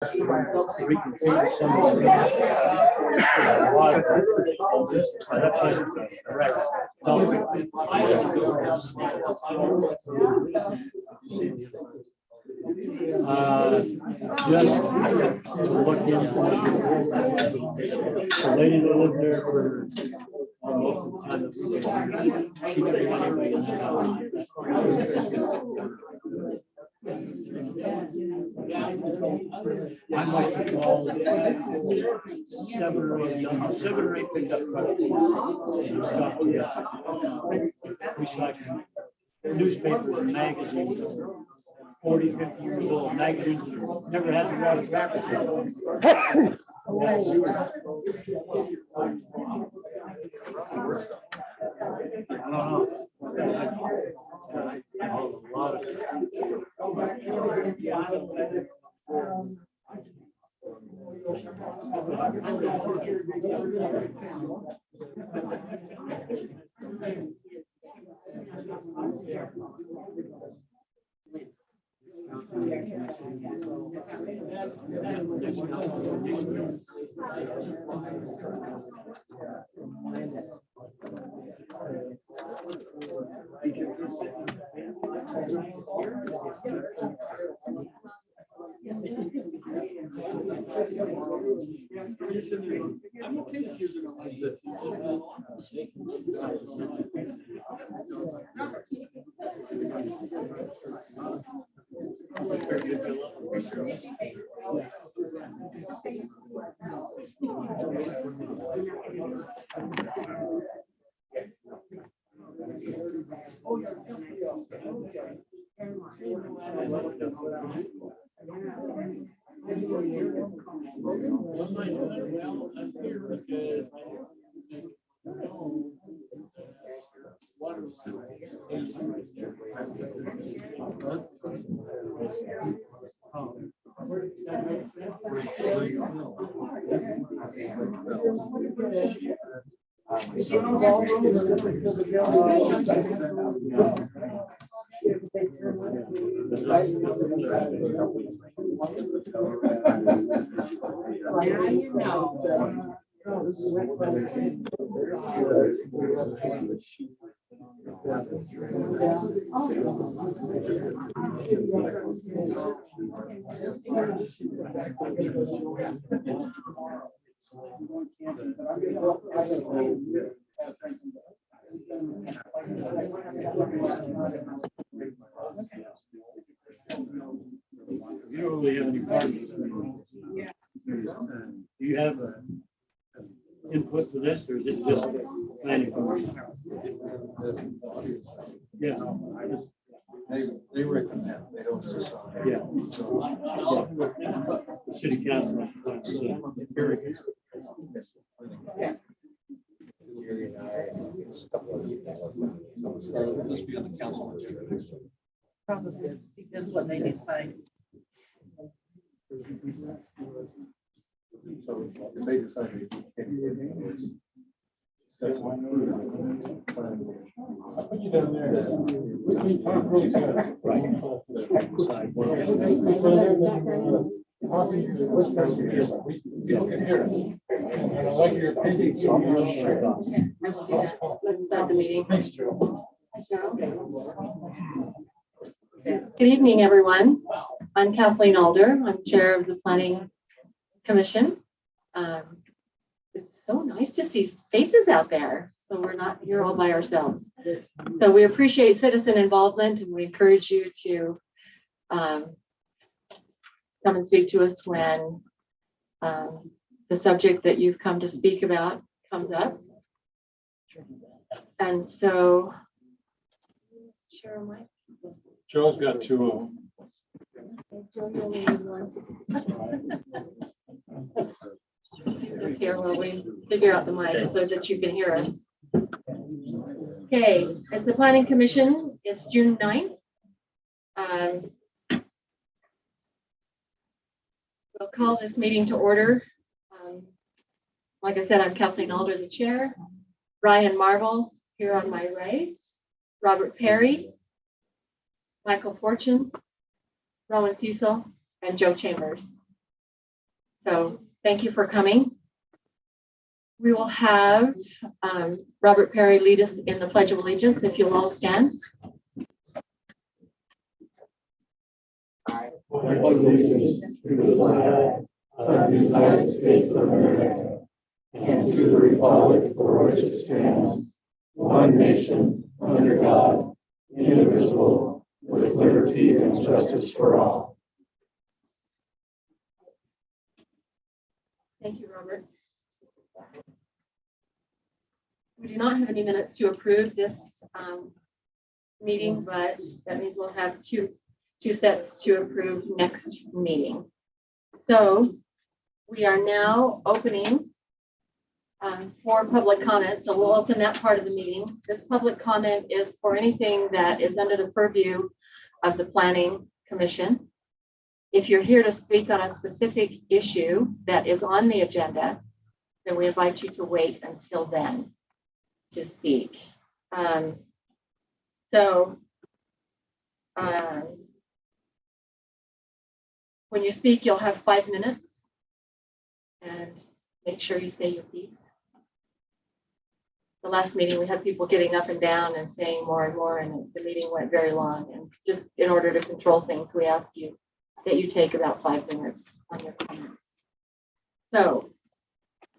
reconfigure some of the just to look into the lady that lived there for most of the time. She never got anybody in the house. I must have called 7 or 8 pickup trucks and stopped here. Recycling newspapers and magazines, 40, 50 years old, magazines that never had the water wrappers. I don't know. A lot of I'm okay with using it like this. You don't really have any parties. Do you have input for this, or is it just planning? Yeah, They recommend, they don't decide. yeah. The city council is trying to say, very Must be on the council agenda. Probably, because what they decide. So if they decide they can't. That's one. I put you down there. We talk really good. right. People can hear it. And I like your opinion. Let's start the meeting. Thanks, Joe. Good evening, everyone. I'm Kathleen Alder. I'm chair of the Planning Commission. It's so nice to see faces out there. So we're not here all by ourselves. So we appreciate citizen involvement, and we encourage you to come and speak to us when the subject that you've come to speak about comes up. And so, share my. Joe's got 2 of them. This here while we figure out the mic so that you can hear us. Okay, as the Planning Commission, it's June 9th. We'll call this meeting to order. Like I said, I'm Kathleen Alder, the chair. Ryan Marvel here on my right. Robert Perry, Michael Fortune, Rowan Cecil, and Joe Chambers. So thank you for coming. We will have Robert Perry lead us in the Pledge of Allegiance, if you'll all stand. I pledge allegiance to the flag of the United States of America and to the republic for which it stands, one nation, under God, indivisible, with liberty and justice for all. Thank you, Robert. We do not have any minutes to approve this meeting, but that means we'll have two sets to approve next meeting. So we are now opening for public comment. So we'll open that part of the meeting. This public comment is for anything that is under the purview of the Planning Commission. If you're here to speak on a specific issue that is on the agenda, then we invite you to wait until then to speak. When you speak, you'll have 5 minutes, and make sure you say your piece. The last meeting, we had people getting up and down and saying more and more, and the meeting went very long. And just in order to control things, we ask you that you take about 5 minutes on your comments. So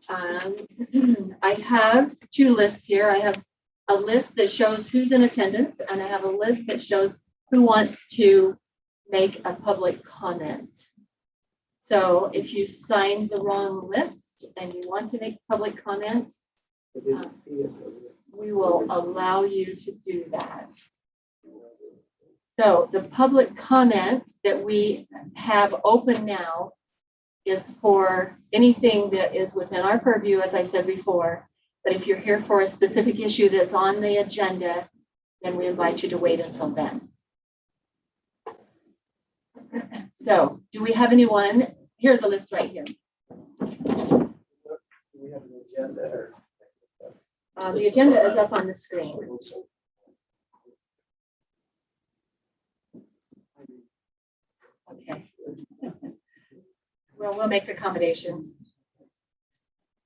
I have two lists here. I have a list that shows who's in attendance, and I have a list that shows who wants to make a public comment. So if you signed the wrong list and you want to make public comment, we will allow you to do that. So the public comment that we have open now is for anything that is within our purview, as I said before. But if you're here for a specific issue that's on the agenda, then we invite you to wait until then. So do we have anyone? Here's the list right here. We have an agenda or? The agenda is up on the screen. Okay. Well, we'll make accommodations.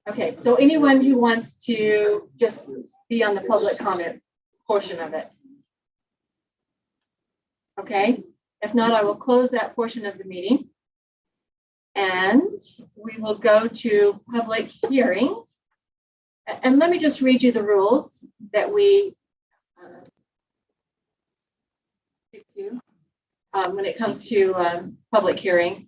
Okay, so anyone who wants to just be on the public comment portion of it. Okay, if not, I will close that portion of the meeting. And we will go to public hearing. And let me just read you the rules that we stick to when it comes to public hearing.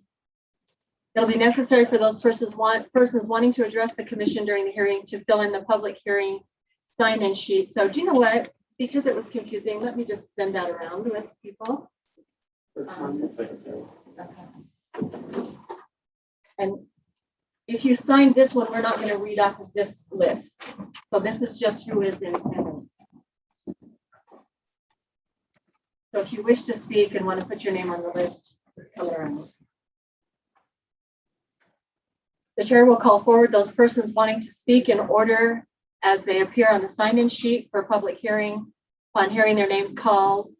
It'll be necessary for those persons wanting to address the commission during the hearing to fill in the public hearing sign-in sheet. So do you know what? Because it was confusing, let me just send that around with people. Okay. And if you sign this one, we're not going to read off of this list. So this is just who is in attendance. So if you wish to speak and want to put your name on the list, come around. The chair will call forward those persons wanting to speak in order as they appear on the sign-in sheet for public hearing. Upon hearing their name called,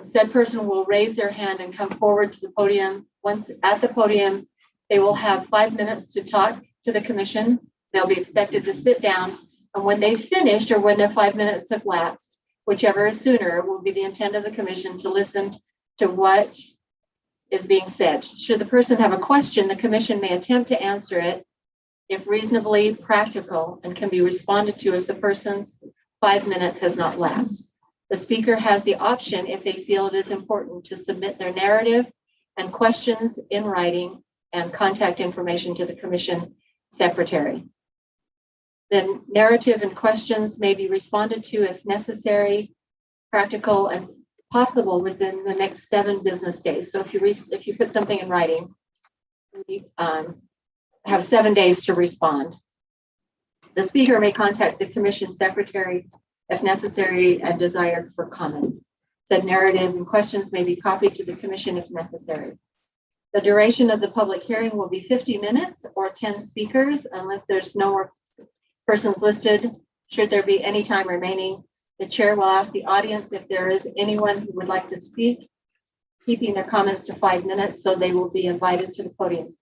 said person will raise their hand and come forward to the podium. Once at the podium, they will have 5 minutes to talk to the commission. They'll be expected to sit down, and when they finished or when their 5 minutes have lapsed, whichever is sooner, will be the intent of the commission to listen to what is being said. Should the person have a question, the commission may attempt to answer it if reasonably practical and can be responded to if the person's 5 minutes has not lapsed. The speaker has the option, if they feel it is important, to submit their narrative and questions in writing and contact information to the commission secretary. The narrative and questions may be responded to if necessary, practical, and possible within the next 7 business days. So if you put something in writing, we have 7 days to respond. The speaker may contact the commission secretary if necessary and desired for comment. Said narrative and questions may be copied to the commission if necessary. The duration of the public hearing will be 50 minutes or 10 speakers unless there's no more persons listed. Should there be any time remaining, the chair will ask the audience if there is anyone who would like to speak, keeping their comments to 5 minutes, so they will be invited to the podium.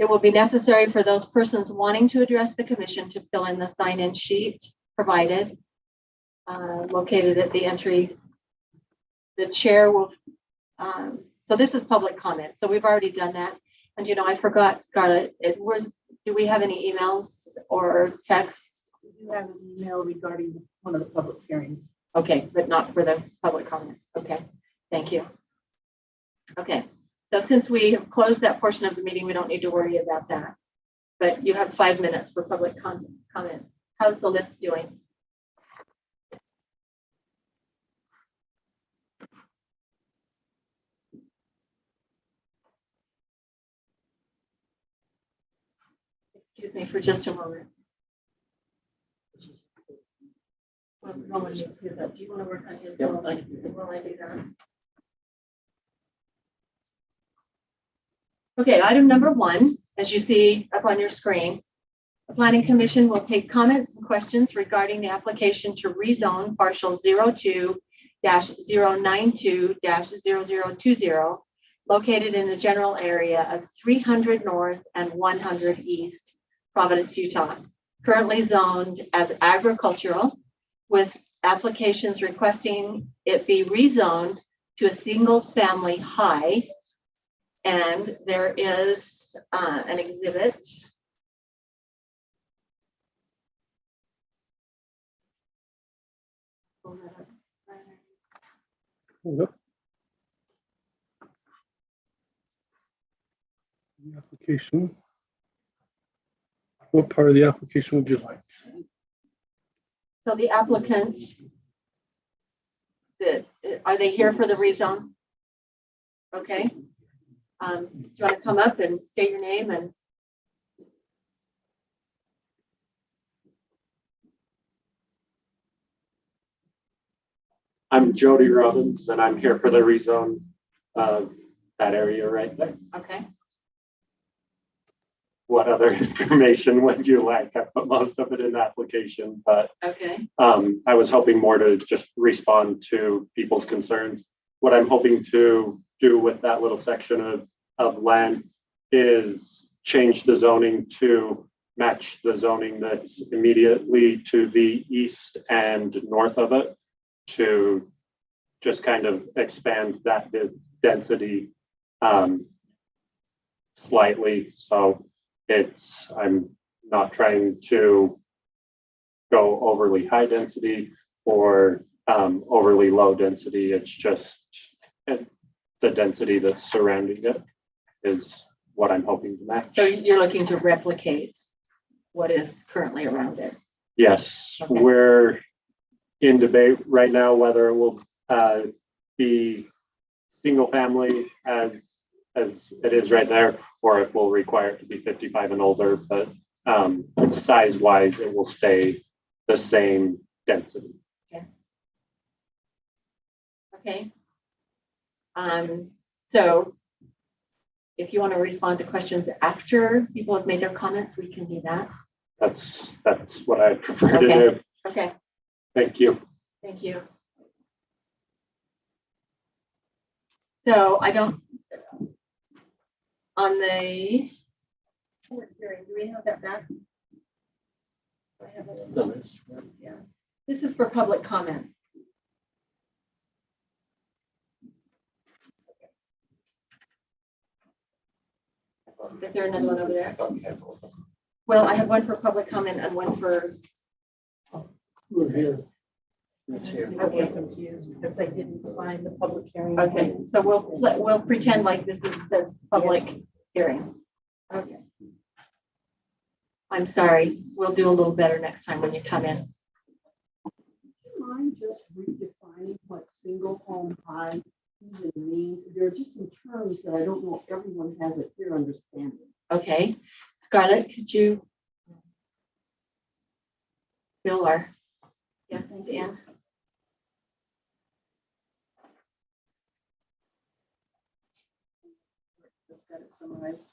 It will be necessary for those persons wanting to address the commission to fill in the sign-in sheet provided, located at the entry. The chair will, so this is public comment. So we've already done that. And I forgot, Scarlett, do we have any emails or texts? We do have an email regarding one of the public hearings. Okay, but not for the public comments. Okay, thank you. Okay, so since we have closed that portion of the meeting, we don't need to worry about that. But you have 5 minutes for public comment. How's the list doing? Excuse me for just a moment. Well, Roland needs his up. Do you want to work on his? Yep. While I do that? Okay, item number 1, as you see up on your screen, the Planning Commission will take comments and questions regarding the application to rezone partial 02-092-0020 located in the general area of 300 North and 100 East, Providence, Utah, currently zoned as agricultural, with applications requesting it be rezoned to a single family high. And there is an exhibit. Hold up. The application. What part of the application would you like? So the applicants, are they here for the rezone? Okay. Do you want to come up and state your name and? I'm Jody Robbins, and I'm here for the rezone of that area right there. Okay. What other information would you like? I put most of it in the application, but Okay. I was hoping more to just respond to people's concerns. What I'm hoping to do with that little section of land is change the zoning to match the zoning that's immediately to the east and north of it, to just kind of expand that density slightly. So I'm not trying to go overly high density or overly low density. It's just the density that's surrounding it is what I'm hoping to match. So you're looking to replicate what is currently around it? Yes, Okay. We're in debate right now whether it will be single family as it is right there, or if we'll require it to be 55 and older, but size wise, it will stay the same density. Okay. So if you want to respond to questions after people have made their comments, we can do that. That's what I prefer to Okay. do. Okay, Thank you. thank you. So I don't, on the public hearing, do we have that back? Do I have it? Yeah, this is for public comment. Is there another one over there? Well, I have one for public comment and one for, We're here. I was confused because they didn't find the public hearing. okay, so we'll pretend like this says public hearing. Okay. I'm sorry, we'll do a little better next time when you come in. Do you mind just redefining what single home high even means? There are just some terms that I don't know if everyone has a clear understanding. Okay, Scarlett, could you fill our guesses in? Just got it summarized.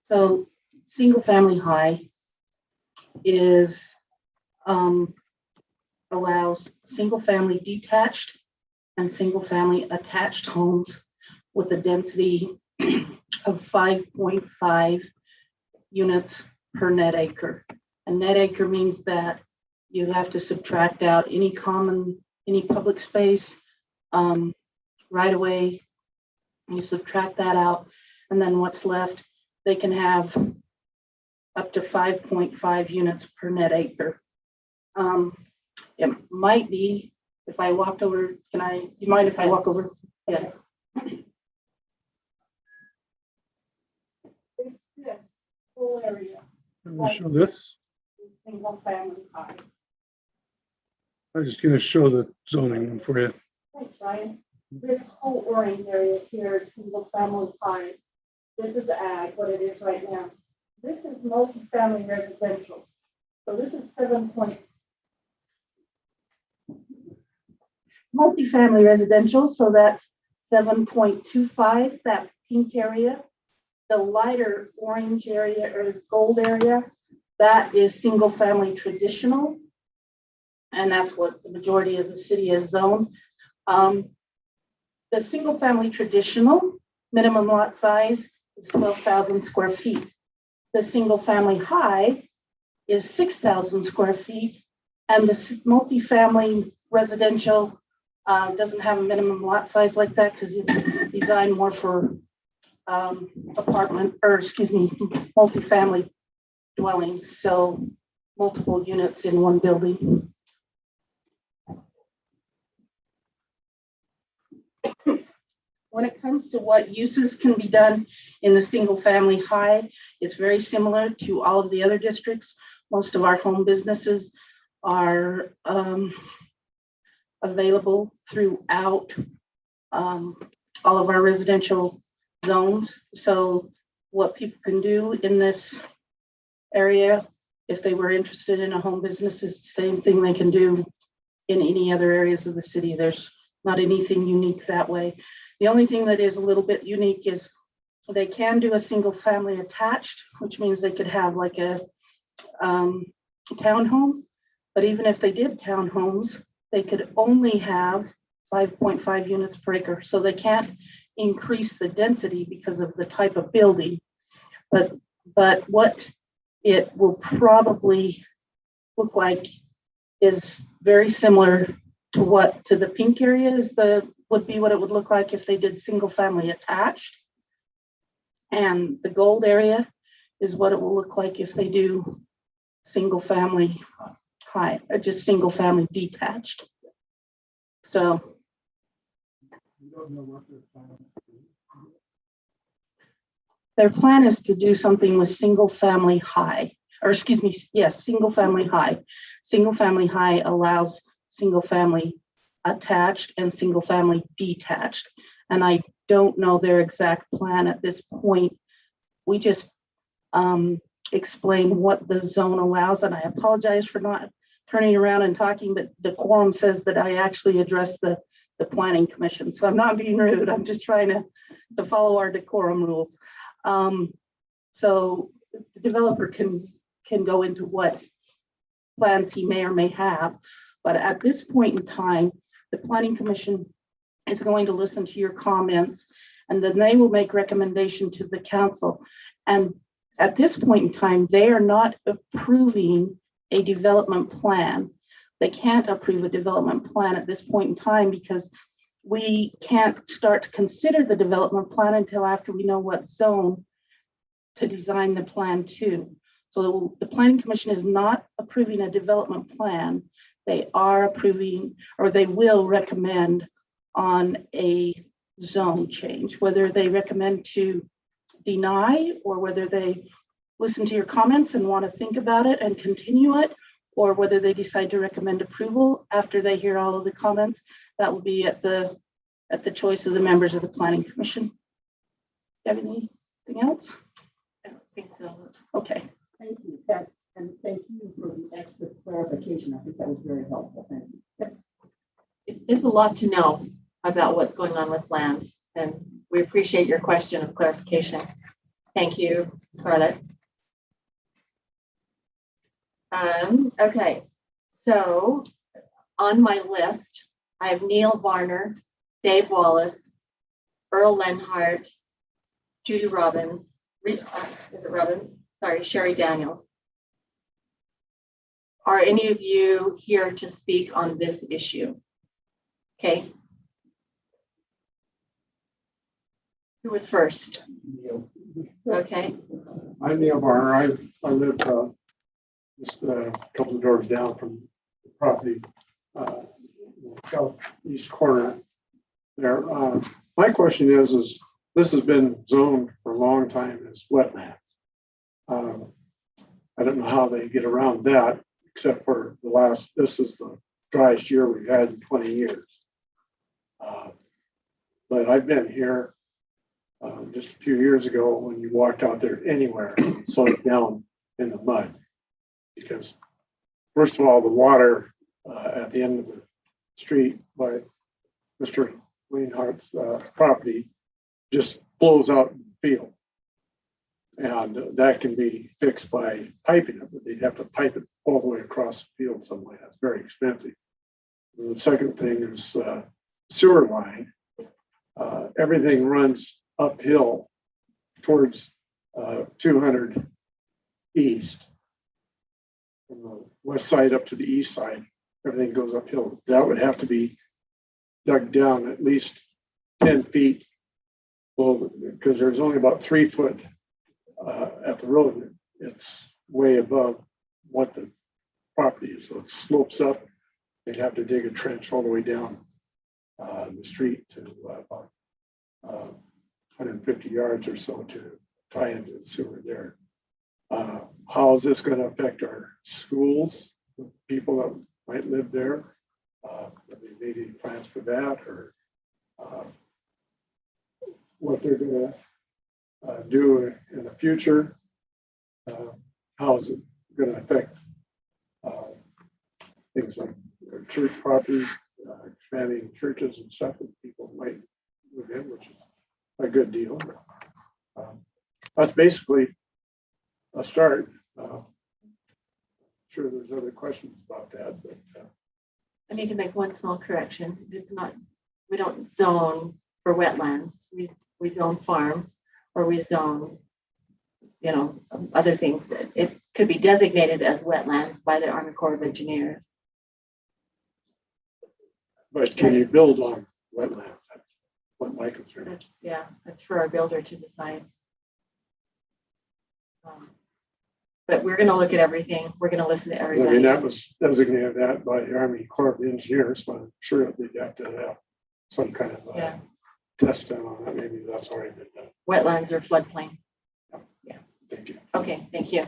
So single family high is allows single-family detached and single-family attached homes with a density of 5.5 units per net acre. A net acre means that you have to subtract out any public space, right away. You subtract that out, and then what's left, they can have up to 5.5 units per net acre. It might be, if I walked over, do you mind if I walk over? Yes. This whole area I'm gonna show this. is single family high. I'm just gonna show the zoning one for you. Thanks, Ryan. This whole orange area here is single family high. This is ag, what it is right now. This is multifamily residential. So this is 7 point. Multifamily residential, so that's 7.25, that pink area. The lighter orange area or gold area, that is single family traditional. And that's what the majority of the city is zoned. The single family traditional minimum lot size is 12,000 square feet. The single family high is 6,000 square feet. And the multifamily residential doesn't have a minimum lot size like that because it's designed more for multifamily dwellings. So multiple units in one building. When it comes to what uses can be done in the single family high, it's very similar to all of the other districts. Most of our home businesses are available throughout all of our residential zones. So what people can do in this area, if they were interested in a home business, is the same thing they can do in any other areas of the city. There's not anything unique that way. The only thing that is a little bit unique is they can do a single family attached, which means they could have like a townhome. But even if they did townhomes, they could only have 5.5 units per acre. So they can't increase the density because of the type of building. But what it will probably look like is very similar to the pink area would be what it would look like if they did single family attached. And the gold area is what it will look like if they do single family high, or just single family detached. So their plan is to do something with single family high, or excuse me, yes, single family high. Single family high allows single family attached and single family detached. And I don't know their exact plan at this point. We just explain what the zone allows, and I apologize for not turning around and talking, but the quorum says that I actually address the planning commission. So I'm not being rude. I'm just trying to follow our decorum rules. So the developer can go into what plans he may or may have. But at this point in time, the planning commission is going to listen to your comments, and then they will make recommendation to the council. And at this point in time, they are not approving a development plan. They can't approve a development plan at this point in time because we can't start to consider the development plan until after we know what zone to design the plan to. So the planning commission is not approving a development plan. They are approving, or they will recommend on a zone change, whether they recommend to deny or whether they listen to your comments and want to think about it and continue it, or whether they decide to recommend approval after they hear all of the comments. That will be at the choice of the members of the planning commission. Do you have anything else? I don't think so. Okay. Thank you, Pat, and thank you for the extra clarification. I think that was very helpful. Thank you. There's a lot to know about what's going on with land, and we appreciate your question of clarification. Thank you, Scarlett. Okay, so on my list, I have Neil Varner, Dave Wallace, Earl Lenhart, Judy Robbins, is it Robbins? Sorry, Sherry Daniels. Are any of you here to speak on this issue? Okay. Who was first? Okay, I'm Neil Varner. I live just a couple of doors down from the property, southeast corner there. My question is this has been zoned for a long time as wetlands. I don't know how they get around that, except for this is the driest year we've had in 20 years. But I've been here just a few years ago when you walked out there anywhere, sunk down in the mud. Because first of all, the water at the end of the street by Mr. Leanhart's property just flows out in the field. And that can be fixed by piping it, but they'd have to pipe it all the way across the field some way. That's very expensive. The second thing is sewer line. Everything runs uphill towards 200 east. From the west side up to the east side, everything goes uphill. That would have to be dug down at least 10 feet. Well, because there's only about 3 foot at the road. It's way above what the property is. So it slopes up. They'd have to dig a trench all the way down the street to about 150 yards or so to tie into the sewer there. How is this going to affect our schools, people that might live there? Maybe plans for that, or what they're going to do in the future? How is it going to affect things like church property, expanding churches and stuff that people might live in, which is a good deal. That's basically a start. Sure, there's other questions about that, but I need to make one small correction. It's not, we don't zone for wetlands. We zone farm, or we zone, you know, other things that it could be designated as wetlands by the Army Corps of Engineers. but can you build on wetlands? That's what my concern is. Yeah, that's for our builder to decide. But we're gonna look at everything. We're gonna listen to I mean, everybody. that was designated that by the Army Corps of Engineers, so I'm sure they'd have to have some kind of Yeah, test done on that. Maybe that's already been done. wetlands or floodplain. Thank you. Okay, thank you.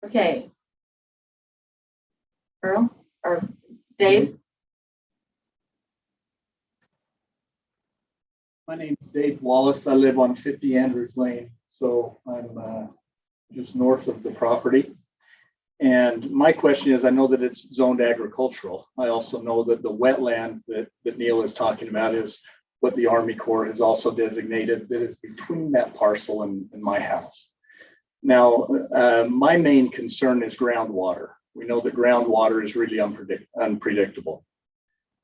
Okay. Earl or Dave? My name is Dave Wallace. I live on 50 Andrews Lane, so I'm just north of the property. And my question is, I know that it's zoned agricultural. I also know that the wetland that Neil is talking about is what the Army Corps has also designated that is between that parcel and my house. Now, my main concern is groundwater. We know that groundwater is really unpredictable.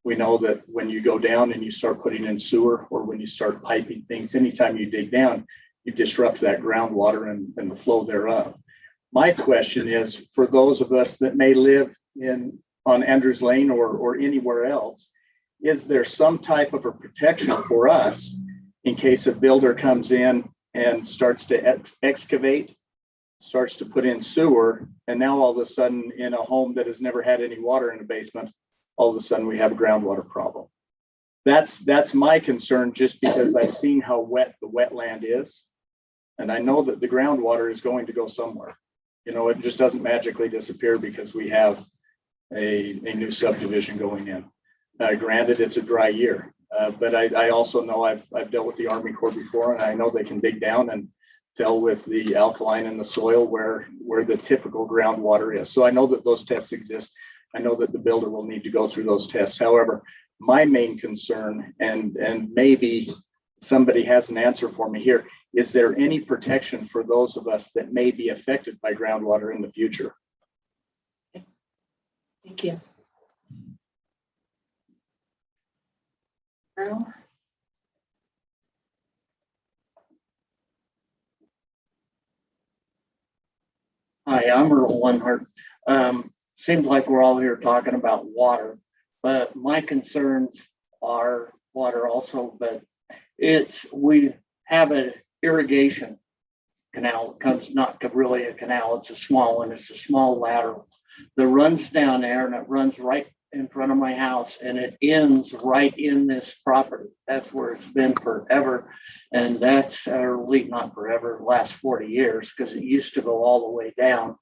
We know that when you go down and you start putting in sewer, or when you start piping things, anytime you dig down, you disrupt that groundwater and the flow thereof. My question is, for those of us that may live on Andrews Lane or anywhere else, is there some type of a protection for us in case a builder comes in and starts to excavate, starts to put in sewer, and now all of a sudden in a home that has never had any water in the basement, all of a sudden we have a groundwater problem? That's my concern, just because I've seen how wet the wetland is. And I know that the groundwater is going to go somewhere. You know, it just doesn't magically disappear because we have a new subdivision going in. Granted, it's a dry year, but I also know I've dealt with the Army Corps before, and I know they can dig down and tell with the alkaline in the soil where the typical groundwater is. So I know that those tests exist. I know that the builder will need to go through those tests. However, my main concern, and maybe somebody has an answer for me here, is there any protection for those of us that may be affected by groundwater in the future? Thank Thank you. Earl? Hi, I'm Earl Lenhart. Seems like we're all here talking about water, but my concerns are water also, but we have an irrigation canal. It comes not to really a canal, it's a small one. It's a small lateral that runs down there and it runs right in front of my house and it ends right in this property. That's where it's been forever. And that's, or not forever, last 40 years, because it used to go all the way down,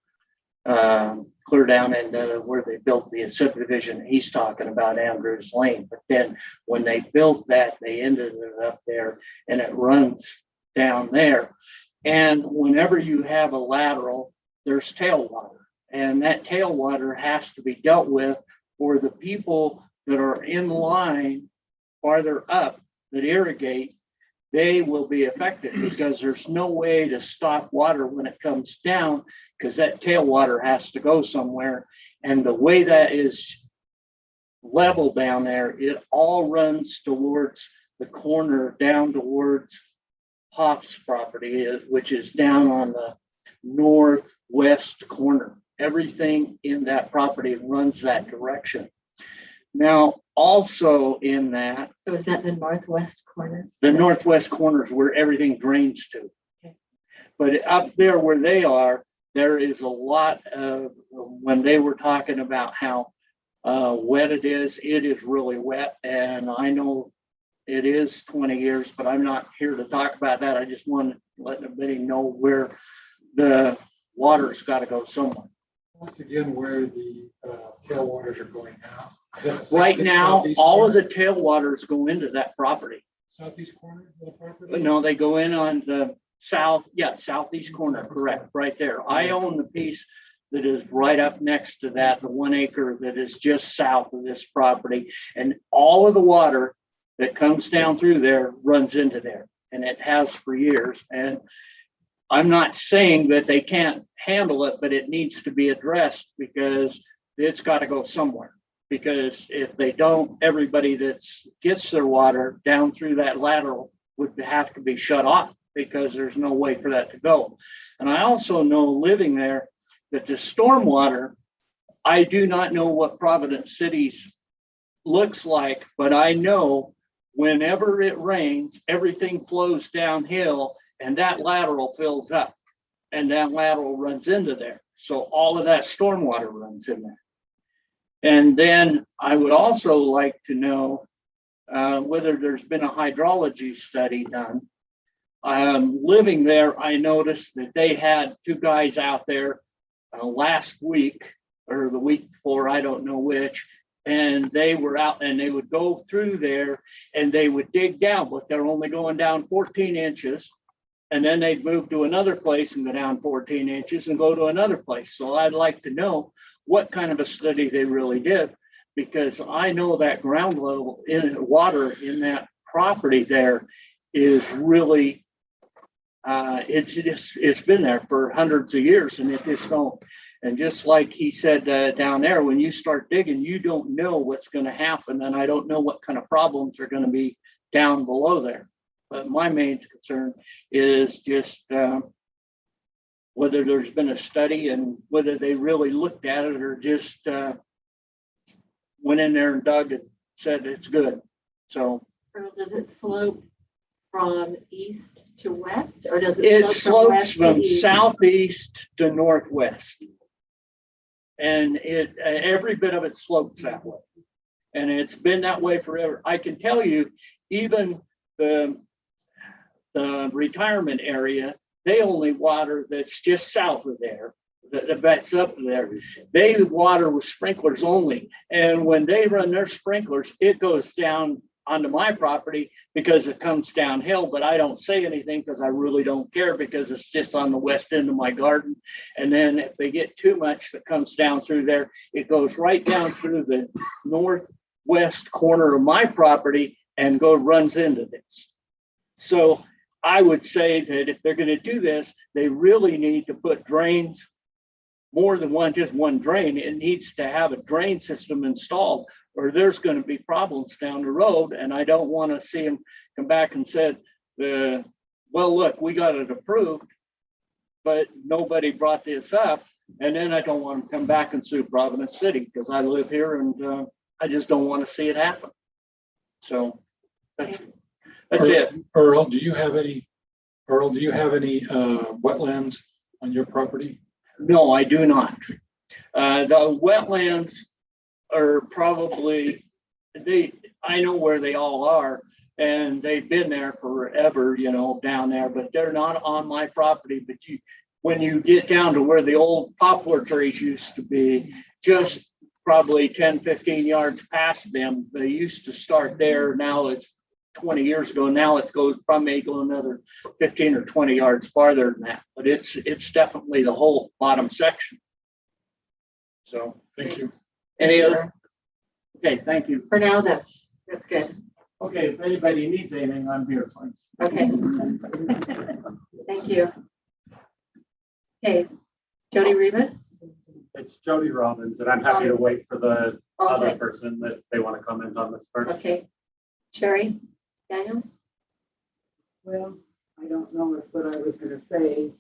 clear down into where they built the subdivision he's talking about, Andrews Lane. But then when they built that, they ended it up there and it runs down there. And whenever you have a lateral, there's tailwater, and that tailwater has to be dealt with for the people that are in line farther up that irrigate. They will be affected because there's no way to stop water when it comes down, because that tailwater has to go somewhere. And the way that is level down there, it all runs towards the corner, down towards Hoff's property, which is down on the northwest corner. Everything in that property runs that direction. Now, also in that, So is that the northwest corner? the northwest corner is where everything drains to. Okay. But up there where they are, there is a lot of, when they were talking about how wet it is really wet. And I know it is 20 years, but I'm not here to talk about that. I just want to let everybody know where the water's got to go somewhere. Once again, where the tailwaters are going now. Right now, all of the tailwaters go into that property. Southeast corner of the property? No, they go in on the southeast corner, correct, right there. I own the piece that is right up next to that, the 1 acre that is just south of this property. And all of the water that comes down through there runs into there, and it has for years. And I'm not saying that they can't handle it, but it needs to be addressed because it's got to go somewhere. Because if they don't, everybody that gets their water down through that lateral would have to be shut off because there's no way for that to go. And I also know, living there, that the stormwater, I do not know what Providence City's looks like, but I know whenever it rains, everything flows downhill and that lateral fills up and that lateral runs into there. So all of that stormwater runs in there. And then I would also like to know whether there's been a hydrology study done. Living there, I noticed that they had 2 guys out there last week or the week before, I don't know which, and they were out and they would go through there and they would dig down, but they're only going down 14 inches. And then they'd move to another place and go down 14 inches and go to another place. So I'd like to know what kind of a study they really did, because I know that ground level in water in that property there is really, it's been there for hundreds of years and it just don't. And just like he said down there, when you start digging, you don't know what's going to happen. And I don't know what kind of problems are going to be down below there. But my main concern is just whether there's been a study and whether they really looked at it or just went in there and dug and said it's good. So Earl, does it slope from east to west, or does it it slopes west to from east? southeast to northwest. And every bit of it slopes that way. And it's been that way forever. I can tell you, even the retirement area, they only water that's just south of there, that's up there. They water with sprinklers only. And when they run their sprinklers, it goes down onto my property because it comes downhill, but I don't say anything because I really don't care because it's just on the west end of my garden. And then if they get too much that comes down through there, it goes right down through the northwest corner of my property and runs into this. So I would say that if they're going to do this, they really need to put drains more than just one drain. It needs to have a drain system installed, or there's going to be problems down the road. And I don't want to see them come back and said, well, look, we got it approved, but nobody brought this up. And then I don't want to come back and sue Providence City because I live here and I just don't want to see it happen. So that's it. Earl, do you have any wetlands on your property? No, I do not. The wetlands are probably, I know where they all are and they've been there forever, you know, down there, but they're not on my property. But when you get down to where the old poplar trees used to be, just probably 10, 15 yards past them, they used to start there. Now it's 20 years ago. Now it goes probably go another 15 or 20 yards farther than that, but it's definitely the whole bottom section. So Thank you. any other? Okay, thank you. For now, that's good. Okay, if anybody needs anything, I'm here. Okay. Thank you. Okay, Jody Rivas. It's Jody Robbins, and I'm happy to wait for the other Okay, person that they want to comment on this first. okay. Sherry Daniels. Well, I don't know if what I was gonna say.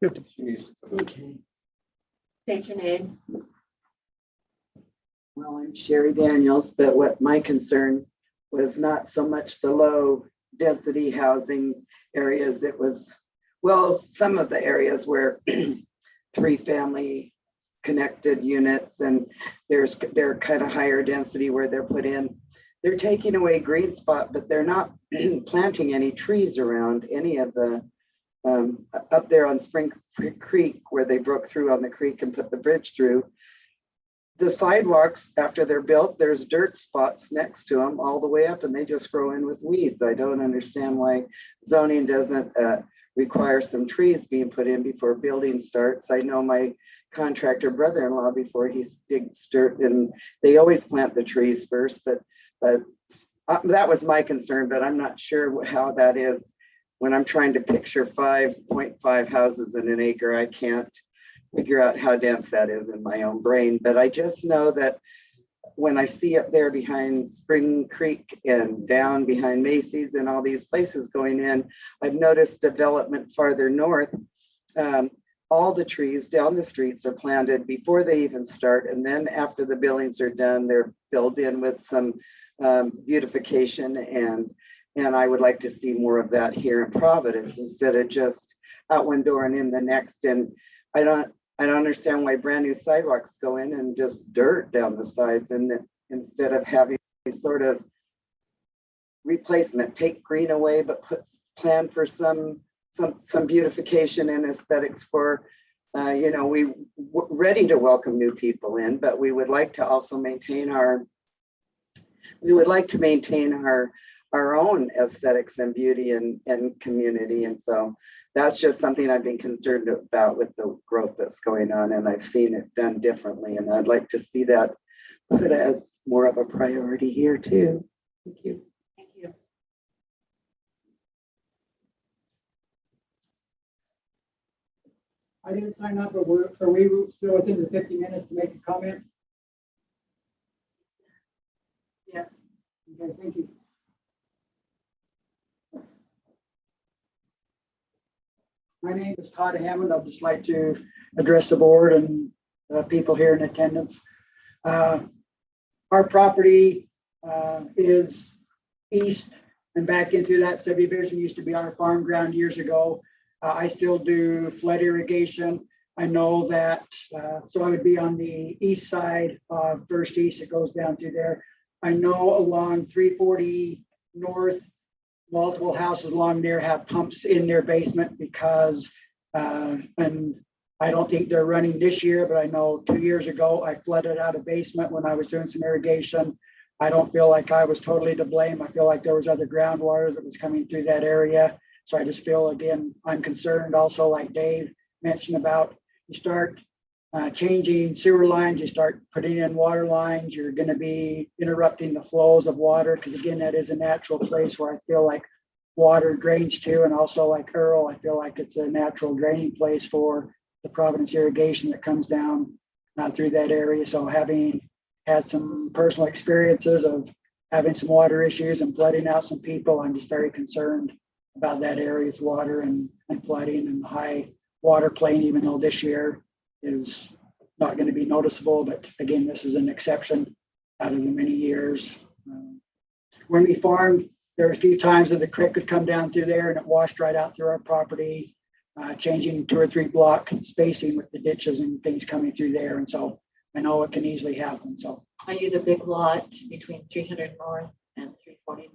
Okay. State your name. Well, I'm Sherry Daniels, but what my concern was not so much the low density housing areas. It was, well, some of the areas where 3 family connected units and they're kind of higher density where they're put in. They're taking away green spot, but they're not planting any trees around any of the up there on Spring Creek where they broke through on the creek and put the bridge through. The sidewalks, after they're built, there's dirt spots next to them all the way up and they just grow in with weeds. I don't understand why zoning doesn't require some trees being put in before building starts. I know my contractor brother-in-law, before he digs dirt, and they always plant the trees first, but that was my concern, but I'm not sure how that is. When I'm trying to picture 5.5 houses in an acre, I can't figure out how dense that is in my own brain. But I just know that when I see up there behind Spring Creek and down behind Macy's and all these places going in, I've noticed development farther north. All the trees down the streets are planted before they even start. And then after the buildings are done, they're filled in with some beautification. And I would like to see more of that here in Providence instead of just out one door and in the next. And I don't understand why brand new sidewalks go in and just dirt down the sides, and instead of having sort of replacement, take green away, but plan for some beautification and aesthetics for, we're ready to welcome new people in, but we would like to also maintain our own aesthetics and beauty and community. And so that's just something I've been concerned about with the growth that's going on, and I've seen it done differently. And I'd like to see that put as more of a priority here too. Thank you. Thank you. I didn't sign up, but are we still within the 50 minutes to make a comment? Yes. Okay, thank you. My name is Todd Hammond. I'd just like to address the board and people here in attendance. Our property is east and back into that subdivision. Used to be our farm ground years ago. I still do flood irrigation. I know that, so I would be on the east side of First East. It goes down to there. I know along 340 North, multiple houses along there have pumps in their basement because, and I don't think they're running this year, but I know 2 years ago I flooded out a basement when I was doing some irrigation. I don't feel like I was totally to blame. I feel like there was other groundwater that was coming through that area. So I just feel, again, I'm concerned also, like Dave mentioned about, you start changing sewer lines, you start putting in water lines, you're going to be interrupting the flows of water, because again, that is a natural place where I feel like water drains to. And also, like Earl, I feel like it's a natural draining place for the Providence irrigation that comes down through that area. So having had some personal experiences of having some water issues and flooding out some people, I'm just very concerned about that area's water and flooding and the high water plane, even though this year is not going to be noticeable. But again, this is an exception out of the many years. When we farmed, there were a few times that the creek could come down through there and it washed right out through our property, changing 2 or 3 block spacing with the ditches and things coming through there. And so I know it can easily happen. So Are you the big lot between 300 North and 340 North?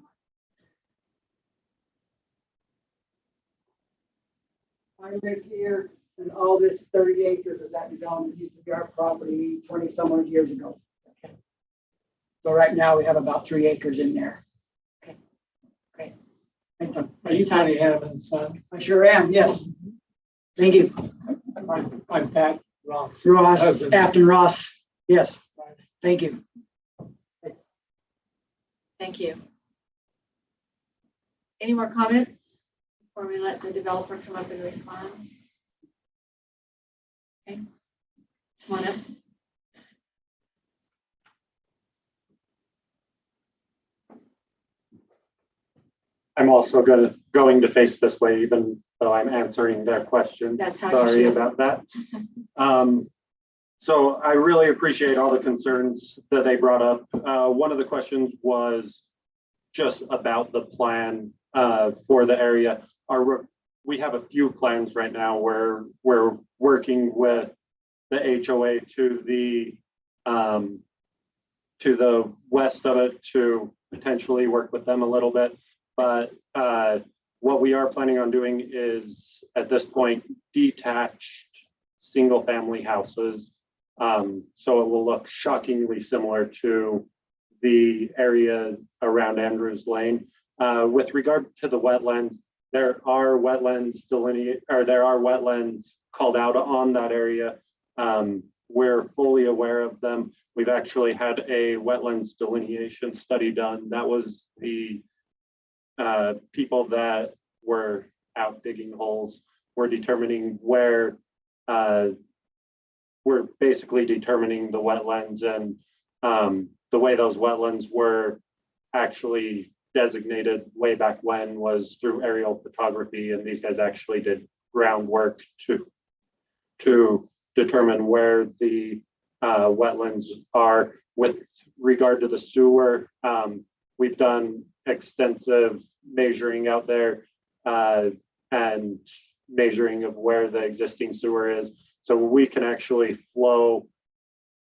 I live here and all this 30 acres of that development used to be our property 20 some odd years ago. Okay. So right now we have about 3 acres in there. Okay, great. Thank you. Are you Tony Hanneman's son? I sure am, yes. Thank you. I'm Pat Ross. Ross, Afton Ross, yes. Thank you. Thank you. Any more comments before we let the developer come up and respond? Okay, come on up. I'm also going to face this way, even though I'm answering their questions. That's how you Sorry should. about that. So I really appreciate all the concerns that they brought up. One of the questions was just about the plan for the area. We have a few plans right now where we're working with the HOA to the west of it to potentially work with them a little bit. But what we are planning on doing is at this point detached single family houses. So it will look shockingly similar to the area around Andrews Lane. With regard to the wetlands, there are wetlands called out on that area. We're fully aware of them. We've actually had a wetlands delineation study done. That was the people that were out digging holes. We're determining where we're basically determining the wetlands, and the way those wetlands were actually designated way back when was through aerial photography, and these guys actually did groundwork to determine where the wetlands are. With regard to the sewer, we've done extensive measuring out there and measuring of where the existing sewer is. So we can actually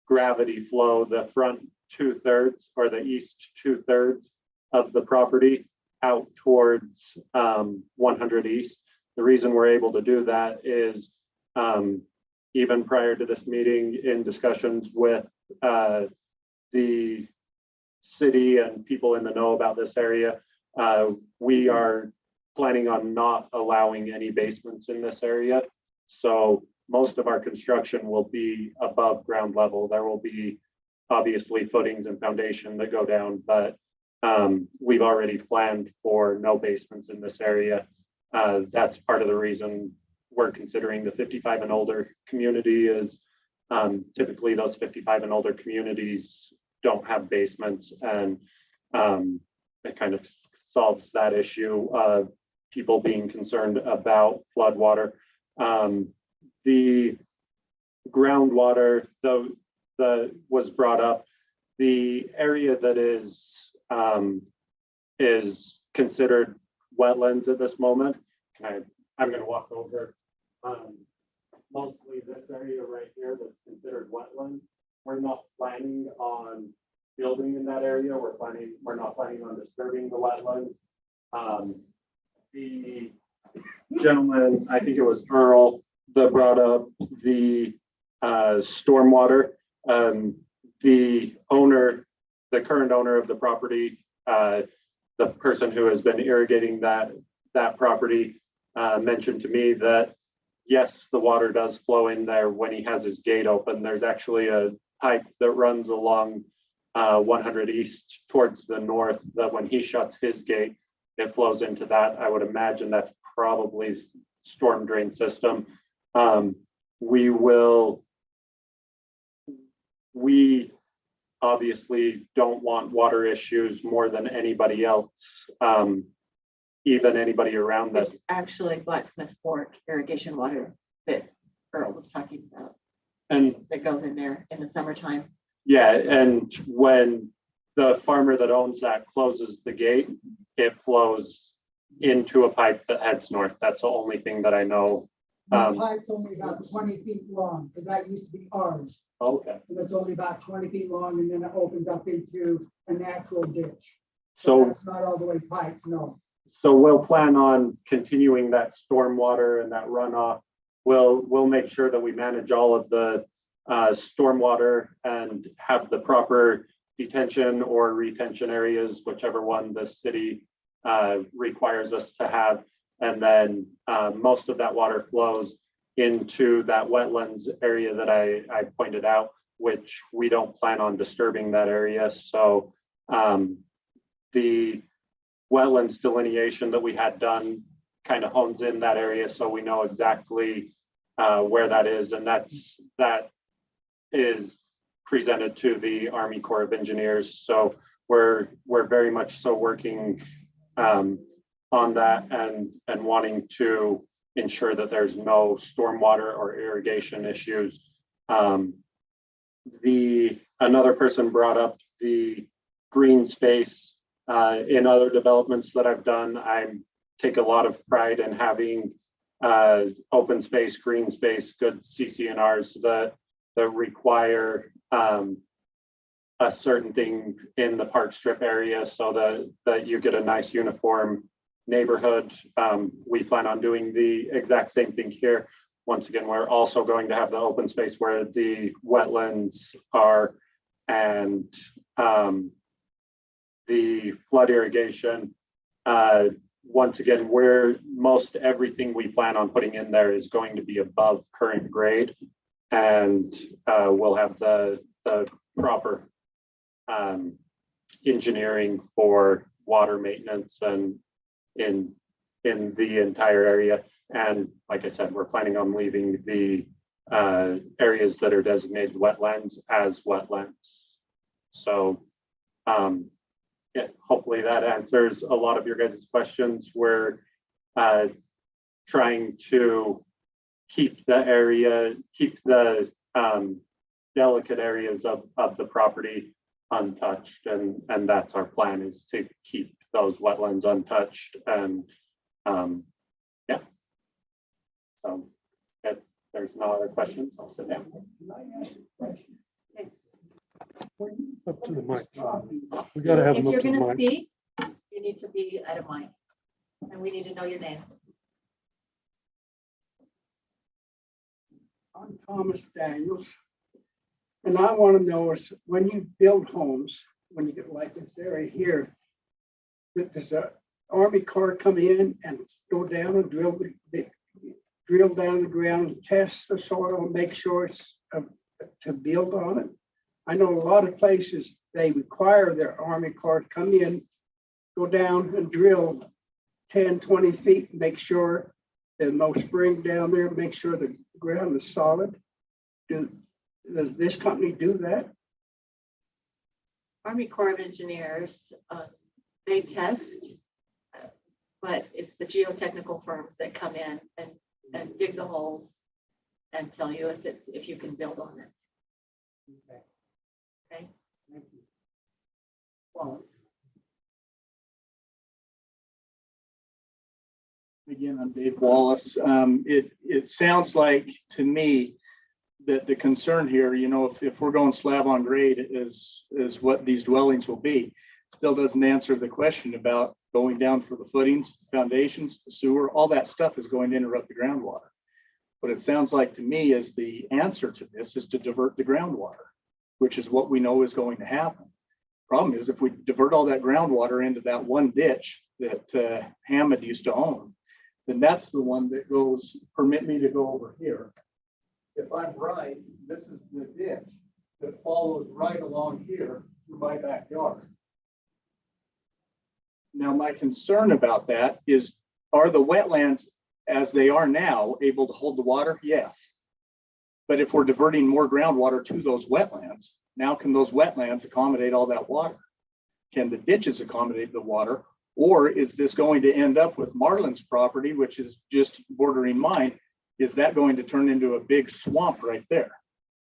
gravity flow the front 2/3 or the east 2/3 of the property out towards 100 East. The reason we're able to do that is even prior to this meeting, in discussions with the city and people in the know about this area, we are planning on not allowing any basements in this area. So most of our construction will be above ground level. There will be obviously footings and foundation that go down, but we've already planned for no basements in this area. That's part of the reason we're considering the 55 and older community is typically those 55 and older communities don't have basements, and it kind of solves that issue of people being concerned about floodwater. The groundwater, though, was brought up. The area that is considered wetlands at this moment. I'm going to walk over. Mostly this area right here that's considered wetlands. We're not planning on building in that area. We're not planning on disturbing the wetlands. The gentleman, I think it was Earl, that brought up the stormwater. The current owner of the property, the person who has been irrigating that property, mentioned to me that yes, the water does flow in there when he has his gate open. There's actually a pipe that runs along 100 East towards the north, that when he shuts his gate, it flows into that. I would imagine that's probably storm drain system. we obviously don't want water issues more than anybody else, even anybody around us. It's actually Blacksmith Fork irrigation water that Earl was talking about And that goes in there in the summertime. yeah, and when the farmer that owns that closes the gate, it flows into a pipe that heads north. That's the only thing that I know. The pipe's only about 20 feet long, because that used to be ours. Okay. And it's only about 20 feet long, and then it opens up into a natural ditch. So That's not all the way piped, no. So we'll plan on continuing that stormwater and that runoff. We'll make sure that we manage all of the stormwater and have the proper detention or retention areas, whichever one the city requires us to have. And then most of that water flows into that wetlands area that I pointed out, which we don't plan on disturbing that area. So the wetlands delineation that we had done kind of hones in that area, so we know exactly where that is, and that is presented to the Army Corps of Engineers. So we're very much so working on that and wanting to ensure that there's no stormwater or irrigation issues. Another person brought up the green space. In other developments that I've done, I take a lot of pride in having open space, green space, good CCNRs that require a certain thing in the park strip area so that you get a nice uniform neighborhood. We plan on doing the exact same thing here. Once again, we're also going to have the open space where the wetlands are, and the flood irrigation. Once again, where most everything we plan on putting in there is going to be above current grade, and we'll have the proper engineering for water maintenance and in the entire area. And like I said, we're planning on leaving the areas that are designated wetlands as wetlands. So yeah, hopefully that answers a lot of your guys' questions. We're trying to keep the delicate areas of the property untouched, and that's our plan, is to keep those wetlands untouched. And yeah, so if there's no other questions, I'll sit down. Up to the mic. We gotta have If them up you're to the gonna mic. speak, you need to be at a mic, and we need to know your name. I'm Thomas Daniels. And I want to know is when you build homes, when you get like this area here, that does a Army Corps come in and go down and drill down the ground, test the soil, make sure it's to build on it? I know a lot of places, they require their Army Corps to come in, go down and drill 10, 20 feet, make sure there's no spring down there, make sure the ground is solid. Does this company do that? Army Corps of Engineers, they test, but it's the geotechnical firms that come in and dig the holes and tell you if you can build on it. Okay. Wallace. Again, I'm Dave Wallace. It sounds like to me that the concern here, you know, if we're going slab on grade is what these dwellings will be, still doesn't answer the question about going down for the footings, foundations, the sewer, all that stuff is going to interrupt the groundwater. What it sounds like to me is the answer to this is to divert the groundwater, which is what we know is going to happen. Problem is, if we divert all that groundwater into that one ditch that Hammond used to own, then that's the one that goes, permit me to go over here. If I'm right, this is the ditch that follows right along here through my backyard. Now, my concern about that is, are the wetlands as they are now able to hold the water? Yes. But if we're diverting more groundwater to those wetlands, now can those wetlands accommodate all that water? Can the ditches accommodate the water? Or is this going to end up with Marlin's property, which is just bordering mine? Is that going to turn into a big swamp right there?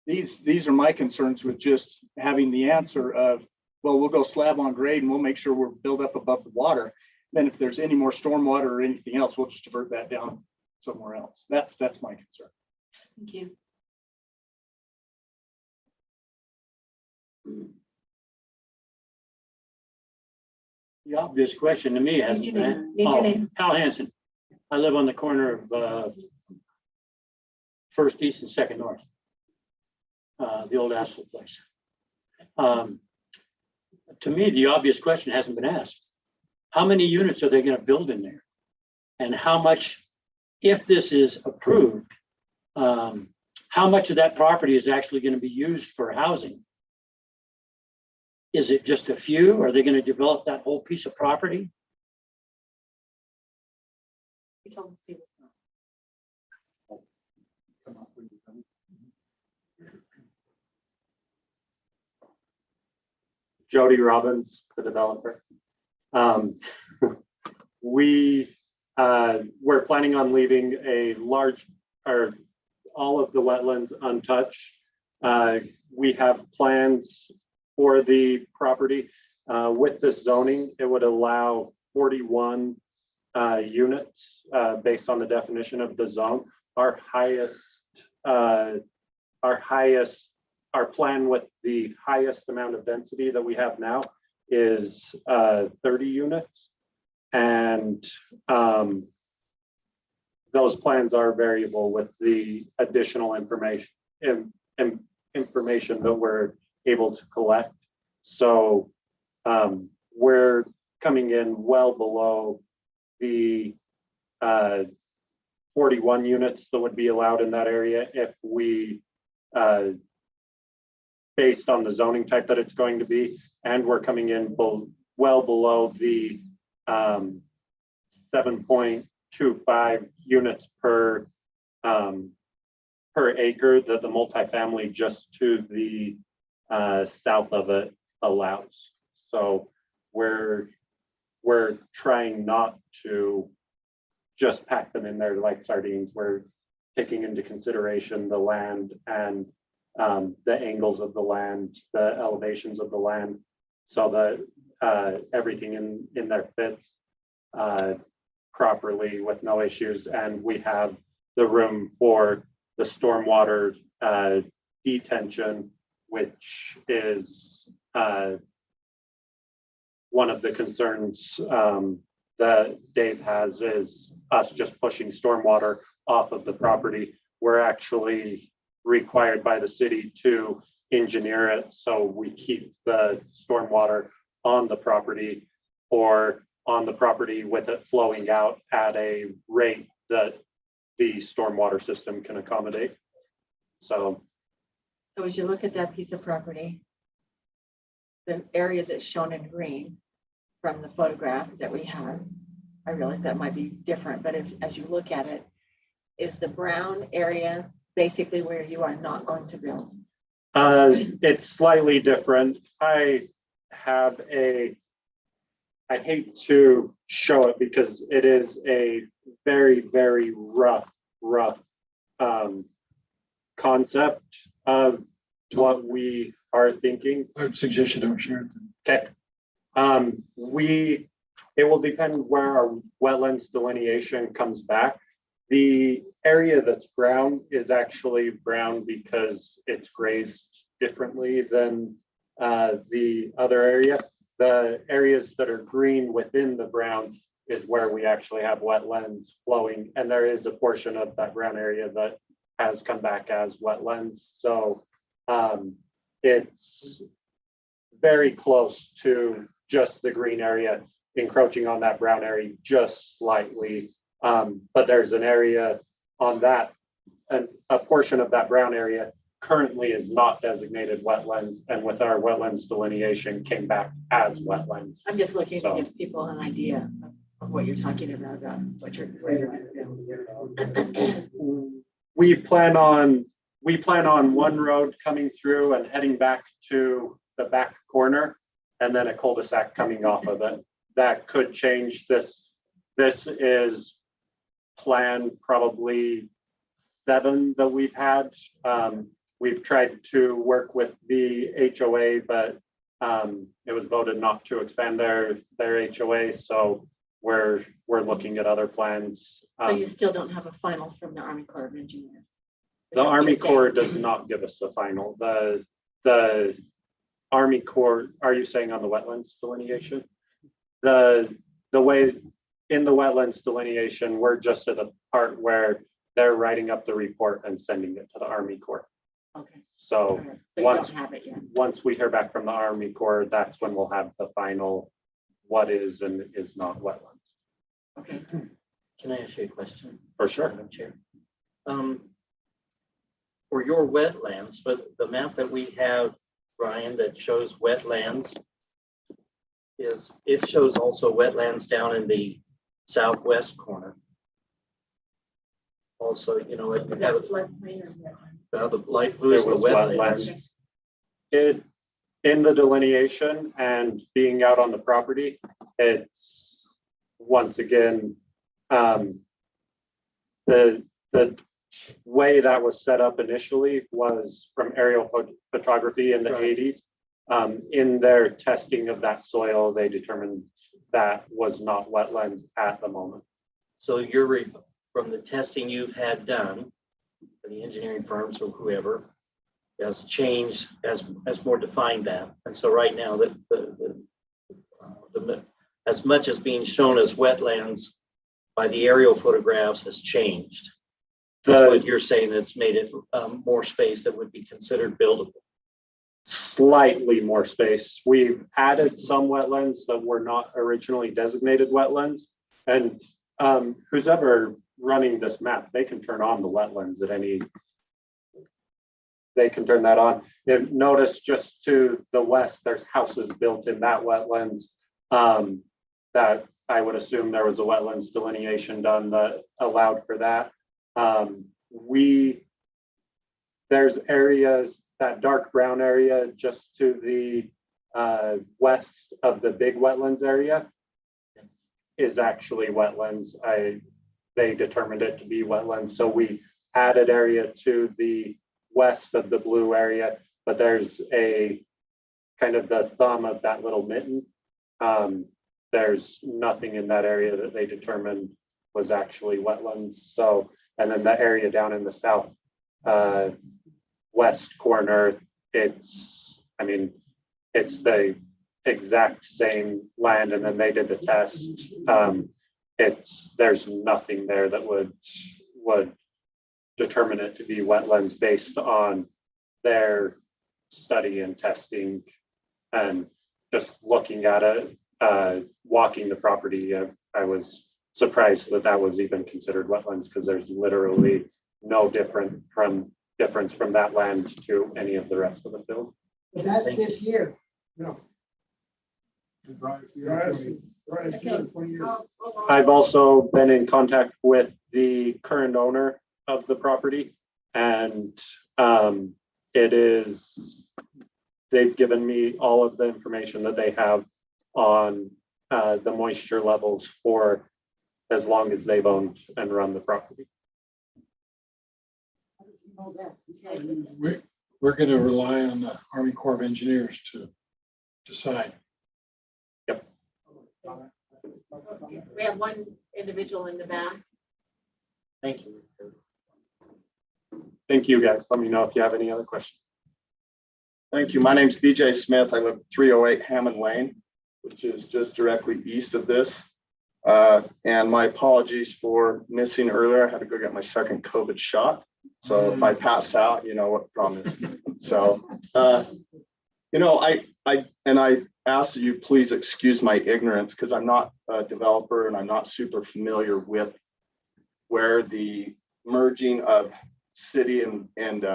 These are my concerns with just having the answer of, well, we'll go slab on grade and we'll make sure we're built up above the water. Then if there's any more stormwater or anything else, we'll just divert that down somewhere else. That's my concern. Thank you. The obvious question to me hasn't Need your been. name. Need your name. Hal Hansen. I live on the corner of First East and Second North. The old asphalt place. To me, the obvious question hasn't been asked. How many units are they going to build in there? And how much, if this is approved, how much of that property is actually going to be used for housing? Is it just a few? Are they going to develop that whole piece of property? You told us to. Jody Robbins, the developer. We're planning on leaving a large, or all of the wetlands untouched. We have plans for the property. With this zoning, it would allow 41 units based on the definition of the zone. Our plan with the highest amount of density that we have now is 30 units. And those plans are variable with the additional information that we're able to collect. So we're coming in well below the 41 units that would be allowed in that area if we based on the zoning type that it's going to be, and we're coming in well below the 7.25 units per acre that the multifamily just to the south of it allows. So we're trying not to just pack them in there like sardines. We're taking into consideration the land and the angles of the land, the elevations of the land, so that everything in there fits properly with no issues. And we have the room for the stormwater detention, which is one of the concerns that Dave has, is us just pushing stormwater off of the property. We're actually required by the city to engineer it so we keep the stormwater on the property, or on the property with it flowing out at a rate that the stormwater system can accommodate. So as you look at that piece of property, the area that's shown in green from the photograph that we have, I realize that might be different, but as you look at it, is the brown area basically where you are not going to build? it's slightly different. I hate to show it because it is a very, very rough concept of what we are thinking. I would suggest you don't share it. Okay. It will depend where our wetlands delineation comes back. The area that's brown is actually brown because it's grazed differently than the other area. The areas that are green within the brown is where we actually have wetlands flowing, and there is a portion of that brown area that has come back as wetlands. So it's very close to just the green area encroaching on that brown area just slightly. But there's an area on that, and a portion of that brown area currently is not designated wetlands, and with our wetlands delineation came back as wetlands. I'm just looking to give people an idea of what you're talking about, what you're. We plan on we plan on one road coming through and heading back to the back corner, and then a cul-de-sac coming off of it. That could change this. This is plan probably 7 that we've had. We've tried to work with the HOA, but it was voted not to expand their HOA. So we're looking at other plans. So you still don't have a final from the Army Corps of Engineers? The Army Corps does not give us a final. The Army Corps, are you saying on the wetlands delineation? The way in the wetlands delineation, we're just at the part where they're writing up the report and sending it to the Army Corps. Okay. So All right. So you once don't have it yet. once we hear back from the Army Corps, that's when we'll have the final what is and is not wetlands. Okay. Can I ask you a question? For sure. Madam Chair. For your wetlands, but the map that we have, Brian, that shows wetlands it shows also wetlands down in the southwest corner. Also, you know, it Is have that floodplain or wetland? the light blue is It the was wetlands. It in the delineation and being out on the property, it's once again the way that was set up initially was from aerial photography in the Right. 80s. In their testing of that soil, they determined that was not wetlands at the moment. So from the testing you've had done, for the engineering firms or whoever, has changed as more defined that. And so right now that as much as being shown as wetlands by the aerial photographs has changed. That's what you're saying, it's made it more space that would be considered buildable. Slightly more space. We've added some wetlands that were not originally designated wetlands. And who's ever running this map, they can turn on the wetlands at any, they can turn that on. And notice just to the west, there's houses built in that wetlands. That I would assume there was a wetlands delineation done that allowed for that. There's areas, that dark brown area just to the west of the big wetlands area is actually wetlands. They determined it to be wetlands. So we added area to the west of the blue area, but there's a kind of the thumb of that little mitten. There's nothing in that area that they determined was actually wetlands. So, and then the area down in the south west corner, it's the exact same land, and then they did the test. There's nothing there that would determine it to be wetlands based on their study and testing, and just looking at it, walking the property. I was surprised that was even considered wetlands, because there's literally no difference from that land to any of the rest of the field. But that's this year. No. I've also been in contact with the current owner of the property, and they've given me all of the information that they have on the moisture levels for as long as they've owned and run the property. We're going to rely on the Army Corps of Engineers to decide. Yep. We have one individual in the back. Thank you. Thank you, guys. Let me know if you have any other questions. Thank you. My name's BJ Smith. I live at 308 Hammond Lane, which is just directly east of this. And my apologies for missing earlier. I had to go get my second COVID shot. So if I pass out, you know what the problem is. So, I ask that you please excuse my ignorance, because I'm not a developer and I'm not super familiar with where the merging of city and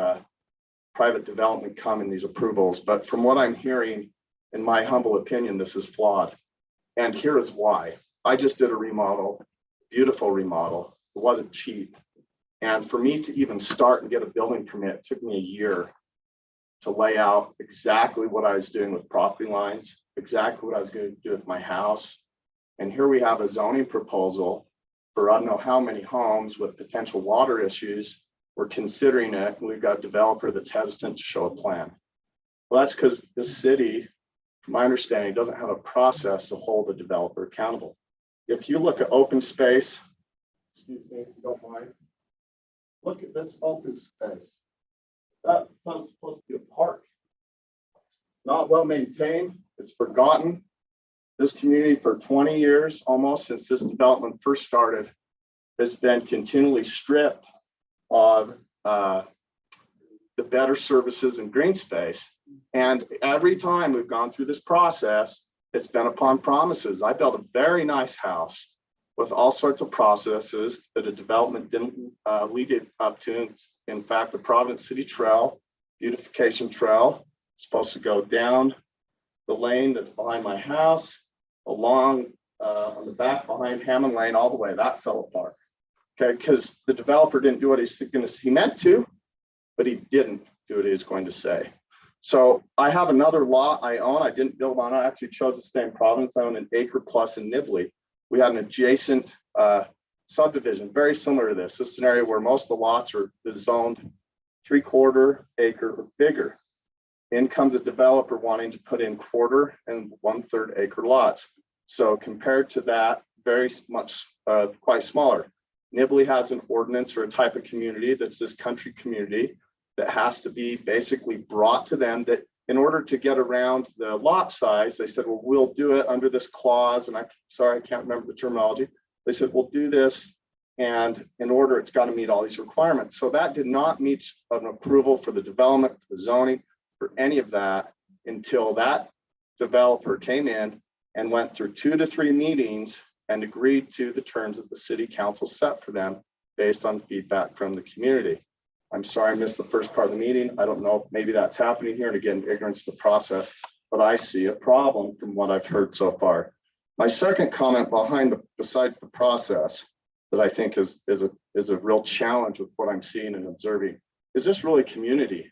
private development come in these approvals. But from what I'm hearing, in my humble opinion, this is flawed. And here is why. I just did a remodel, beautiful remodel. It wasn't cheap. And for me to even start and get a building permit, it took me a year to lay out exactly what I was doing with property lines, exactly what I was going to do with my house. And here we have a zoning proposal for I don't know how many homes with potential water issues. We're considering it, and we've got a developer that's hesitant to show a plan. Well, that's because this city, from my understanding, doesn't have a process to hold a developer accountable. If you look at open space, excuse me if you don't mind, look at this open space. That was supposed to be a park. Not well maintained, it's forgotten. This community for 20 years, almost since this development first started, has been continually stripped of the better services and green space. And every time we've gone through this process, it's been upon promises. I built a very nice house with all sorts of processes that a development didn't lead it up to. In fact, the Providence City Trail, beautification trail, is supposed to go down the lane that's behind my house, along on the back behind Hammond Lane, all the way. That fell apart. Okay, because the developer didn't do what he meant to, but he didn't do what he was going to say. So I have another lot I own. I didn't build on it. I actually chose to stay in Providence. I own an acre plus in Nibley. We had an adjacent subdivision, very similar to this. This scenario where most of the lots are zoned 3/4 acre or bigger. In comes a developer wanting to put in 1/4 and 1/3 acre lots. So compared to that, very much quite smaller. Nibley has an ordinance or a type of community that's this country community that has to be basically brought to them, that in order to get around the lot size, they said, well, we'll do it under this clause. And I'm sorry, I can't remember the terminology. They said, we'll do this. And in order, it's got to meet all these requirements. So that did not meet an approval for the development, for the zoning, for any of that until that developer came in and went through 2 to 3 meetings and agreed to the terms that the city council set for them based on feedback from the community. I'm sorry I missed the first part of the meeting. I don't know if maybe that's happening here. And again, ignorance of the process, but I see a problem from what I've heard so far. My second comment besides the process that I think is a real challenge with what I'm seeing and observing is this really community.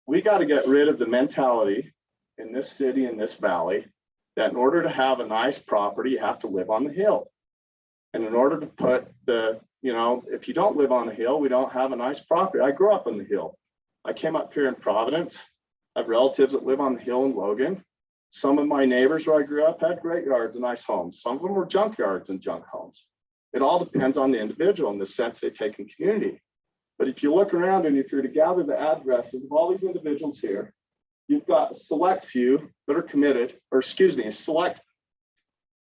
We got to get rid of the mentality in this city, in this valley, that in order to have a nice property, you have to live on the hill. And in order to put if you don't live on the hill, we don't have a nice property. I grew up on the hill. I came up here in Providence. I have relatives that live on the hill in Logan. Some of my neighbors where I grew up had great yards and nice homes. Some of them were junk yards and junk homes. It all depends on the individual in the sense they take in community. But if you look around and if you're to gather the addresses of all these individuals here, you've got a select few that are committed, or excuse me, a select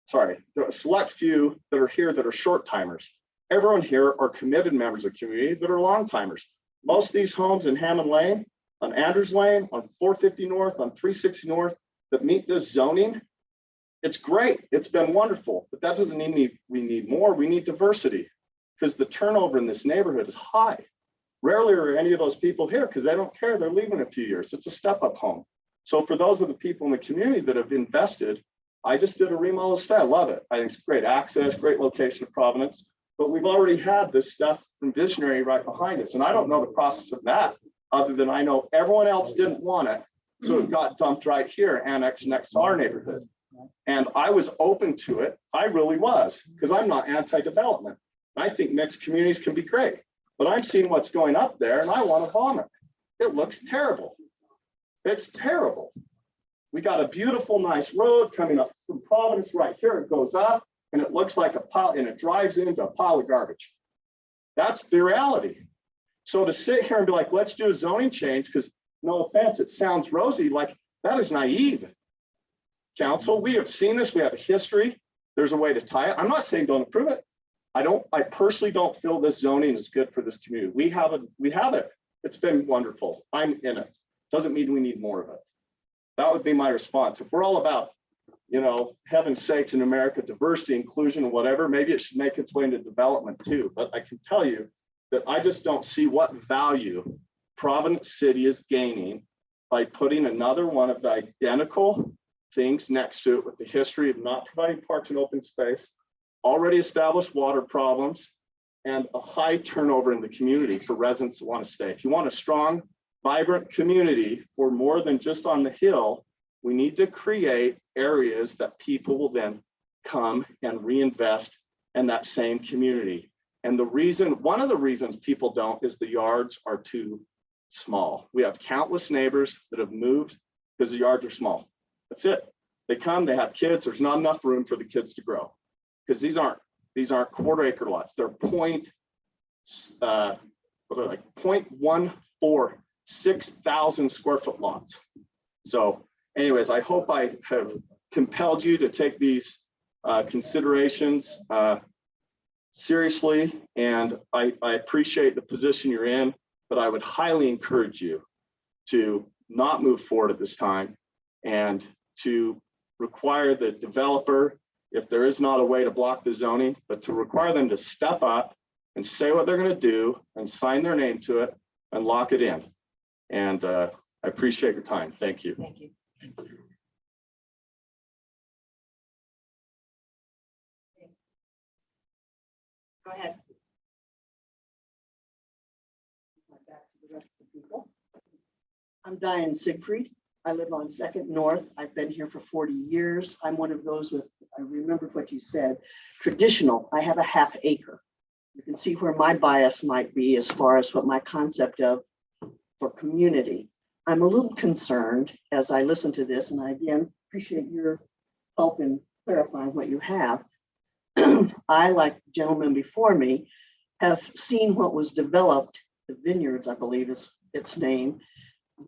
few that are here that are short timers. Everyone here are committed members of the community that are long timers. Most of these homes in Hammond Lane, on Andrews Lane, on 450 North, on 360 North that meet this zoning, it's great. It's been wonderful, but that doesn't mean we need more. We need diversity because the turnover in this neighborhood is high. Rarely are any of those people here because they don't care. They're leaving in a few years. It's a step-up home. So for those of the people in the community that have invested, I just did a remodel stay. I love it. I think it's great access, great location of Providence. But we've already had this stuff from Visionary right behind us. And I don't know the process of that, other than I know everyone else didn't want it. So it got dumped right here, annexed next to our neighborhood. And I was open to it. I really was, because I'm not anti-development. I think mixed communities can be great. But I'm seeing what's going up there and I want to vomit. It looks terrible. It's terrible. We got a beautiful, nice road coming up from Providence right here. It goes up. And it looks like a pile, and it drives into a pile of garbage. That's the reality. So to sit here and be like, let's do a zoning change, because no offense, it sounds rosy, like that is naive. Council, we have seen this, we have a history. There's a way to tie it. I'm not saying don't approve it. I personally don't feel this zoning is good for this community. We have it. It's been wonderful. I'm in it. Doesn't mean we need more of it. That would be my response. If we're all about heaven's sakes in America, diversity, inclusion, and whatever, maybe it should make its way into development too. But I can tell you that I just don't see what value Providence City is gaining by putting another one of the identical things next to it with the history of not providing parks and open space, already established water problems, and a high turnover in the community for residents that want to stay. If you want a strong, vibrant community for more than just on the hill, we need to create areas that people will then come and reinvest in that same community. And one of the reasons people don't is the yards are too small. We have countless neighbors that have moved because the yards are small. That's it. They come, they have kids. There's not enough room for the kids to grow because these aren't quarter acre lots. They're 0.14 6,000 square foot lots. So anyways, I hope I have compelled you to take these considerations seriously, and I appreciate the position you're in, but I would highly encourage you to not move forward at this time and to require the developer, if there is not a way to block the zoning, but to require them to step up and say what they're going to do and sign their name to it and lock it in. And I appreciate your time. Thank you. Thank you. Go ahead. Back to the rest of the people. I'm Diane Siegfried. I live on Second North. I've been here for 40 years. I'm one of those with, I remember what you said, traditional. I have a half acre. You can see where my bias might be as far as what my concept of for community. I'm a little concerned as I listen to this, and I again appreciate your help in clarifying what you have. I, like the gentleman before me, have seen what was developed, the vineyards, I believe is its name,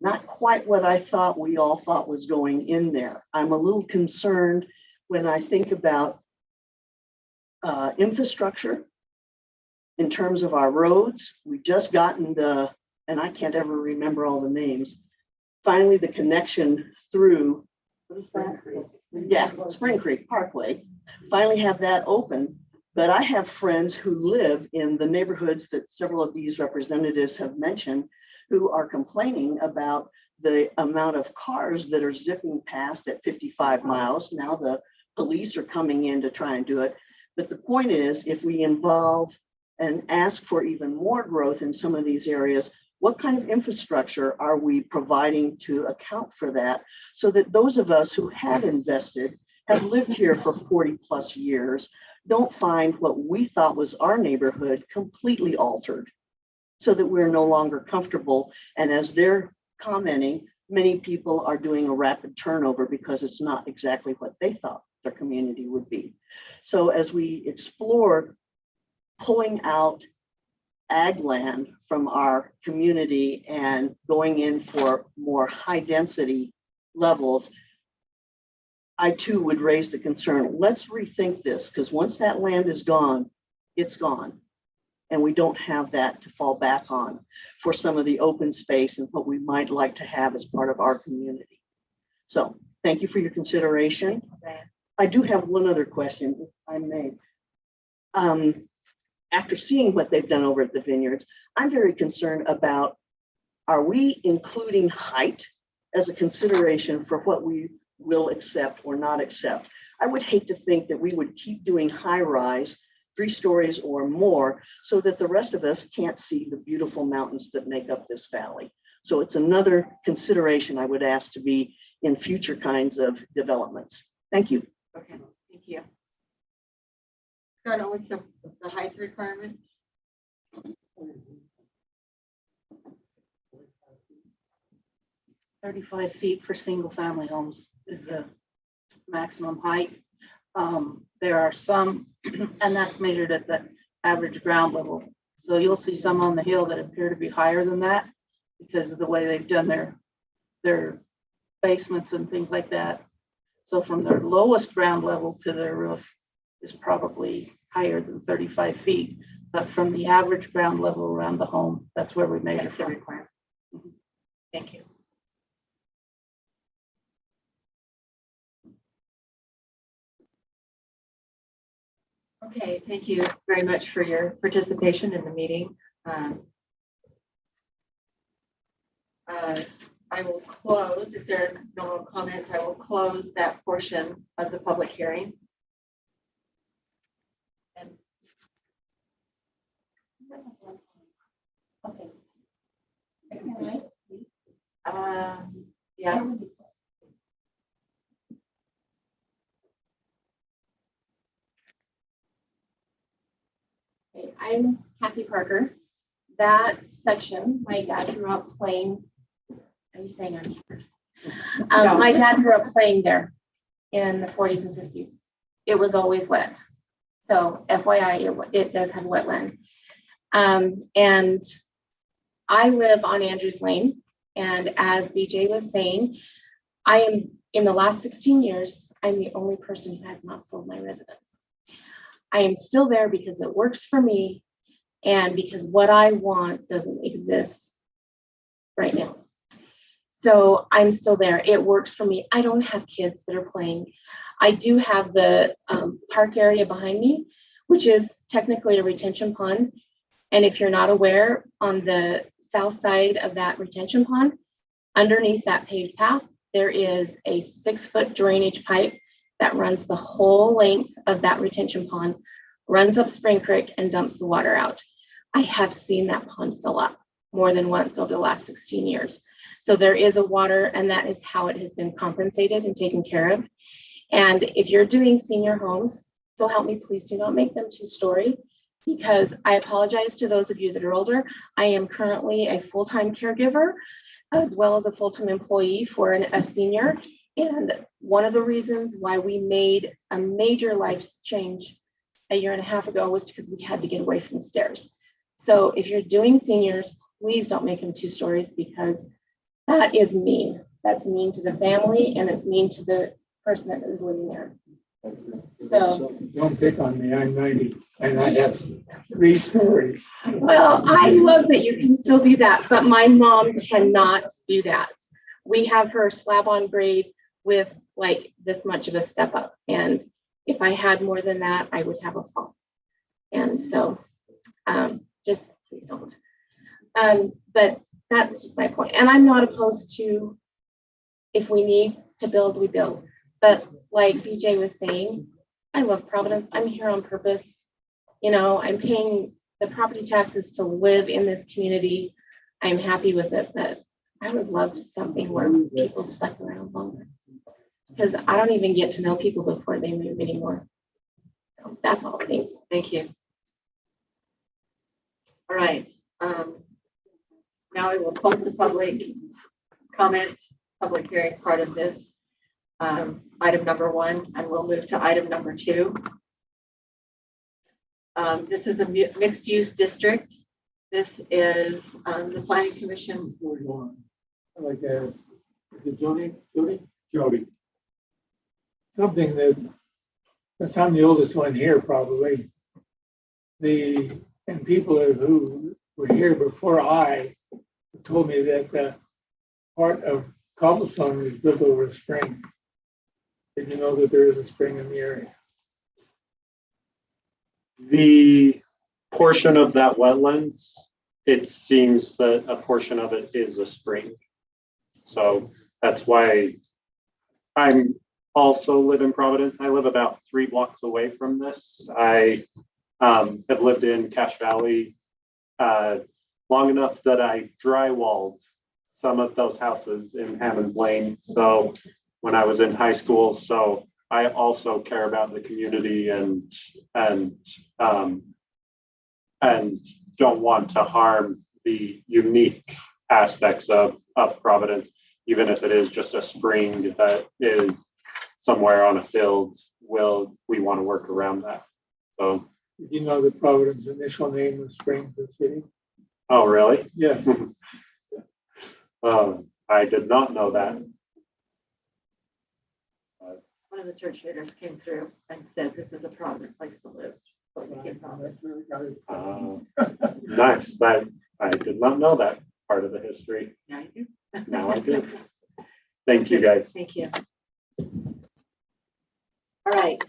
not quite what I thought we all thought was going in there. I'm a little concerned when I think about infrastructure in terms of our roads. We've just gotten and I can't ever remember all the names, finally the connection through, what is that? Yeah, Spring Creek Parkway, finally have that open. But I have friends who live in the neighborhoods that several of these representatives have mentioned who are complaining about the amount of cars that are zipping past at 55 miles. Now the police are coming in to try and do it. But the point is, if we involve and ask for even more growth in some of these areas, what kind of infrastructure are we providing to account for that, so that those of us who have invested, have lived here for 40 plus years, don't find what we thought was our neighborhood completely altered, so that we're no longer comfortable. And as they're commenting, many people are doing a rapid turnover because it's not exactly what they thought their community would be. So as we explore pulling out ag land from our community and going in for more high density levels, I too would raise the concern, let's rethink this, because once that land is gone, it's gone. And we don't have that to fall back on for some of the open space and what we might like to have as part of our community. So thank you for your consideration. I do have one other question, if I may. After seeing what they've done over at the vineyards, I'm very concerned about, are we including height as a consideration for what we will accept or not accept? I would hate to think that we would keep doing high rise, 3 stories or more, so that the rest of us can't see the beautiful mountains that make up this valley. So it's another consideration I would ask to be in future kinds of developments. Thank you. Okay, thank you. Colonel, what's the height requirement? 35 feet for single family homes is the maximum height. There are some, and that's measured at the average ground level. So you'll see some on the hill that appear to be higher than that because of the way they've done their basements and things like that. So from their lowest ground level to their roof is probably higher than 35 feet. But from the average ground level around the home, that's where we measure That's the from. requirement. Thank you. Okay, thank you very much for your participation in the meeting. I will close, if there are no more comments, I will close that portion of the public hearing. And Okay. Yeah. Okay, I'm Kathy Parker. That section, my dad grew up playing. Are you saying I'm here? My dad grew up playing there in the 40s and 50s. It was always wet. So FYI, it does have wetland. And I live on Andrews Lane. And as BJ was saying, I am in the last 16 years, I'm the only person who has not sold my residence. I am still there because it works for me and because what I want doesn't exist right now. So I'm still there. It works for me. I don't have kids that are playing. I do have the park area behind me, which is technically a retention pond. And if you're not aware, on the south side of that retention pond, underneath that paved path, there is a 6-foot drainage pipe that runs the whole length of that retention pond, runs up Spring Creek and dumps the water out. I have seen that pond fill up more than once over the last 16 years. So there is a water, and that is how it has been compensated and taken care of. And if you're doing senior homes, so help me, please do not make them 2-story, because I apologize to those of you that are older. I am currently a full-time caregiver as well as a full-time employee for a senior. And one of the reasons why we made a major life change a year and a half ago was because we had to get away from the stairs. So if you're doing seniors, please don't make them 2 stories, because that is mean. That's mean to the family, and it's mean to the person that is living there. So Don't pick on me, I'm 90 and I have 3 stories. well, I love that you can still do that, but my mom cannot do that. We have her slab on grade with like this much of a step up. And if I had more than that, I would have a fall. And so just please don't. But that's my point. And I'm not opposed to, if we need to build, we build. But like BJ was saying, I love Providence. I'm here on purpose. You know, I'm paying the property taxes to live in this community. I'm happy with it, but I would love something where people stuck around longer, because I don't even get to know people before they move anymore. So that's all. Thank you. Thank you. All right. Now we will close the public comment, public hearing part of this. Item number 1, and we'll move to item number 2. This is a mixed use district. This is the Planning Commission. Like is it Jody? Jody. Something that's I'm the oldest one here probably. And people who were here before I told me that the part of cobblestone was built over a spring. Did you know that there is a spring in the area? The portion of that wetlands, it seems that a portion of it is a spring. So that's why I'm also live in Providence. I live about 3 blocks away from this. I have lived in Cache Valley long enough that I drywalled some of those houses in Hammond Lane. So when I was in high school, so I also care about the community and don't want to harm the unique aspects of Providence, even if it is just a spring that is somewhere on a field. We want to work around that. So, Did you know that Providence initial name was Springfield City? oh, really? Yes. I did not know that. One of the church leaders came through and said, this is a prominent place to live. Nice. I did not know that part of the history. Now you do. Now I do. Thank you, guys. Thank you. All right,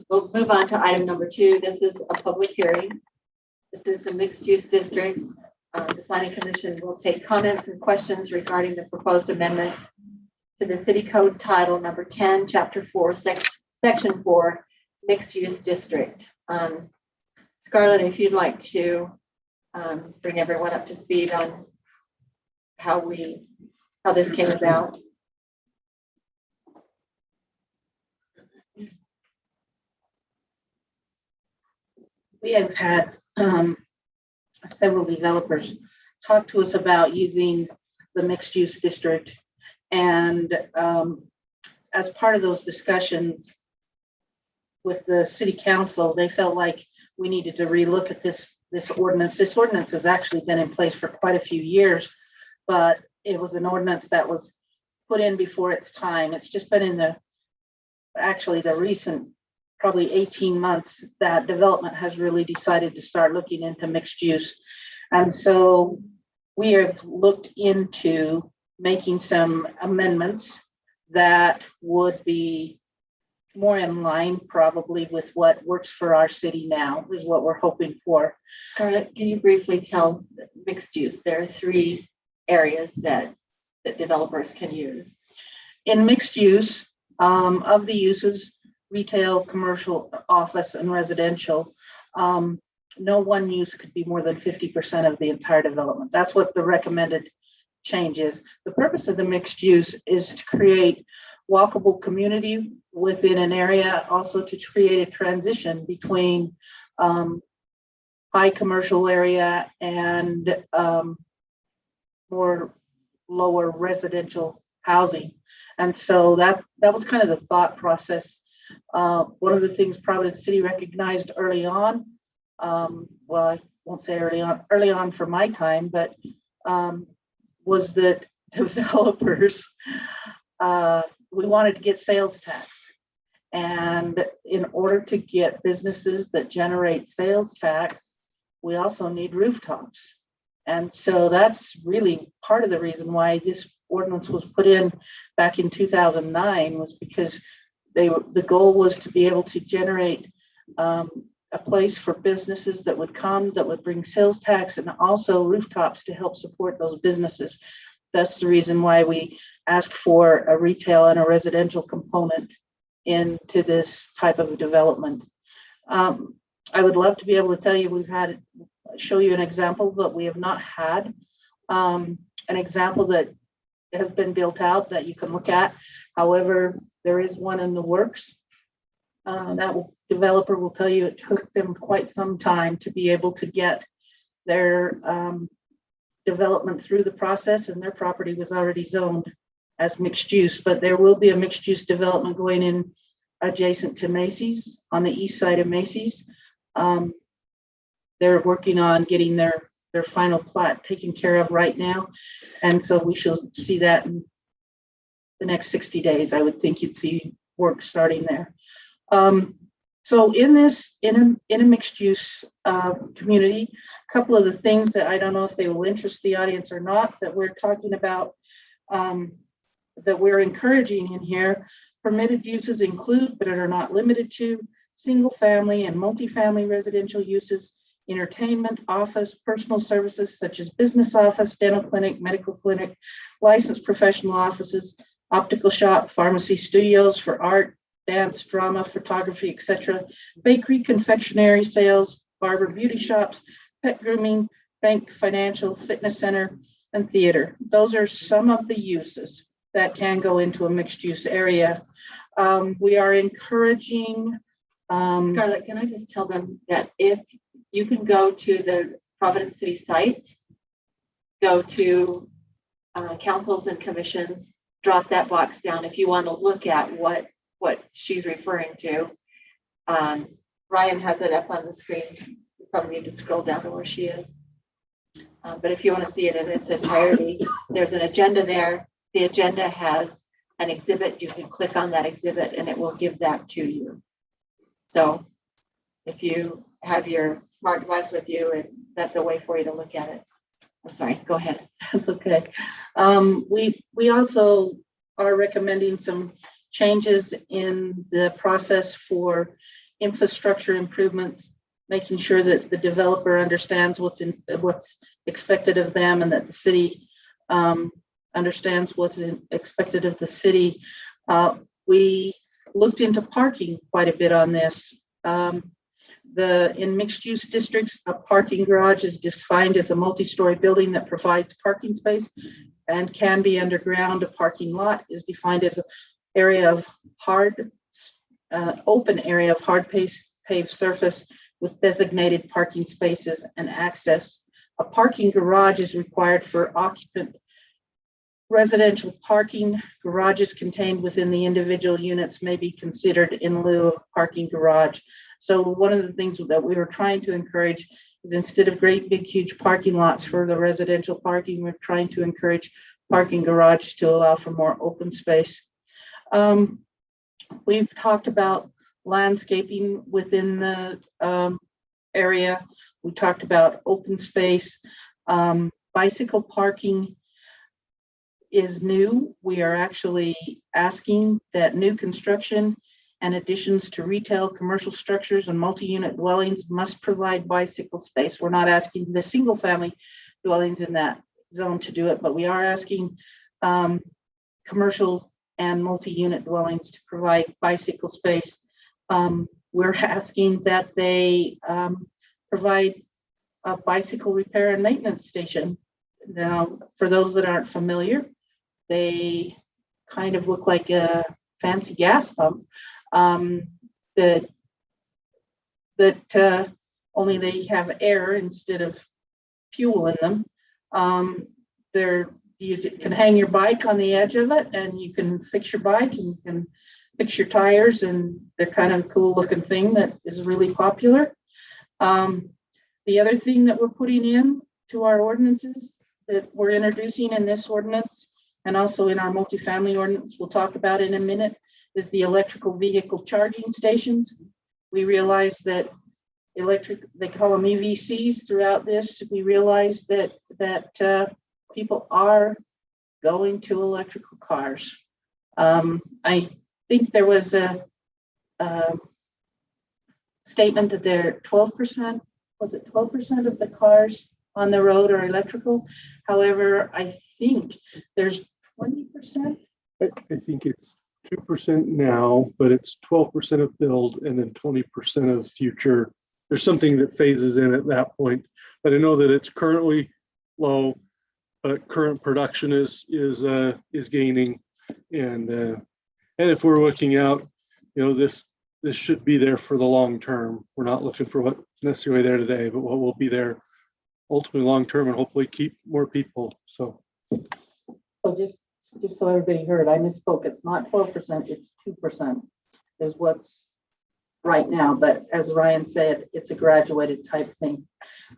we'll move on to item number 2. This is a public hearing. This is the mixed use district. The Planning Commission will take comments and questions regarding the proposed amendments to the City Code Title number 10, Chapter 4, Section 4, Mixed Use District. Scarlett, if you'd like to bring everyone up to speed on how this came about. We have had several developers talk to us about using the mixed use district. And as part of those discussions with the city council, they felt like we needed to relook at this ordinance. This ordinance has actually been in place for quite a few years, but it was an ordinance that was put in before its time. It's just been in the recent probably 18 months that development has really decided to start looking into mixed use. And so we have looked into making some amendments that would be more in line probably with what works for our city now, is what we're hoping for. Scarlett, can you briefly tell mixed use? There are 3 areas that developers can use. In mixed use, of the uses, retail, commercial, office, and residential, no one use could be more than 50% of the entire development. That's what the recommended change is. The purpose of the mixed use is to create walkable community within an area, also to create a transition between high commercial area and more lower residential housing. And so that was kind of the thought process. One of the things Providence City recognized early on, well, I won't say early on for my time, but was that developers, we wanted to get sales tax. And in order to get businesses that generate sales tax, we also need rooftops. And so that's really part of the reason why this ordinance was put in back in 2009, was because the goal was to be able to generate a place for businesses that would come, that would bring sales tax, and also rooftops to help support those businesses. That's the reason why we ask for a retail and a residential component into this type of development. I would love to be able to tell you show you an example, but we have not had an example that has been built out that you can look at. However, there is one in the works. Developer will tell you it took them quite some time to be able to get their development through the process, and their property was already zoned as mixed use. But there will be a mixed use development going in adjacent to Macy's, on the east side of Macy's. They're working on getting their final plat taken care of right now. And so we shall see that in the next 60 days. I would think you'd see work starting there. So in a mixed use community, a couple of the things that I don't know if they will interest the audience or not, that we're talking about, that we're encouraging in here. Permitted uses include, but are not limited to, single family and multifamily residential uses, entertainment, office, personal services such as business office, dental clinic, medical clinic, licensed professional offices, optical shop, pharmacy, studios for art, dance, drama, photography, etc., bakery, confectionery, sales, barber, beauty shops, pet grooming, bank, financial, fitness center, and theater. Those are some of the uses that can go into a mixed use area. We are encouraging. Scarlett, can I just tell them that if you can go to the Providence City site, go to councils and commissions, drop that box down if you want to look at what she's referring to. Ryan has it up on the screen. You probably need to scroll down to where she is. But if you want to see it in its entirety, there's an agenda there. The agenda has an exhibit. You can click on that exhibit and it will give that to you. So if you have your smart device with you, and that's a way for you to look at it. I'm sorry, go ahead. That's okay. We also are recommending some changes in the process for infrastructure improvements, making sure that the developer understands what's expected of them, and that the city understands what's expected of the city. We looked into parking quite a bit on this. In mixed-use districts, a parking garage is defined as a multi-story building that provides parking space and can be underground. A parking lot is defined as an area of open area of hard paved surface with designated parking spaces and access. A parking garage is required for occupant residential parking. Garages contained within the individual units may be considered in lieu of parking garage. So one of the things that we were trying to encourage is, instead of great big huge parking lots for the residential parking, we're trying to encourage parking garage to allow for more open space. We've talked about landscaping within the area. We talked about open space. Bicycle parking is new. We are actually asking that new construction and additions to retail, commercial structures, and multi-unit dwellings must provide bicycle space. We're not asking the single family dwellings in that zone to do it, but we are asking commercial and multi-unit dwellings to provide bicycle space. We're asking that they provide a bicycle repair and maintenance station. Now, for those that aren't familiar, they kind of look like a fancy gas pump that only they have air instead of fuel in them. You can hang your bike on the edge of it, and you can fix your bike, and you can fix your tires, and they're kind of a cool looking thing that is really popular. The other thing that we're putting in to our ordinances that we're introducing in this ordinance, and also in our multifamily ordinance we'll talk about in a minute, is the electrical vehicle charging stations. We realize that they call them EVCs throughout this. We realize that people are going to electrical cars. I think there was a statement that they're 12%, was it 12% of the cars on the road are electrical? However, I think there's 20%. I think it's 2% now, but it's 12% of build and then 20% of future. There's something that phases in at that point, but I know that it's currently low, but current production is gaining, and if we're looking out, this should be there for the long term. We're not looking for what's necessarily there today, but what will be there ultimately long term, and hopefully keep more people. So just so everybody heard, I misspoke. It's not 12%, it's 2% is what's right now. But as Ryan said, it's a graduated type thing.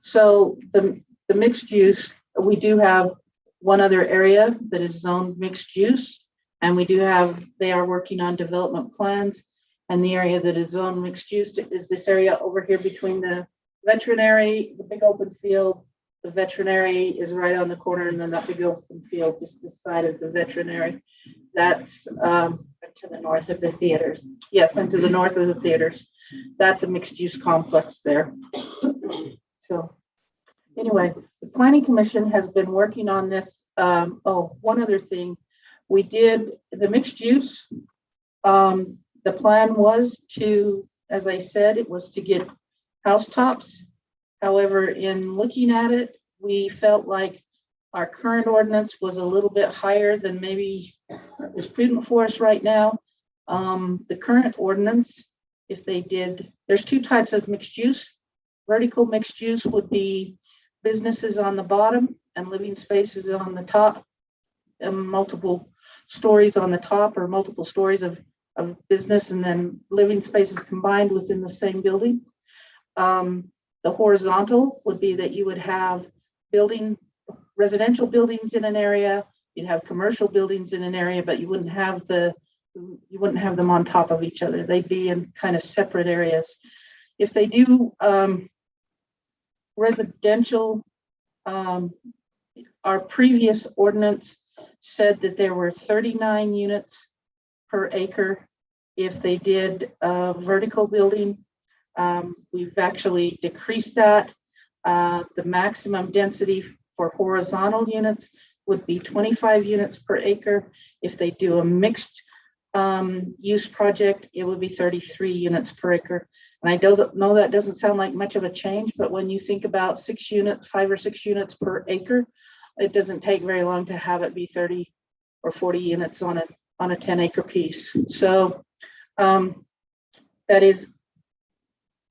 So the mixed use, we do have one other area that is zoned mixed use, and they are working on development plans. And the area that is zoned mixed use is this area over here between the veterinary, the big open field. The veterinary is right on the corner, and then that big open field just this side of the veterinary. That's To the north of the theaters. yes, and to the north of the theaters. That's a mixed use complex there. So anyway, the Planning Commission has been working on this. One other thing. We did the mixed use. The plan was to, as I said, it was to get housetops. However, in looking at it, we felt like our current ordinance was a little bit higher than maybe is prudent for us right now. The current ordinance, there's two types of mixed use. Vertical mixed use would be businesses on the bottom and living spaces on the top, and multiple stories on the top, or multiple stories of business and then living spaces combined within the same building. The horizontal would be that you would have residential buildings in an area, you'd have commercial buildings in an area, but you wouldn't have them on top of each other. They'd be in kind of separate areas. If they do residential, our previous ordinance said that there were 39 units per acre. If they did a vertical building, we've actually decreased that. The maximum density for horizontal units would be 25 units per acre. If they do a mixed use project, it would be 33 units per acre. And I know that doesn't sound like much of a change, but when you think about 5 or 6 units per acre, it doesn't take very long to have it be 30 or 40 units on a 10-acre piece. So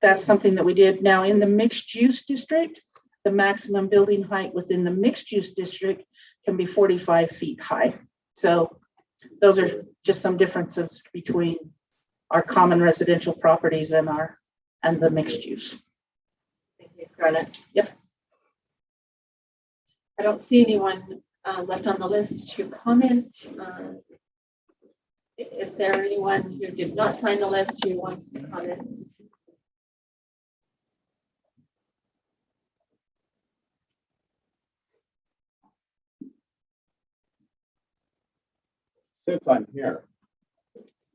that's something that we did. Now in the mixed use district, the maximum building height within the mixed use district can be 45 feet high. So those are just some differences between our common residential properties and the mixed use. Thank you, Scarlett. Yep. I don't see anyone left on the list to comment. Is there anyone who did not sign the list who wants to comment? Since I'm here.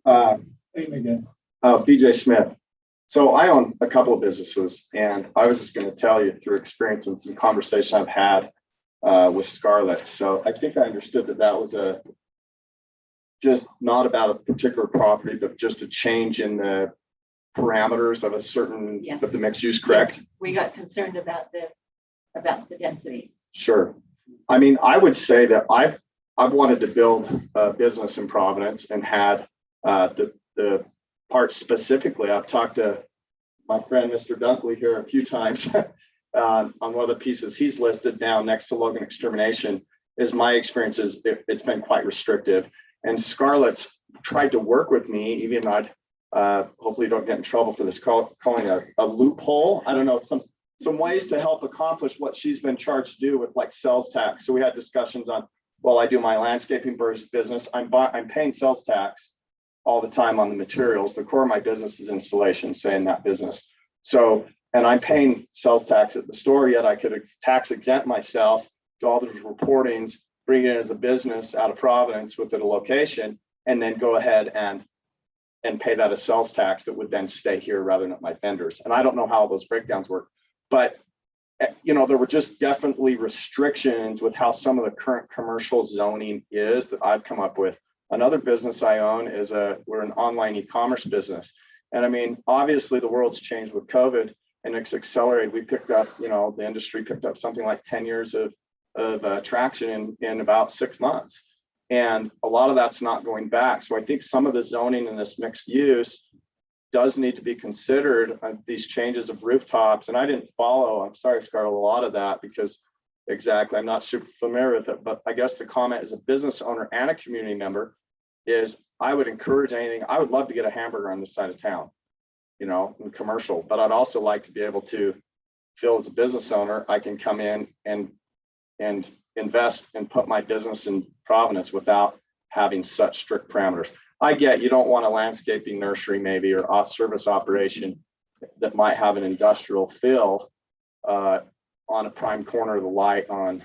Name again. BJ Smith. So I own a couple of businesses, and I was just going to tell you through experience and some conversation I've had with Scarlett. So I think I understood that was just not about a particular property, but just a change in the parameters of a certain, Yes. with the mixed use, correct? Yes, we got concerned about the density. Sure. I mean, I would say that I've wanted to build a business in Providence and had the part specifically. I've talked to my friend, Mr. Dunkley, here a few times on one of the pieces he's listed now next to Logan Extermination. Is my experience is it's been quite restrictive. And Scarlett's tried to work with me, even I'd hopefully don't get in trouble for this, calling a loophole. I don't know, some ways to help accomplish what she's been charged to do with like sales tax. So we had discussions on, well, I do my landscaping business. I'm paying sales tax all the time on the materials. The core of my business is installation, say in that business. So, and I'm paying sales tax at the store, yet I could tax exempt myself, do all those reportings, bring it in as a business out of Providence within a location, and then go ahead and pay that as sales tax that would then stay here rather than at my vendors. And I don't know how those breakdowns work, but you know, there were just definitely restrictions with how some of the current commercial zoning is that I've come up with. Another business I own is we're an online e-commerce business. And I mean, obviously the world's changed with COVID and it's accelerated. We picked up, you know, the industry picked up something like 10 years of traction in about 6 months. And a lot of that's not going back. So I think some of the zoning in this mixed use does need to be considered, these changes of rooftops. And I didn't follow, I'm sorry, Scarlett, a lot of that because exactly, I'm not super familiar with it, but I guess the comment as a business owner and a community member is I would encourage anything. I would love to get a hamburger on this side of town, you know, in commercial, but I'd also like to be able to feel as a business owner, I can come in and invest and put my business in Providence without having such strict parameters. I get you don't want a landscaping nursery maybe or a service operation that might have an industrial fill on a prime corner of the light on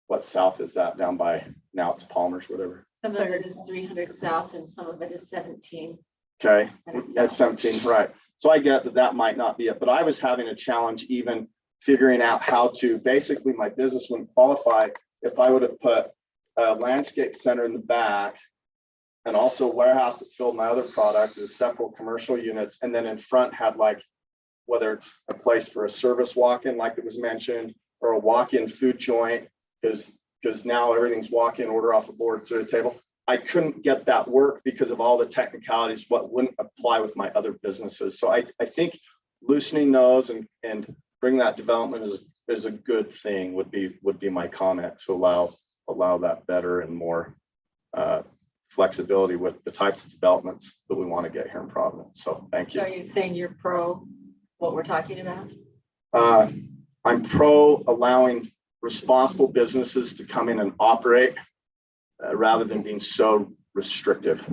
what south is that down by, now it's Palmer's, whatever. Some of it is 300 south and some of it is 17. Okay, And that's 17, right. So I get that might not be it, but I was having a challenge even figuring out how to, basically my business wouldn't qualify if I would have put a landscape center in the back and also a warehouse that filled my other product as several commercial units. And then in front had like, whether it's a place for a service walk-in, like it was mentioned, or a walk-in food joint, because now everything's walk-in, order off a board, to a table. I couldn't get that work because of all the technicalities, what wouldn't apply with my other businesses. So I think loosening those and bring that development is a good thing would be my comment, to allow that better and more flexibility with the types of developments that we want to get here in Providence. So thank you. So are you saying you're pro what we're talking about? I'm pro allowing responsible businesses to come in and operate rather than being so restrictive.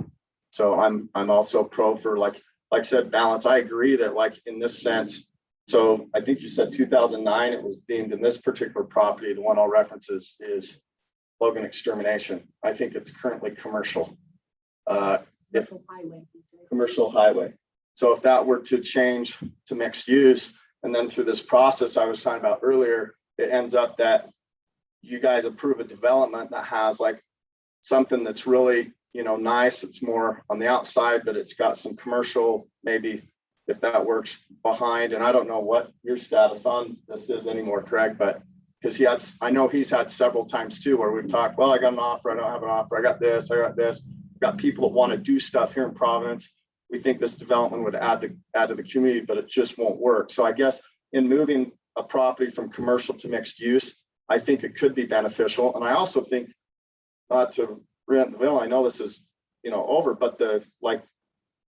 So I'm also pro for like I said, balance. I agree that like in this sense, so I think you said 2009, it was deemed in this particular property, the one I'll reference is Logan Extermination. I think it's currently commercial. Commercial highway. So if that were to change to mixed use, and then through this process I was talking about earlier, it ends up that you guys approve a development that has like something that's really nice. It's more on the outside, but it's got some commercial, maybe if that works behind. And I don't know what your status on this is anymore, Craig, but because I know he's had several times too, where we've talked, well, I got an offer, I don't have an offer, I got this, got people that want to do stuff here in Providence. We think this development would add to the community, but it just won't work. So I guess in moving a property from commercial to mixed use, I think it could be beneficial. And I also think, not to reinvent the wheel, I know this is, over, but the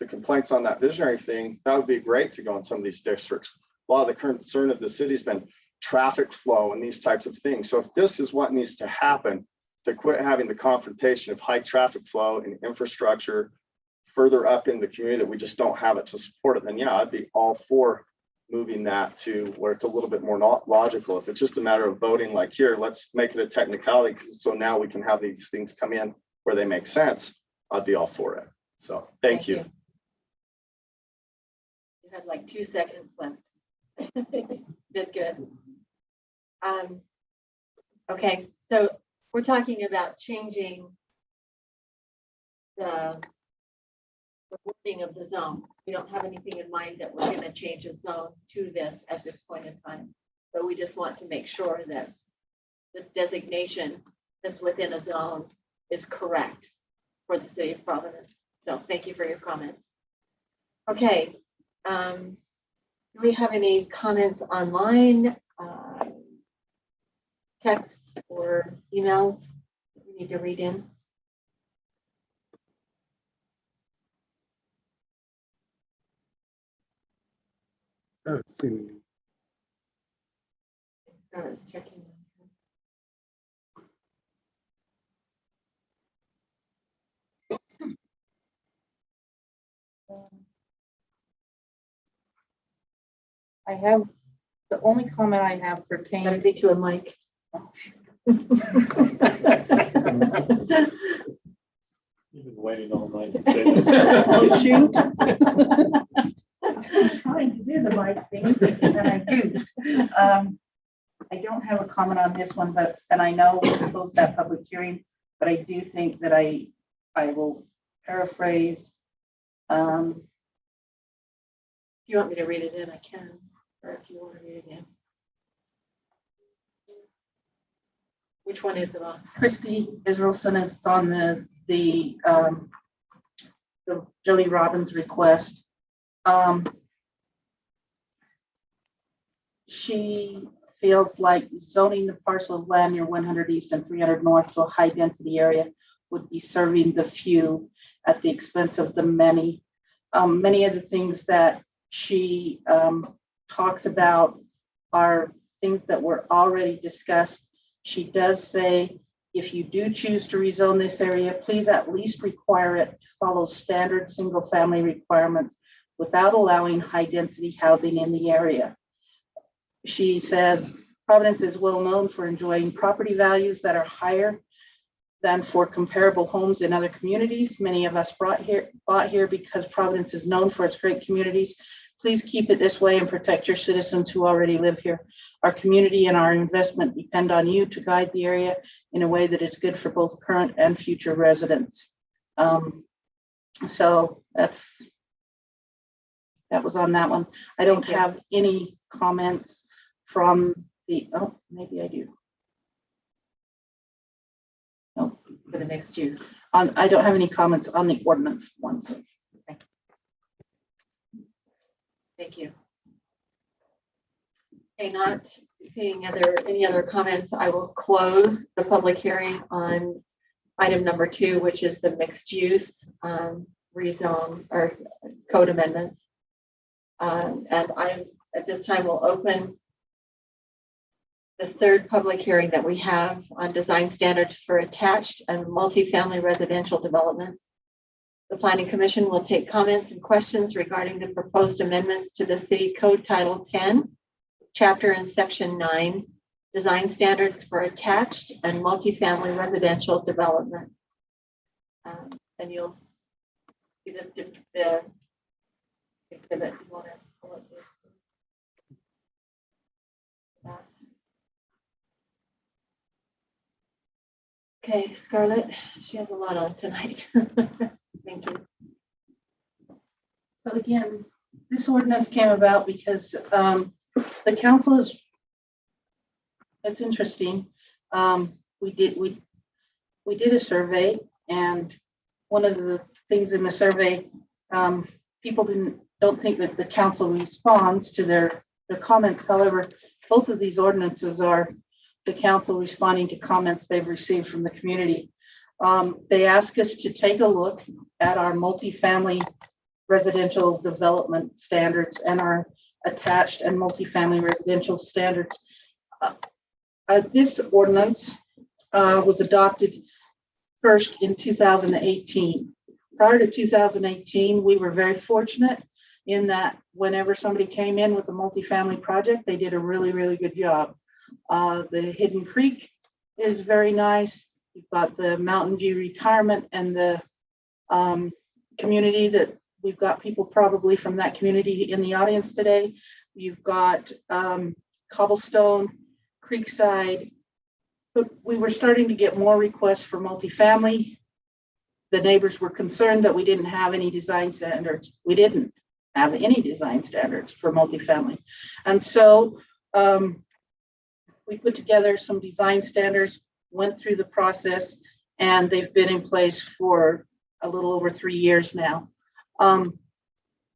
complaints on that visionary thing, that would be great to go in some of these districts. A lot of the concern of the city has been traffic flow and these types of things. So if this is what needs to happen to quit having the confrontation of high traffic flow and infrastructure further up in the community that we just don't have it to support it, then yeah, I'd be all for moving that to where it's a little bit more logical. If it's just a matter of voting like here, let's make it a technicality, so now we can have these things come in where they make sense, I'd be all for it. So thank you. You had like 2 seconds left. Did good. Okay, so we're talking about changing the wording of the zone. We don't have anything in mind that we're going to change a zone to this at this point in time. But we just want to make sure that the designation that's within a zone is correct for the city of Providence. So thank you for your comments. Okay. Do we have any comments online, texts or emails that we need to read in? I haven't seen any. I was checking. I have, the only comment I have Gotta pertained. be to a mic. You've been waiting all night to say this. Oh, shoot. Trying to do the right thing, and I do. I don't have a comment on this one, but, and I know we closed that public hearing, but I do think that I will paraphrase. If you want me to read it in, I can, or if you want to read it in. Which one is it on? Christy Israelson is on the Jody Robbins request. She feels like zoning the parcel of land near 100 East and 300 North to a high density area would be serving the few at the expense of the many. Many of the things that she talks about are things that were already discussed. She does say, if you do choose to rezone this area, please at least require it to follow standard single family requirements without allowing high density housing in the area. She says, Providence is well known for enjoying property values that are higher than for comparable homes in other communities. Many of us bought here because Providence is known for its great communities. Please keep it this way and protect your citizens who already live here. Our community and our investment depend on you to guide the area in a way that is good for both current and future residents. So that was on that one. I don't have any comments from the, oh, maybe I do. No, For the mixed use. I don't have any comments on the ordinance ones. Okay. Thank you. Okay, not seeing any other comments, I will close the public hearing on item number 2, which is the mixed use rezone or code amendments. And I, at this time, will open the third public hearing that we have on design standards for attached and multifamily residential developments. The Planning Commission will take comments and questions regarding the proposed amendments to the City Code Title 10, Chapter and Section 9, Design Standards for Attached and Multifamily Residential Development. And you'll see the exhibit you want to pull it to. Okay, Scarlett, she has a lot on tonight. Thank you. So again, this ordinance came about because the council is, it's interesting. We did a survey, and one of the things in the survey, people don't think that the council responds to their comments. However, both of these ordinances are the council responding to comments they've received from the community. They ask us to take a look at our multifamily residential development standards and our attached and multifamily residential standards. This ordinance was adopted first in 2018. Prior to 2018, we were very fortunate in that whenever somebody came in with a multifamily project, they did a really, really good job. The Hidden Creek is very nice. You've got the Mountain View Retirement and the community that we've got people probably from that community in the audience today. You've got Cobblestone, Creekside, but we were starting to get more requests for multifamily. The neighbors were concerned that we didn't have any design standards. We didn't have any design standards for multifamily. And so we put together some design standards, went through the process, and they've been in place for a little over 3 years now.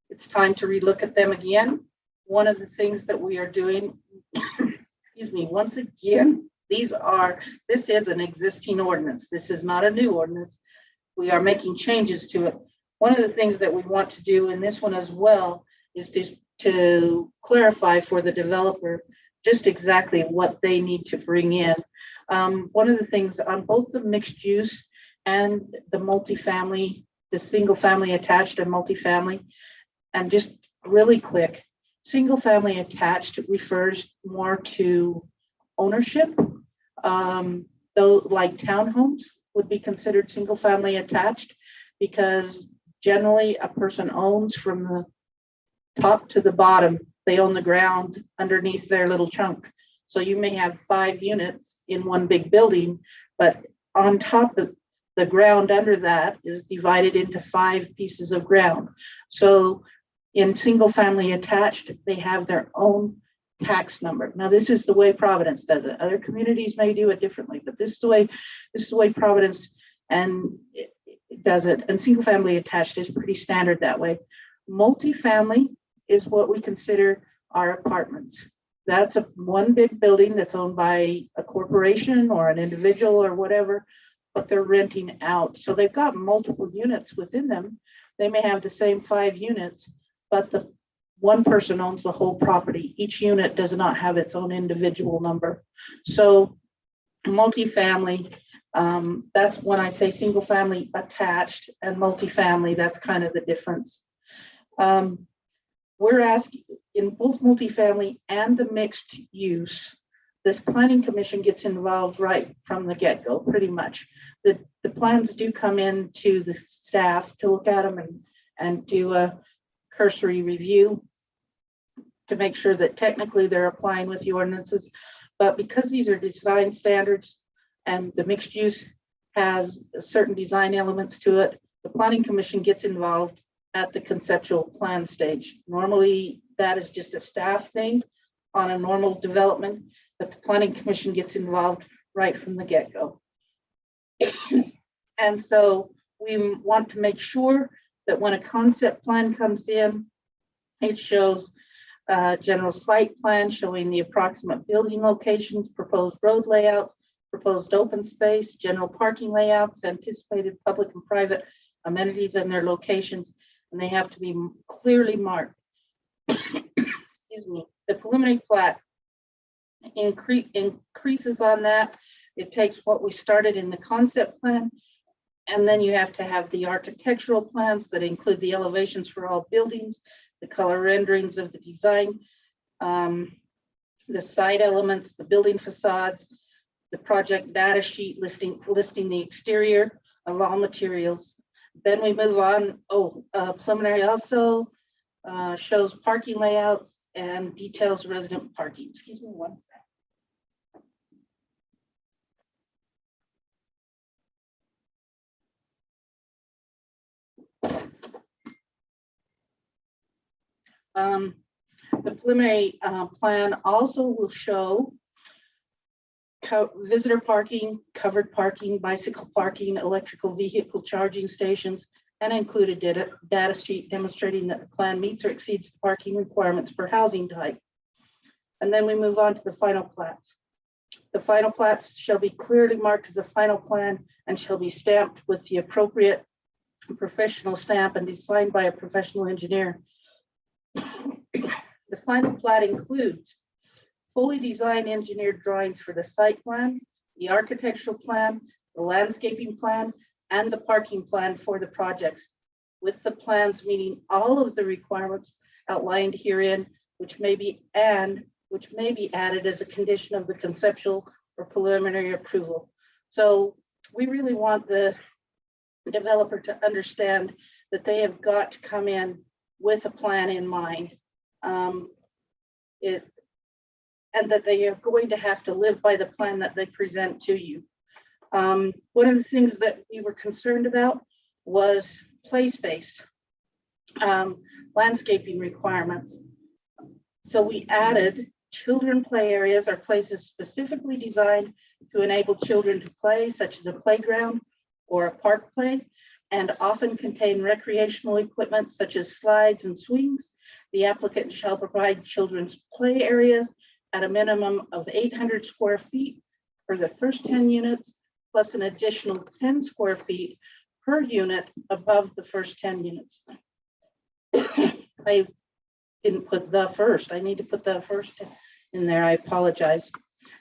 It's time to relook at them again. One of the things that we are doing, excuse me, once again, this is an existing ordinance. This is not a new ordinance. We are making changes to it. One of the things that we want to do in this one as well is to clarify for the developer just exactly what they need to bring in. One of the things on both the mixed use and the multifamily, the single family attached and multifamily, and just really quick, single family attached refers more to ownership. Though like townhomes would be considered single family attached because generally a person owns from the top to the bottom. They own the ground underneath their little chunk. So you may have 5 units in one big building, but on top of the ground under that is divided into 5 pieces of ground. So in single family attached, they have their own tax number. Now, this is the way Providence does it. Other communities may do it differently, but this is the way Providence it does it. And single family attached is pretty standard that way. Multifamily is what we consider our apartments. That's one big building that's owned by a corporation or an individual or whatever, but they're renting out. So they've got multiple units within them. They may have the same 5 units, but the one person owns the whole property. Each unit does not have its own individual number. So multifamily, that's when I say single family attached and multifamily, that's kind of the difference. We're asking in both multifamily and the mixed use, this planning commission gets involved right from the get-go, pretty much. The plans do come in to the staff to look at them and do a cursory review to make sure that technically they're applying with the ordinances. But because these are design standards and the mixed use has certain design elements to it, the planning commission gets involved at the conceptual plan stage. Normally, that is just a staff thing on a normal development, but the planning commission gets involved right from the get-go. And so we want to make sure that when a concept plan comes in, it shows a general site plan showing the approximate building locations, proposed road layouts, proposed open space, general parking layouts, anticipated public and private amenities and their locations, and they have to be clearly marked. Excuse me. The preliminary plat increases on that. It takes what we started in the concept plan, and then you have to have the architectural plans that include the elevations for all buildings, the color renderings of the design, the site elements, the building facades, the project data sheet listing the exterior of all materials. Then we move on. Preliminary also shows parking layouts and details resident parking. Excuse me one second. The preliminary plan also will show visitor parking, covered parking, bicycle parking, electrical vehicle charging stations, and include a data sheet demonstrating that the plan meets or exceeds the parking requirements per housing type. And then we move on to the final plats. The final plats shall be clearly marked as a final plan and shall be stamped with the appropriate professional stamp and designed by a professional engineer. The final plat includes fully designed engineered drawings for the site plan, the architectural plan, the landscaping plan, and the parking plan for the projects, with the plans meeting all of the requirements outlined herein, which may be added as a condition of the conceptual or preliminary approval. So we really want the developer to understand that they have got to come in with a plan in mind. And that they are going to have to live by the plan that they present to you. One of the things that we were concerned about was play space, landscaping requirements. So we added children play areas are places specifically designed to enable children to play, such as a playground or a park play, and often contain recreational equipment such as slides and swings. The applicant shall provide children's play areas at a minimum of 800 square feet for the first 10 units, plus an additional 10 square feet per unit above the first 10 units. I didn't put the first. I need to put the first in there. I apologize.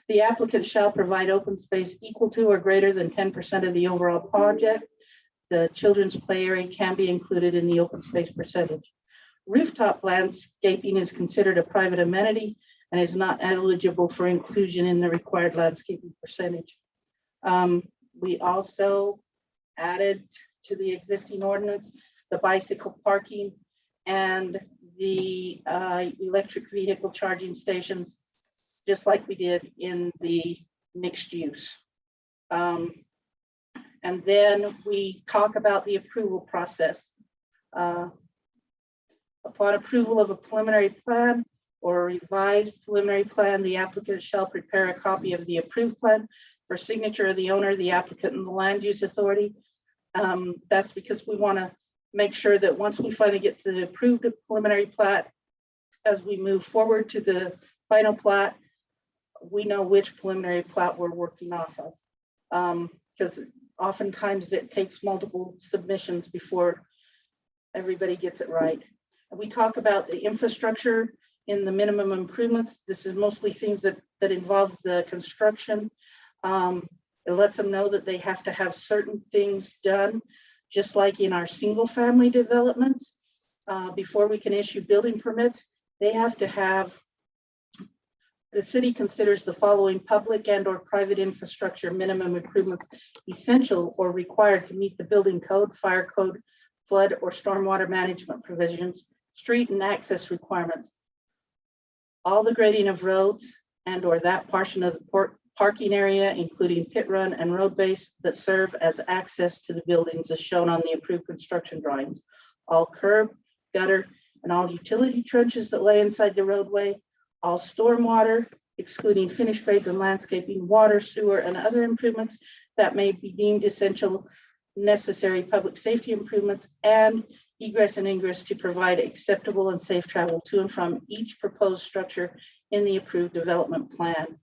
The applicant shall provide open space equal to or greater than 10% of the overall project. The children's play area can be included in the open space percentage. Rooftop landscaping is considered a private amenity and is not eligible for inclusion in the required landscaping percentage. We also added to the existing ordinance the bicycle parking and the electric vehicle charging stations, just like we did in the mixed use. And then we talk about the approval process. Upon approval of a preliminary plan or a revised preliminary plan, the applicant shall prepare a copy of the approved plan for signature of the owner, the applicant, and the land use authority. That's because we want to make sure that once we finally get to the approved preliminary plat, as we move forward to the final plat, we know which preliminary plat we're working off of. Because oftentimes it takes multiple submissions before everybody gets it right. And we talk about the infrastructure in the minimum improvements. This is mostly things that involve the construction. It lets them know that they have to have certain things done, just like in our single family developments. Before we can issue building permits, they have to have, the city considers the following public and or private infrastructure minimum improvements essential or required to meet the building code, fire code, flood or stormwater management provisions, street and access requirements. All the grading of roads and or that portion of the parking area, including pit run and road base that serve as access to the buildings as shown on the approved construction drawings. All curb, gutter, and all utility trenches that lay inside the roadway, all stormwater, excluding finished grades and landscaping, water, sewer, and other improvements that may be deemed essential, necessary public safety improvements, and egress and ingress to provide acceptable and safe travel to and from each proposed structure in the approved development plan.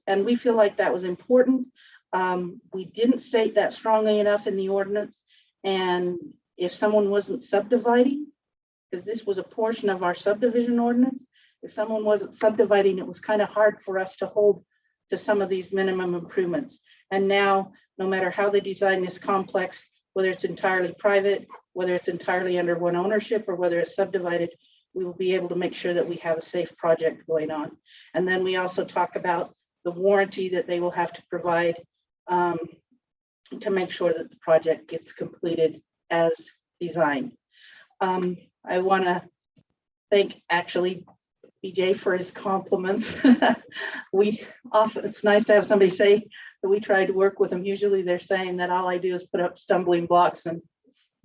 And we feel like that was important. We didn't state that strongly enough in the ordinance. And if someone wasn't subdividing, because this was a portion of our subdivision ordinance, if someone wasn't subdividing, it was kind of hard for us to hold to some of these minimum improvements. And now, no matter how they design this complex, whether it's entirely private, whether it's entirely under one ownership, or whether it's subdivided, we will be able to make sure that we have a safe project going on. And then we also talk about the warranty that they will have to provide to make sure that the project gets completed as designed. I want to thank actually BJ for his compliments. It's nice to have somebody say that we tried to work with them. Usually they're saying that all I do is put up stumbling blocks, and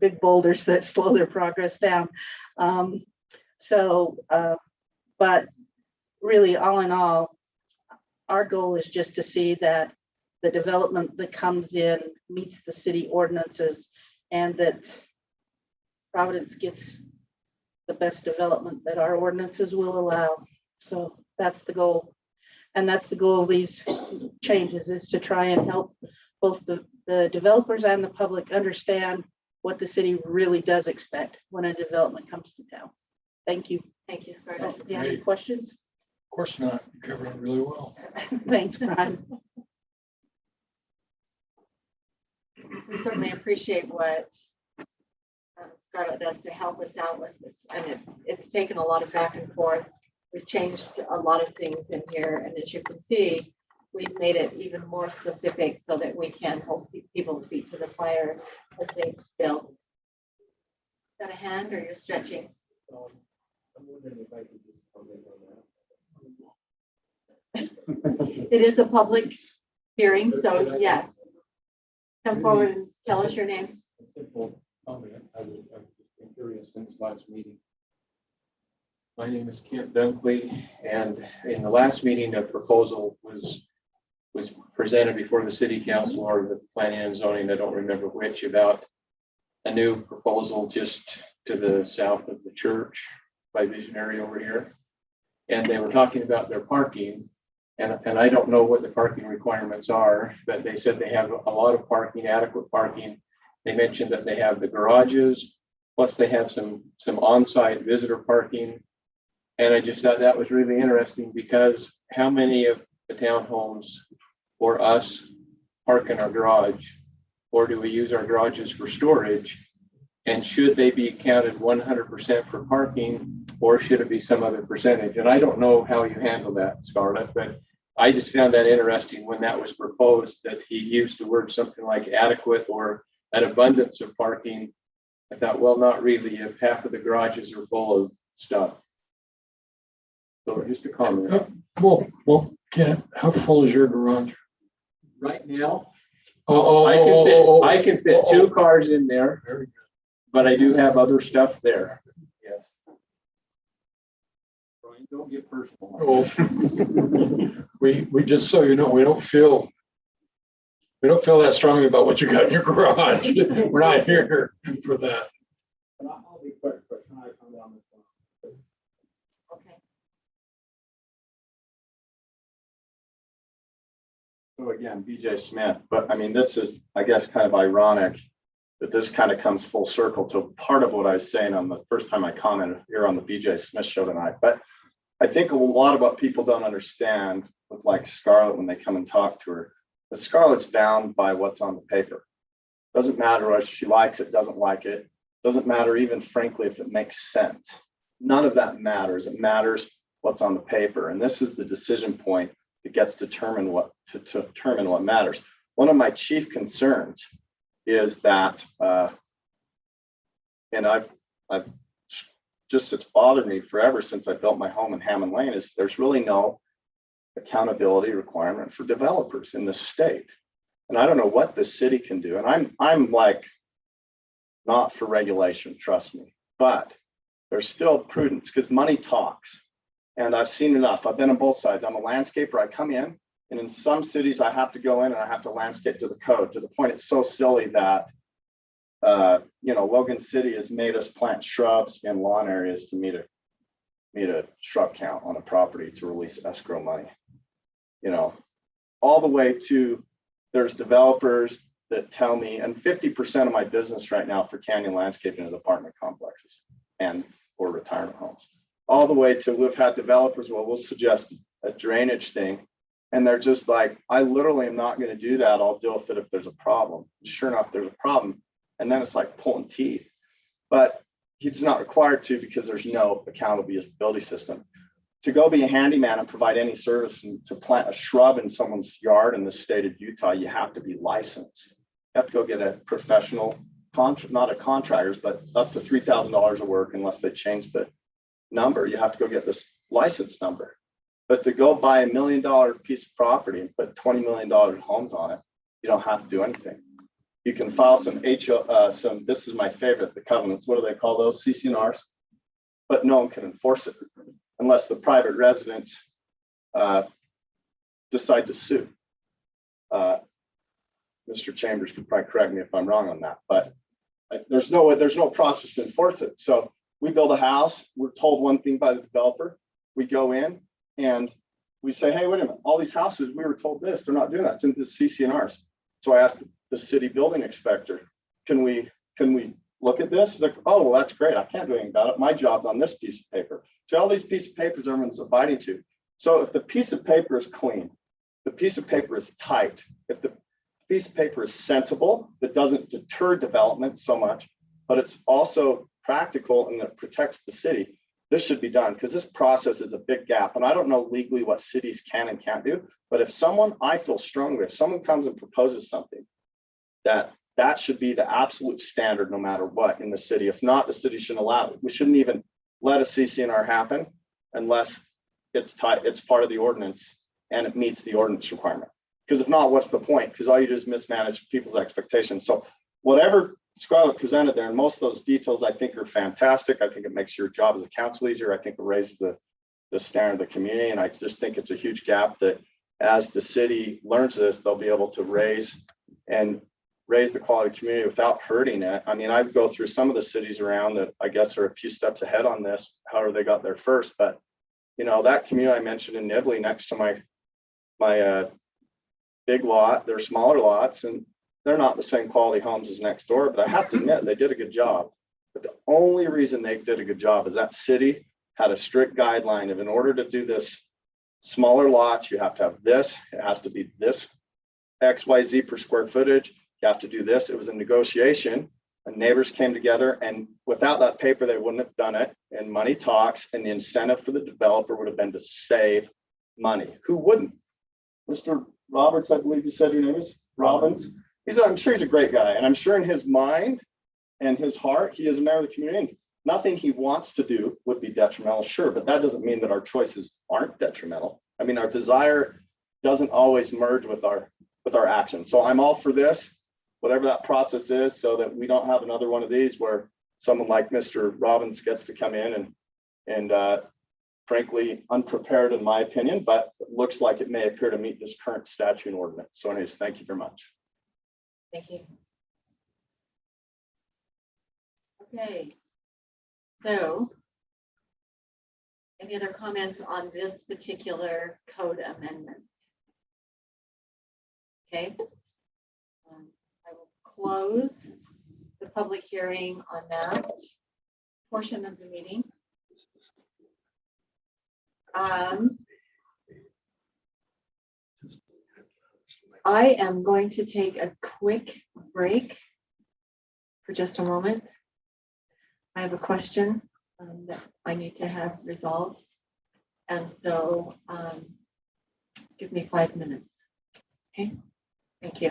big boulders that slow their progress down. But really, all in all, our goal is just to see that the development that comes in meets the city ordinances and that Providence gets the best development that our ordinances will allow. So that's the goal. And that's the goal of these changes, is to try and help both the developers and the public understand what the city really does expect when a development comes to town. Thank you. Thank you, Scarlett. Do you have any questions? Of course not. You covered it really well. Thanks, Brian. We certainly appreciate what Scarlett does to help us out with this. And it's taken a lot of back and forth. We've changed a lot of things in here. And as you can see, we've made it even more specific so that we can hold people's feet to the fire as they build. Got a hand or you're stretching? I'm wondering if I could just comment on that. It is a public hearing, so yes. Come forward and tell us your name. A simple comment. I've just been curious since last meeting. My name is Kent Dunkley, and in the last meeting, a proposal was presented before the city council or the planning and zoning, I don't remember which, about a new proposal just to the south of the church by Visionary over here. And they were talking about their parking, and I don't know what the parking requirements are, but they said they have a lot of parking, adequate parking. They mentioned that they have the garages, plus they have some on-site visitor parking. And I just thought that was really interesting, because how many of the townhomes or us park in our garage, or do we use our garages for storage? And should they be counted 100% for parking, or should it be some other percentage? And I don't know how you handle that, Scarlett, but I just found that interesting when that was proposed, that he used the word something like adequate or an abundance of parking. I thought, well, not really, if half of the garages are full of stuff. So just a comment. Well, Ken, how full is your garage? Right now, Oh, I can fit two cars in there, Very good. but I do have other stuff there. Yes. Brian, don't get personal. Oh. We just, so you know, we don't feel that strongly about what you got in your garage. We're not here for that. I'll be quick, but can I come down this one? Okay. So again, BJ Smith, but I mean, this is, I guess, kind of ironic that this kind of comes full circle to part of what I was saying on the first time I commented here on the BJ Smith show tonight. But I think a lot of what people don't understand with like Scarlett when they come and talk to her, but Scarlett's bound by what's on the paper. Doesn't matter if she likes it, doesn't like it. Doesn't matter even frankly if it makes sense. None of that matters. It matters what's on the paper. And this is the decision point that gets determined to determine what matters. One of my chief concerns is that, and I've just, it's bothered me forever since I built my home in Hammond Lane, is there's really no accountability requirement for developers in the state. And I don't know what the city can do. And I'm like, not for regulation, trust me, but there's still prudence because money talks. And I've seen enough. I've been on both sides. I'm a landscaper. I come in, and in some cities I have to go in and I have to landscape to the code, to the point it's so silly that Logan City has made us plant shrubs in lawn areas to meet a shrub count on a property to release escrow money. All the way to there's developers that tell me, and 50% of my business right now for Canyon Landscaping is apartment complexes and or retirement homes. All the way to we've had developers, well, we'll suggest a drainage thing. And they're just like, I literally am not going to do that. I'll deal with it if there's a problem. Sure enough, there's a problem. And then it's like pulling teeth. But he's not required to because there's no accountability system. To go be a handyman and provide any service and to plant a shrub in someone's yard in the state of Utah, you have to be licensed. You have to go get a professional not a contractor's, but up to $3,000 of work unless they change the number. You have to go get this license number. But to go buy $1 million piece of property and put $20 million in homes on it, you don't have to do anything. You can file some this is my favorite, the covenants. What do they call those? CC&Rs. But no one can enforce it unless the private residents decide to sue. Mr. Chambers could probably correct me if I'm wrong on that, but there's no process to enforce it. So we build a house, we're told one thing by the developer, we go in and we say, hey, wait a minute, all these houses, we were told this, they're not doing that, it's in the CC&Rs. So I asked the city building inspector, can we look at this? He's like, oh, well, that's great, I can't do anything about it, my job's on this piece of paper. So all these pieces of papers everyone's abiding to. So if the piece of paper is clean, the piece of paper is tight, if the piece of paper is sensible, that doesn't deter development so much, but it's also practical and that protects the city, this should be done, because this process is a big gap. And I don't know legally what cities can and can't do, but if I feel strongly, if someone comes and proposes something, that should be the absolute standard no matter what in the city. If not, the city shouldn't allow it. We shouldn't even let a CC&R happen unless it's part of the ordinance and it meets the ordinance requirement. Because if not, what's the point? Because all you do is mismanage people's expectations. So whatever Scarlett presented there, and most of those details I think are fantastic. I think it makes your job as a council easier. I think it raises the standard of the community. And I just think it's a huge gap that as the city learns this, they'll be able to raise the quality of community without hurting it. I mean, I go through some of the cities around that I guess are a few steps ahead on this, however they got there first. But you know, that community I mentioned in Nibley next to my big lot, they're smaller lots and they're not the same quality homes as next door, but I have to admit they did a good job. But the only reason they did a good job is that city had a strict guideline of in order to do this smaller lot, you have to have this, it has to be this XYZ per square footage, you have to do this. It was a negotiation and neighbors came together, and without that paper, they wouldn't have done it. And money talks, and the incentive for the developer would have been to save money. Who wouldn't? Mr. Roberts, I believe you said your name is Robbins. I'm sure he's a great guy, and I'm sure in his mind and his heart, he is a member of the community. Nothing he wants to do would be detrimental, sure, but that doesn't mean that our choices aren't detrimental. I mean, our desire doesn't always merge with our action. So I'm all for this, whatever that process is, so that we don't have another one of these where someone like Mr. Robbins gets to come in and frankly, unprepared in my opinion, but it looks like it may appear to meet this current statute and ordinance. So anyways, thank you very much. Thank you. Okay. So any other comments on this particular code amendment? Okay. I will close the public hearing on that portion of the meeting. I am going to take a quick break for just a moment. I have a question that I need to have resolved. And so give me 5 minutes. Okay, thank you.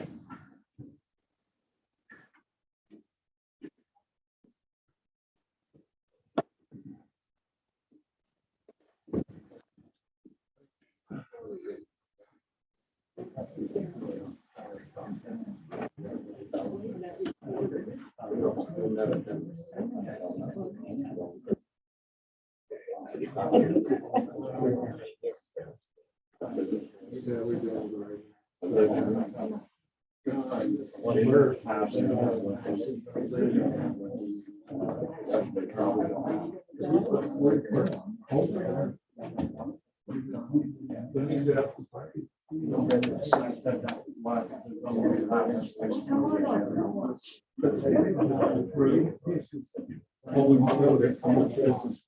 Well, we know that some of this is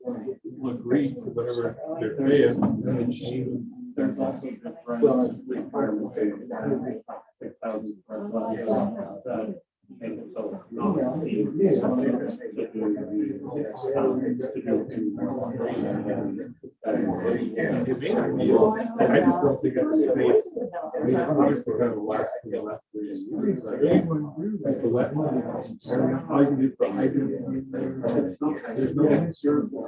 will agree to whatever they're saying. There's also different requirements. 6,000 and so I just don't think it's space. I mean, it's obviously kind of less than the left. Like the wetland, all you can do for hydrants. There's no answer. Well,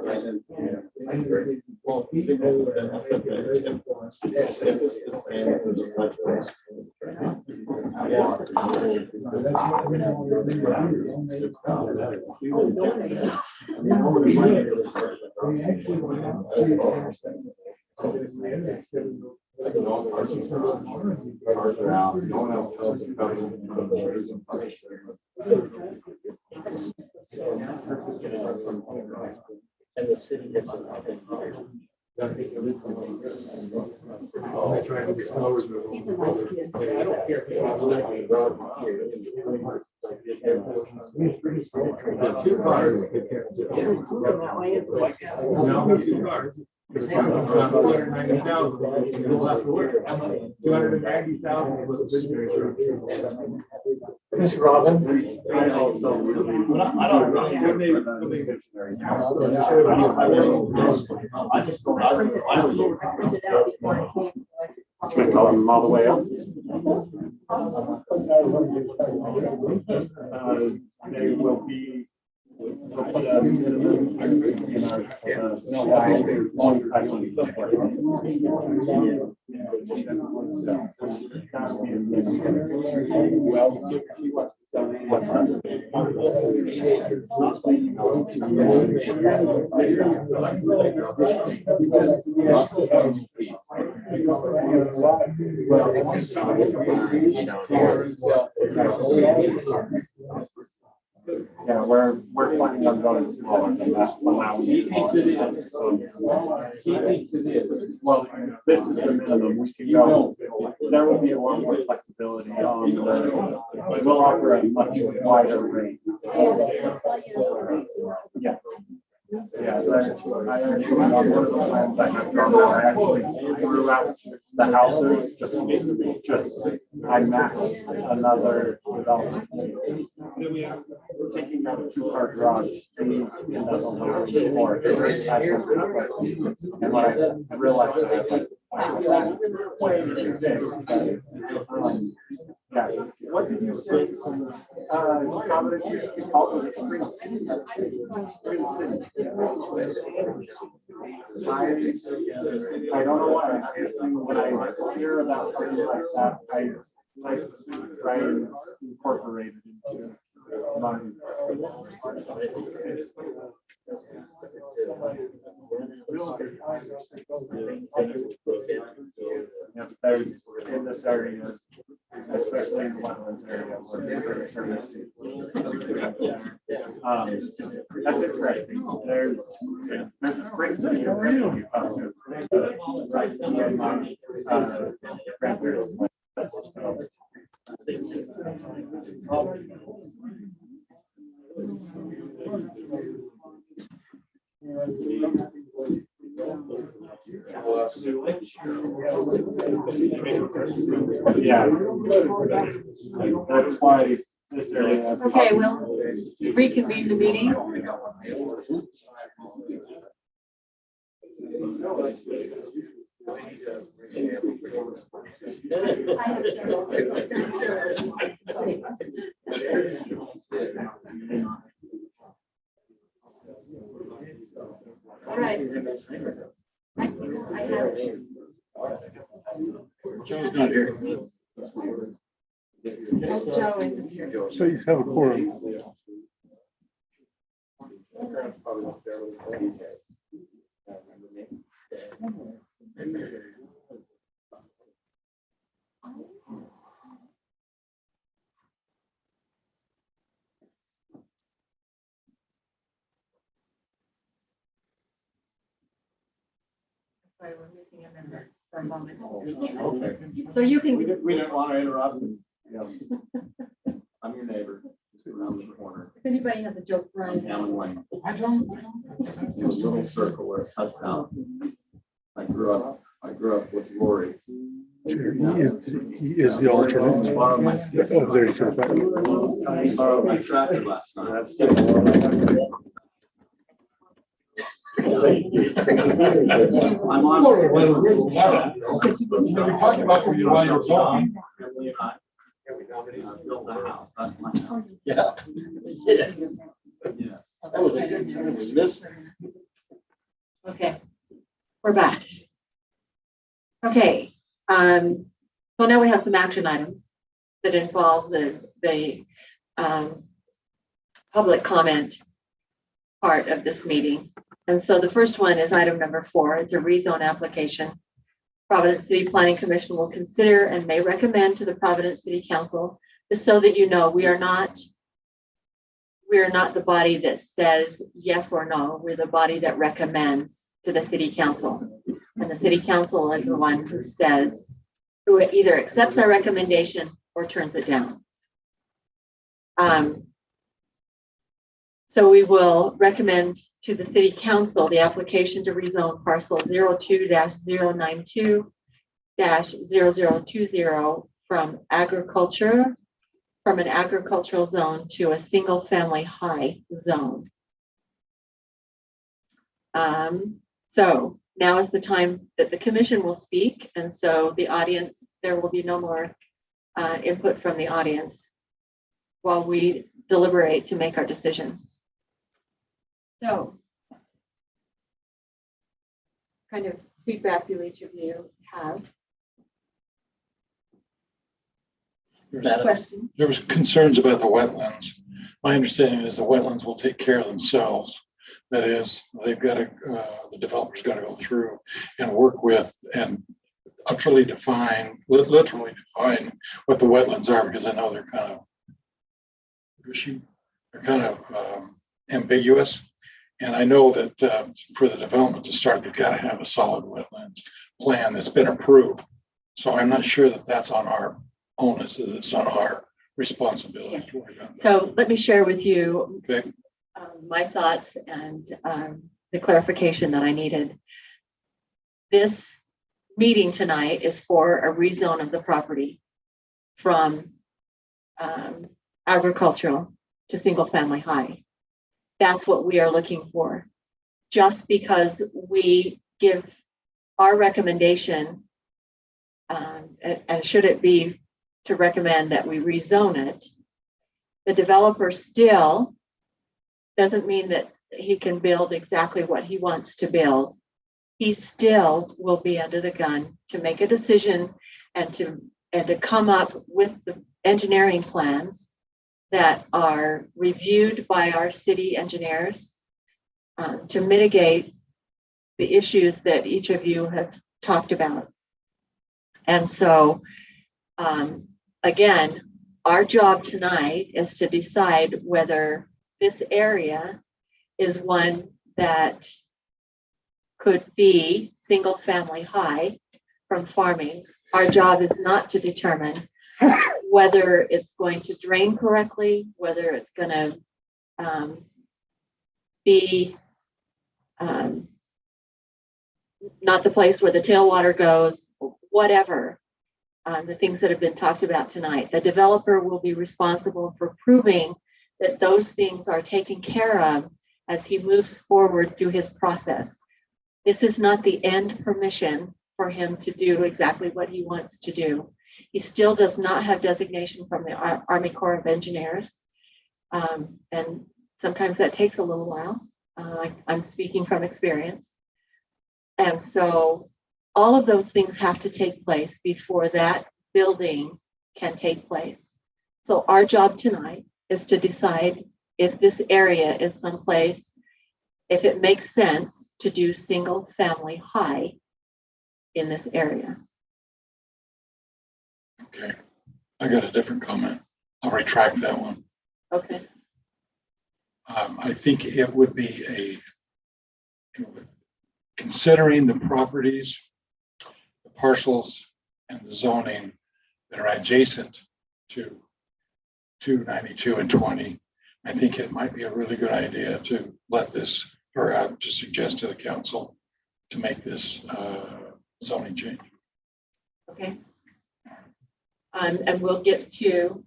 And the city gets a lot of Two cars. Now we have two cars. 290,000. You'll have to work. 290,000 was the Ms. Robin? I just don't. Can I tell them all the way up? They will be. We'll put a minimum in our, yeah, we're planning on going smaller than that. Well, this is the minimum. We can go. There will be a lot more flexibility on the, we'll offer a much wider range. Yeah. Yeah, I actually, on one of the plans I have drawn out, I actually drew out the houses, just, I mapped another development. We're taking out a 2-car garage, and doesn't allow for it. And what I realized that I was like, yeah, what did you say? Providence used to be called the Spring City. Spring City. I don't know why. When I hear about something like that, I try and incorporate it into mine. Yep, there's in this area, especially in the wetlands area, where there's that's interesting. There's a great city. Right. Grandparents. Yeah. That's why this area. Okay, we'll reconvene the meeting. All right. Joe's not here. Joe isn't here. So you have a quorum. Sorry, we're missing a member for a moment. So you can. We didn't want to interrupt. I'm your neighbor. Around the corner. If anybody has a joke, Brian. Alan Wayne. I don't. It was a little circle where it cuts out. I grew up with Lori. He is the alternate. Borrowed my Oh, there you go. borrowed my tractor last night. I'm on. We talked about when you were talking. Built the house. That's my house. Yeah. Yes. Yeah. That was a good time. We missed. Okay, we're back. Okay, So now we have some action items that involve the public comment part of this meeting. And so the first one is item number 4. It's a rezone application. Providence City Planning Commission will consider and may recommend to the Providence City Council, just so that you know, we are not the body that says yes or no. We're the body that recommends to the city council. And the city council is the one who says, who either accepts our recommendation or turns it down. So we will recommend to the city council the application to rezone parcel 02-092-0020 from an agricultural zone to a single family high zone. So now is the time that the commission will speak. And so the audience, there will be no more input from the audience while we deliberate to make our decision. So, kind of feedback do each of you have? Questions? There was concerns about the wetlands. My understanding is the wetlands will take care of themselves. That is, they've got to, the developer's got to go through and work with and literally define what the wetlands are, because I know they're kind of gushy, they're kind of ambiguous. And I know that for the development to start, they've got to have a solid wetlands plan that's been approved. So I'm not sure that that's on our onus, that it's not our responsibility to work on that. So let me share with you Okay. my thoughts and the clarification that I needed. This meeting tonight is for a rezone of the property from agricultural to single family high. That's what we are looking for. Just because we give our recommendation, and should it be to recommend that we rezone it, the developer still doesn't mean that he can build exactly what he wants to build. He still will be under the gun to make a decision and to come up with the engineering plans that are reviewed by our city engineers to mitigate the issues that each of you have talked about. And so, again, our job tonight is to decide whether this area is one that could be single family high from farming. Our job is not to determine whether it's going to drain correctly, whether it's going to be not the place where the tailwater goes, whatever. The things that have been talked about tonight. The developer will be responsible for proving that those things are taken care of as he moves forward through his process. This is not the end permission for him to do exactly what he wants to do. He still does not have designation from the Army Corps of Engineers. And sometimes that takes a little while. I'm speaking from experience. And so all of those things have to take place before that building can take place. So our job tonight is to decide if this area is someplace, if it makes sense to do single family high in this area. Okay, I got a different comment. I'll retract that one. Okay. I think it would be considering the properties, the parcels, and the zoning that are adjacent to 292 and 20. I think it might be a really good idea to let this, or to suggest to the council to make this zoning change. Okay. And we'll get to,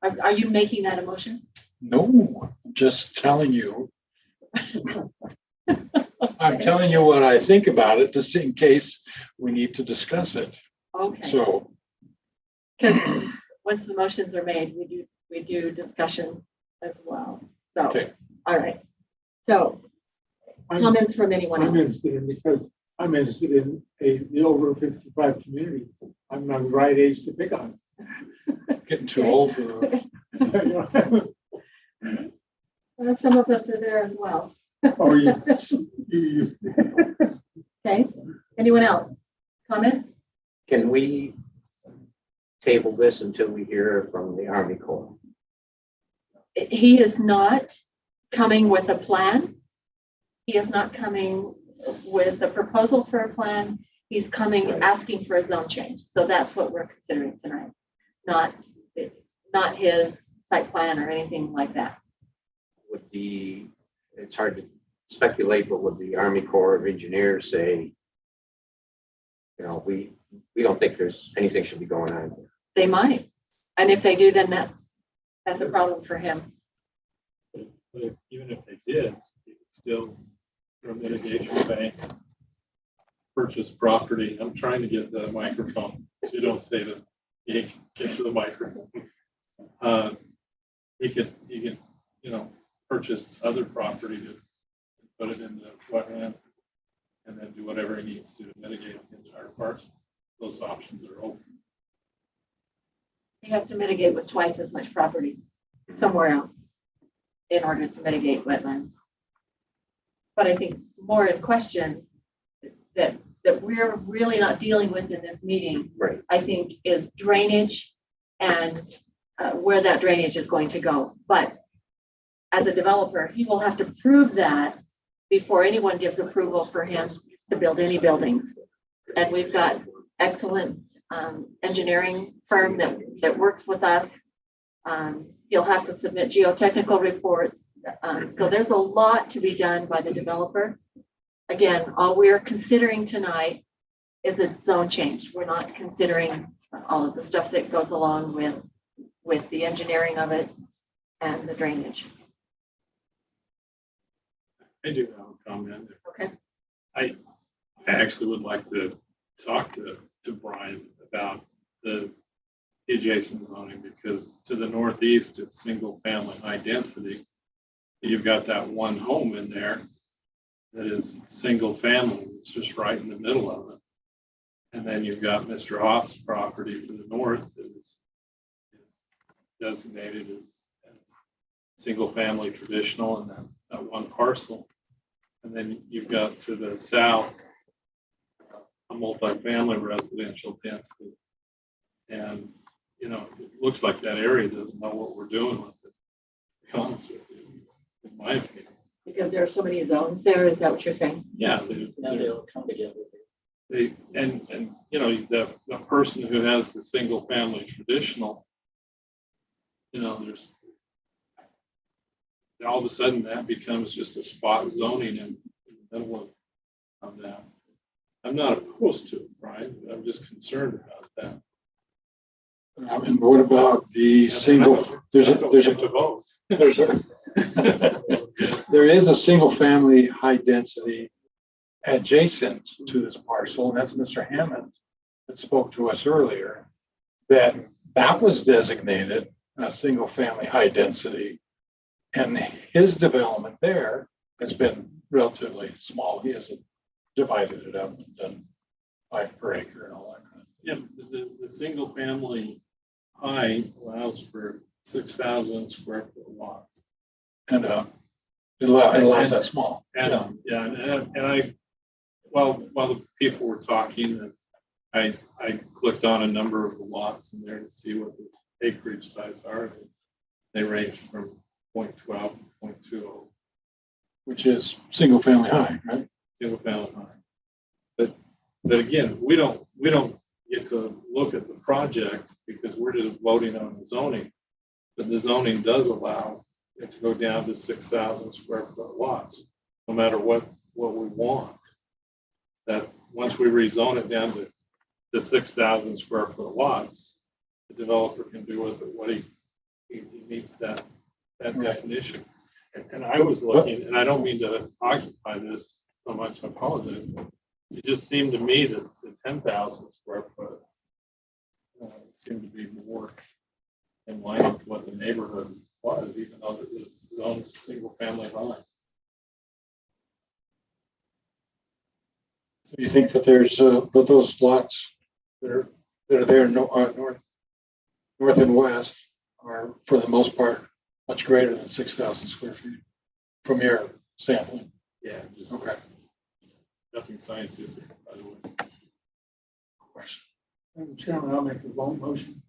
are you making that a motion? No, I'm just telling you. I'm telling you what I think about it, just in case we need to discuss it. Okay. So, because once the motions are made, we do discussion as well. So, okay. All right. So, comments from anyone I'm else? interested in, because I'm interested in the over 55 communities. I'm not the right age to pick on. Getting too old for those. Well, some of us are there as well. Oh, you. Okay, anyone else? Comments? Can we table this until we hear from the Army Corps? He is not coming with a plan. He is not coming with a proposal for a plan. He's coming asking for a zone change. So that's what we're considering tonight, not his site plan or anything like that. It's hard to speculate, but would the Army Corps of Engineers say, we don't think there's anything should be going on here? They might. And if they do, then that's a problem for him. But even if they did, it's still for a mitigation bank. Purchase property. I'm trying to get the microphone. So you don't say that you get to the microphone. He could, purchase other property to put it in the wetlands and then do whatever he needs to do to mitigate the entire parcel. Those options are open. He has to mitigate with twice as much property somewhere else in order to mitigate wetlands. But I think more in question that we're really not dealing with in this meeting, Right. I think, is drainage and where that drainage is going to go. But as a developer, he will have to prove that before anyone gives approval for him to build any buildings. And we've got excellent engineering firm that works with us. He'll have to submit geotechnical reports. So there's a lot to be done by the developer. Again, all we're considering tonight is a zone change. We're not considering all of the stuff that goes along with the engineering of it and the drainage. I do have a comment. Okay. I actually would like to talk to Brian about the adjacent zoning, because to the northeast, it's single family high density. You've got that one home in there that is single family. It's just right in the middle of it. And then you've got Mr. Hoff's property to the north that is designated as single family traditional, and then that one parcel. And then you've got to the south a multifamily residential density. And, it looks like that area doesn't know what we're doing with it, to be honest with you, in my opinion. Because there are so many zones there, is that what you're saying? Yeah. They'll come together. The person who has the single family traditional, there's all of a sudden that becomes just a spot zoning in the middle of that. I'm not opposed to it, Brian, but I'm just concerned about that. And what about the single, there is a single family high density adjacent to this parcel, and that's Mr. Hammond that spoke to us earlier, that was designated a single family high density. And his development there has been relatively small. He hasn't divided it up and done 5 per acre and all that kind of thing. Yeah, the single family high allows for 6,000 square foot lots. And it allows that small. And I, while the people were talking, I clicked on a number of the lots in there to see what the acreage size are. They range from 0.12 to 0.20. Which is single family high, right? Single family high. But again, we don't get to look at the project because we're just voting on the zoning. But the zoning does allow it to go down to 6,000 square foot lots, no matter what we want. That once we rezone it down to the 6,000 square foot lots, the developer can do with it what he meets that definition. And I was looking, and I don't mean to occupy this so much, I apologize. It just seemed to me that the 10,000 square foot seemed to be more in line with what the neighborhood was, even though it was zoned single family high. Do you think that there's, that those lots that are there, north and west are, for the most part, much greater than 6,000 square feet from your sampling? Yeah, just Okay. nothing scientific, by the way. Question. Madam Chairman, I'll make the motion.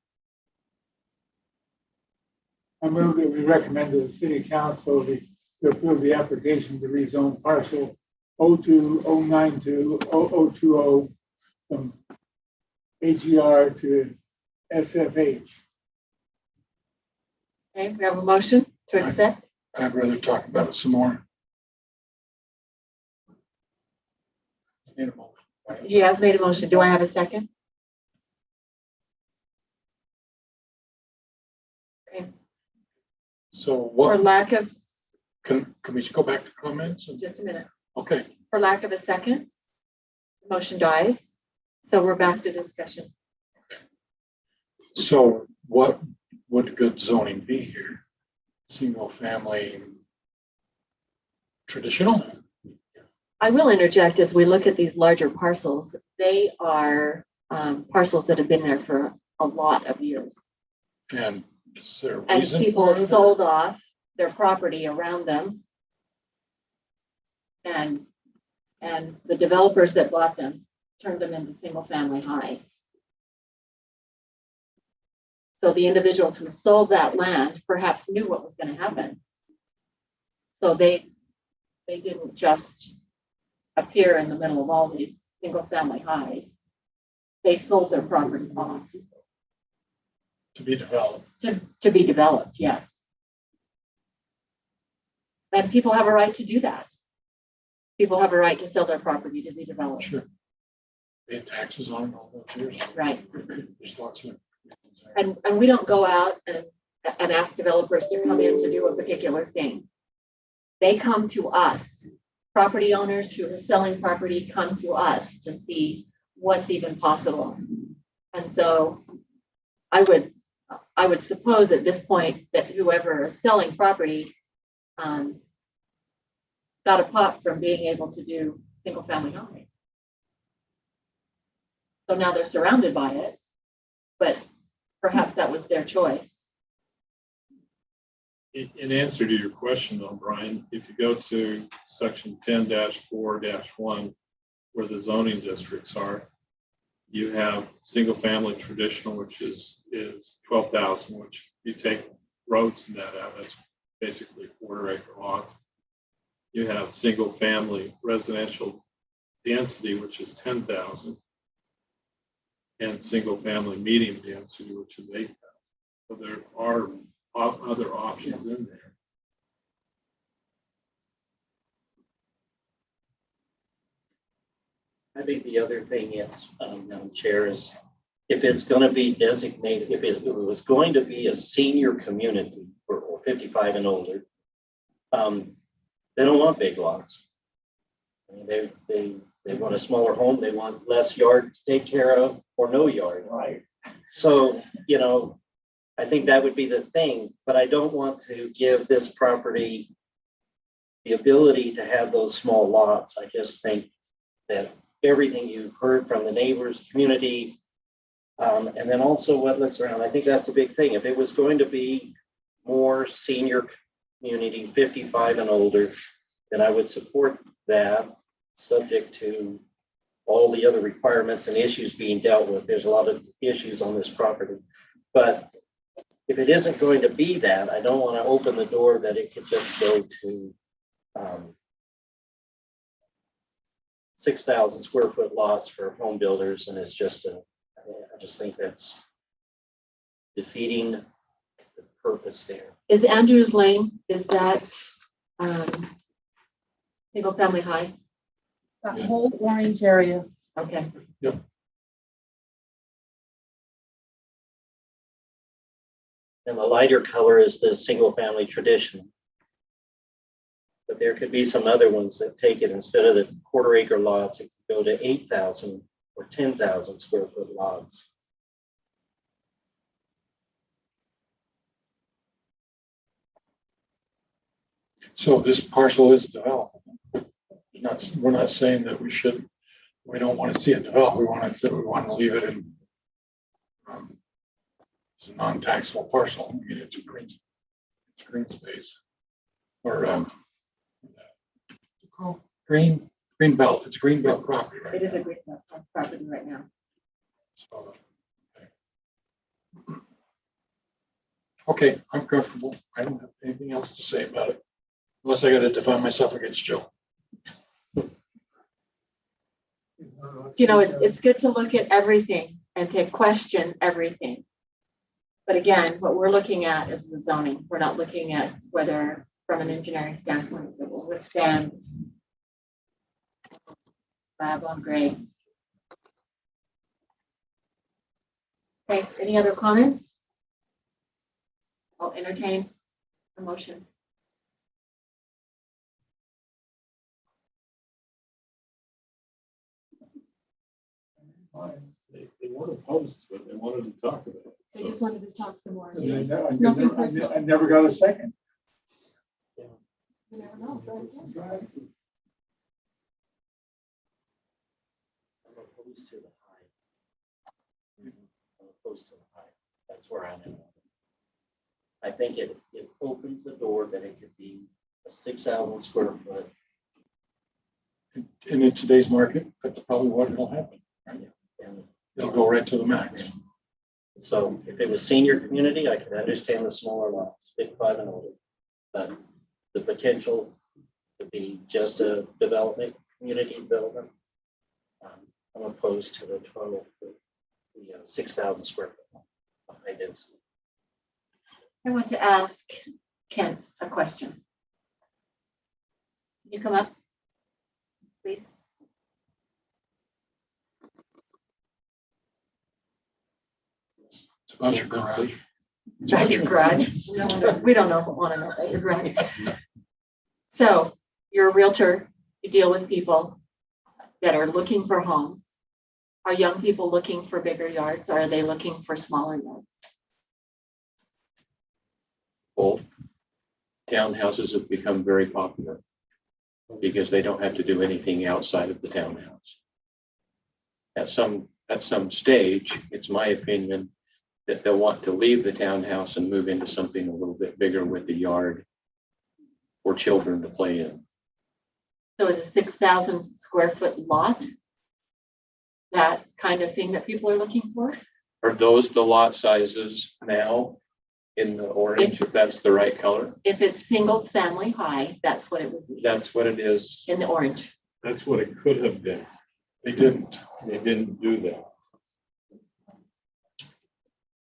I move that we recommend to the city council to approve the application to rezone parcel 020920020 from AGR to SFH. Okay, we have a motion to accept. I'd rather talk about it some more. Need a motion. He has made a motion. Do I have a second? Okay. So For what, lack of, can we just go back to comments? just a minute, Okay, for lack of a second, the motion dies. So we're back to discussion. so what would good zoning be here? Single family, traditional? I will interject as we look at these larger parcels. They are parcels that have been there for a lot of years. And is there a And reason people for have it? sold off their property around them. And the developers that bought them turned them into single family high. So the individuals who sold that land perhaps knew what was going to happen. So they didn't just appear in the middle of all these single family highs. They sold their property off To be developed. to be developed, yes. And people have a right to do that. People have a right to sell their property to be developed. Sure. Pay taxes on it all those years. Right. There's lots of. And we don't go out and ask developers to come in to do a particular thing. They come to us. Property owners who are selling property come to us to see what's even possible. And so I would suppose at this point that whoever is selling property got a pop from being able to do single family housing. So now they're surrounded by it, but perhaps that was their choice. In answer to your question though, Brian, if you go to section 10-4-1, where the zoning districts are, you have single family traditional, which is 12,000, which you take roads and that out, that's basically quarter-acre lots. You have single family residential density, which is 10,000, and single family medium density, which is 8,000. So there are other options in there. I think the other thing is, Madam Chair, is if it's going to be designated, if it was going to be a senior community for 55 and older, they don't want big lots. I mean, they want a smaller home. They want less yard to take care of or no yard. Right. So, you know, I think that would be the thing, but I don't want to give this property the ability to have those small lots. I just think that everything you've heard from the neighbors, community, and then also what looks around, I think that's a big thing. If it was going to be more senior community, 55 and older, then I would support that, subject to all the other requirements and issues being dealt with. There's a lot of issues on this property. But if it isn't going to be that, I don't want to open the door that it could just go to 6,000 square foot lots for home builders. And it's just I just think that's defeating the purpose there. Is Andrews Lane, is that single family high? That whole orange area. Okay. Yep. And the lighter color is the single family tradition. But there could be some other ones that take it, instead of the quarter acre lots, it could go to 8,000 or 10,000 square foot lots. So this parcel is developable. We're not saying that we shouldn't we don't want to see it develop. We want to leave it in it's a non-taxable parcel. I mean, it's green space or green belt. It's green belt property, right? It is a great property right now. So, okay, I'm comfortable. I don't have anything else to say about it, unless I got to defend myself against Joe. You know, it's good to look at everything and to question everything. But again, what we're looking at is the zoning. We're not looking at whether, from an engineering standpoint, it will withstand slab on grade. Okay, any other comments? I'll entertain a motion. They weren't opposed to it, they wanted to talk about it. They just wanted to talk some more. And I Nothing personal. never got a second. You never know. Go ahead. I'm opposed to the height. I'm opposed to the height. That's where I'm at. I think it opens the door that it could be a 6,000 square foot. And in today's market, that's probably what will happen. Right? And It'll go right to the max. so if it was senior community, I could understand the smaller lots, big 5 and older. But the potential to be just a development, community development, I'm opposed to the total, the 6,000 square foot high density. I want to ask Kent a question. Can you come up, please? It's about your garage. About your garage. We don't know, want to know about your garage. So you're a realtor, you deal with people that are looking for homes. Are young people looking for bigger yards or are they looking for smaller yards? Both. Townhouses have become very popular because they don't have to do anything outside of the townhouse. At some stage, it's my opinion that they'll want to leave the townhouse and move into something a little bit bigger with the yard for children to play in. So is a 6,000 square foot lot that kind of thing that people are looking for? Are those the lot sizes now in the orange, if that's the right color? If it's single family high, that's what it would be That's what it is. in the orange. That's what it could have been. They didn't. They didn't do that.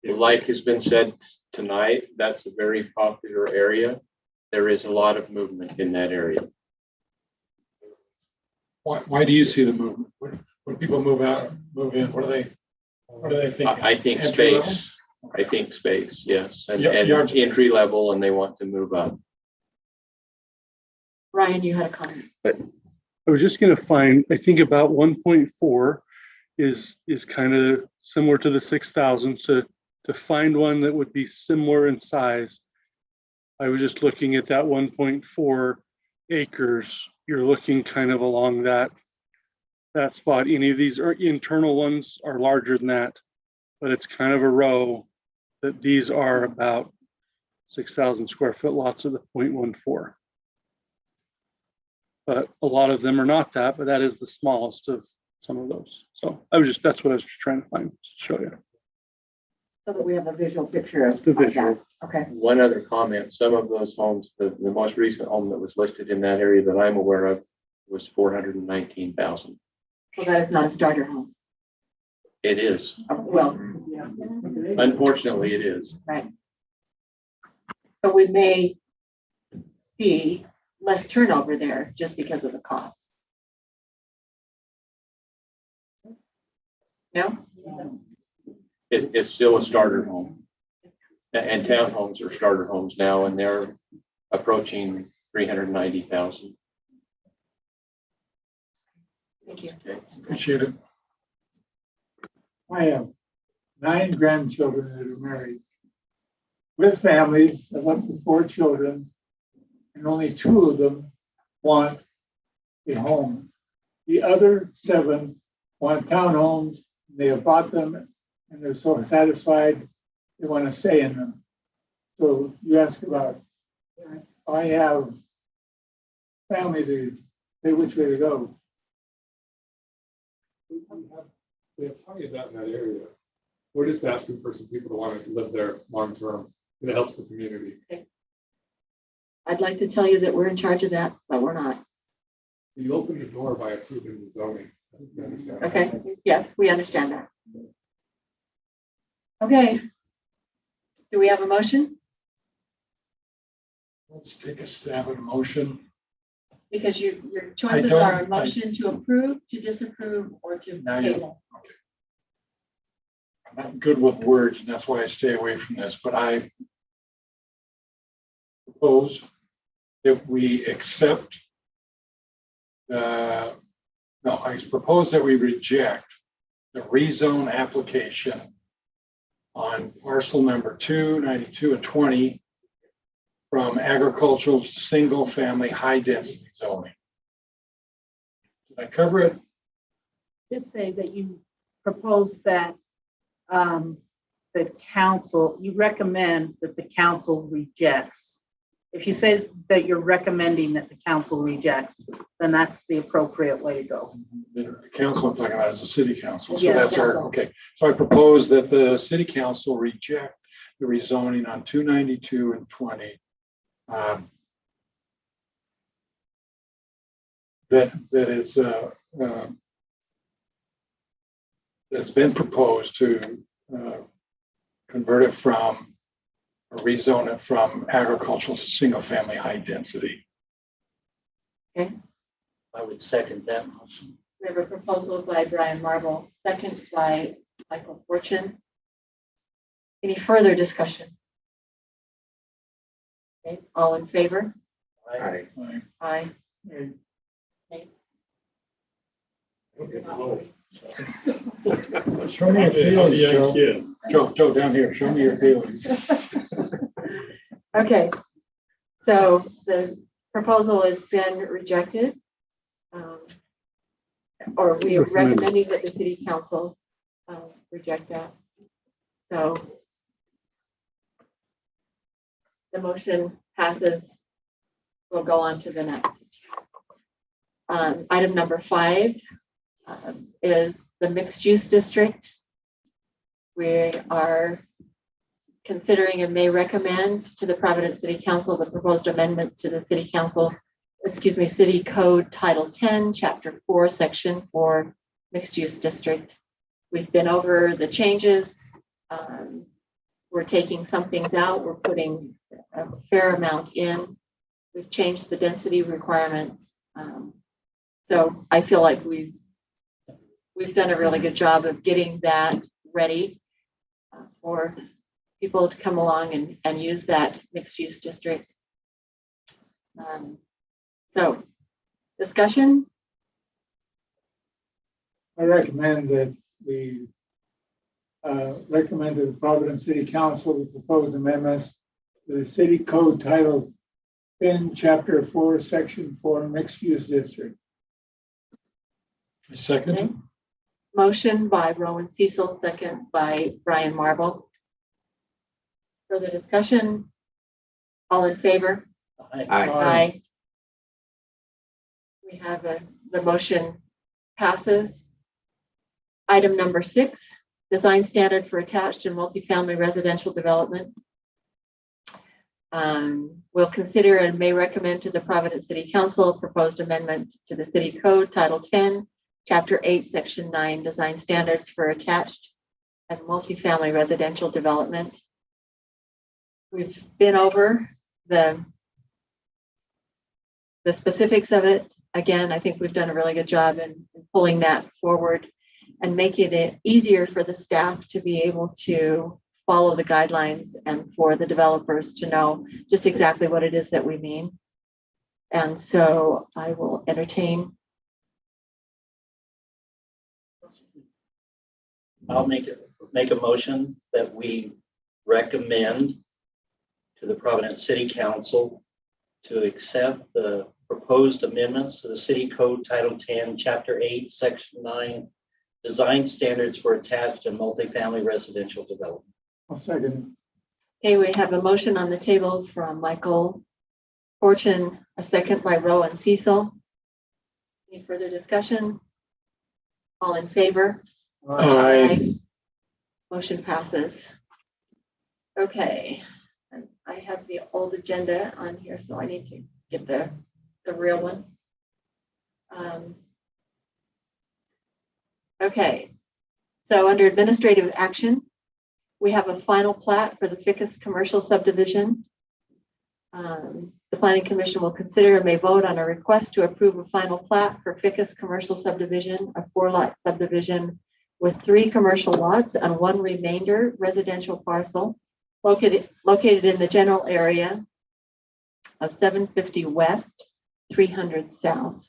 Like has been said tonight, that's a very popular area. There is a lot of movement in that area. Why do you see the movement? When people move out, move in, what do they think? I think Entry level? space. I think space, yes, and Yards. entry level, and they want to move up. Ryan, you had a comment. I was just gonna find, I think about 1.4 is kind of similar to the 6,000. So to find one that would be similar in size, I was just looking at that 1.4 acres. You're looking kind of along that spot. Any of these internal ones are larger than that, but it's kind of a row that these are about 6,000 square foot lots of the 0.14. But a lot of them are not that, but that is the smallest of some of those. So that's what I was trying to find to show you. So that we have a visual picture of The visual. that. Okay. One other comment, some of those homes, the most recent home that was listed in that area that I'm aware of was 419,000. So that is not a starter home. It is. Well, Unfortunately, it is. right. So we may see less turnover there just because of the cost. No? It's still a starter home. And townhomes are starter homes now, and they're approaching 390,000. Thank you. Appreciate it. I have 9 grandchildren that are married with families of up to 4 children, and only 2 of them want a home. The other 7 want townhomes, they have bought them, and they're so satisfied, they want to stay in them. So you ask about, I have family to say which way to go. We have plenty of that in that area. We're just asking for some people to want to live there long term. It helps the community. I'd like to tell you that we're in charge of that, but we're not. You open the door by approving the zoning. I think you understand that. Okay, yes, we understand that. Okay. Do we have a motion? Let's take a stab at a motion. Because your choices are a motion to approve, to disapprove, or to Now you- table. I'm not good with words, and that's why I stay away from this, but I propose that we accept I propose that we reject the rezone application on parcel number 2, 92, and 20 from agricultural to single-family high-density zoning. Did I cover it? Just say that you propose that the council, you recommend that the council rejects. If you say that you're recommending that the council rejects, then that's the appropriate way to go. The council I'm talking about is the city council. So Yes, that's our, council. okay. So I propose that the city council reject the rezoning on 292 and 20. That's been proposed to convert it from, or rezone it from agricultural to single family high density. Okay, I would second that motion. we have a proposal by Brian Marble, second by Michael Fortune. Any further discussion? Okay, all in favor? Aye. Aye. Show me your feelings, Joe. Joe, down here, show me your feelings. Okay, so the proposal has been rejected. Or we are recommending that the city council reject that. So the motion passes. We'll go on to the next. Item number 5 is the mixed use district. We are considering and may recommend to the Providence City Council the proposed amendments to the City Code Title 10, Chapter 4, Section 4, Mixed Use District. We've been over the changes. We're taking some things out. We're putting a fair amount in. We've changed the density requirements. So I feel like we've done a really good job of getting that ready for people to come along and use that mixed use district. So discussion. I recommend that we recommend to the Providence City Council the proposed amendments to the City Code Title 10, Chapter 4, Section 4, Mixed Use District. A second. Okay. Motion by Rowan Cecil, second by Brian Marble. Further discussion? All in favor? Aye. We have the motion passes. Item number 6, design standard for attached and multifamily residential development. We'll consider and may recommend to the Providence City Council a proposed amendment to the City Code Title 10, Chapter 8, Section 9, design standards for attached and multifamily residential development. We've been over the specifics of it. Again, I think we've done a really good job in pulling that forward and making it easier for the staff to be able to follow the guidelines and for the developers to know just exactly what it is that we mean. And so I will entertain. I'll make a motion that we recommend to the Providence City Council to accept the proposed amendments to the City Code Title 10, Chapter 8, Section 9, design standards for attached and multifamily residential development. I'll second. Okay, we have a motion on the table from Michael Fortune, a second by Rowan Cecil. Any further discussion? All in favor? Aye. Motion passes. Okay, and I have the old agenda on here, so I need to get the real one. Okay, so under administrative action, we have a final plat for the Ficus commercial subdivision. The Planning Commission will consider and may vote on a request to approve a final plat for Ficus commercial subdivision, a 4-lot subdivision with 3 commercial lots and 1 remainder residential parcel located in the general area of 750 West, 300 South.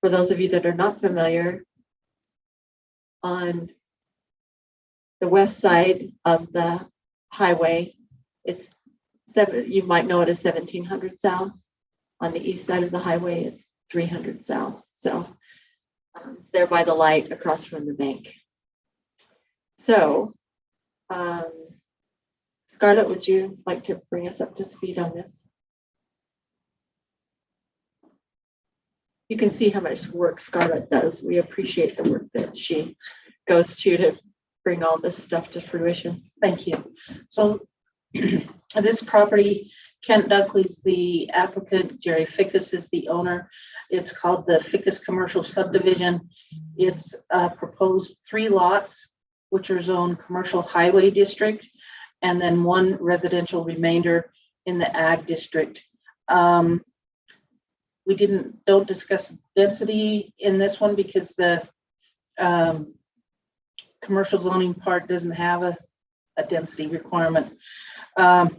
For those of you that are not familiar, on the west side of the highway, it's you might know it as 1700 South. On the east side of the highway, it's 300 South. So it's there by the light across from the bank. So, Scarlett, would you like to bring us up to speed on this? You can see how much work Scarlett does. We appreciate the work that she goes to bring all this stuff to fruition. Thank you. So this property, Kent Dunkley's the applicant, Jerry Ficus is the owner. It's called the Ficus Commercial Subdivision. It's proposed 3 lots, which are zoned commercial highway district, and then 1 residential remainder in the ag district. We don't discuss density in this one because the commercial zoning part doesn't have a density requirement. The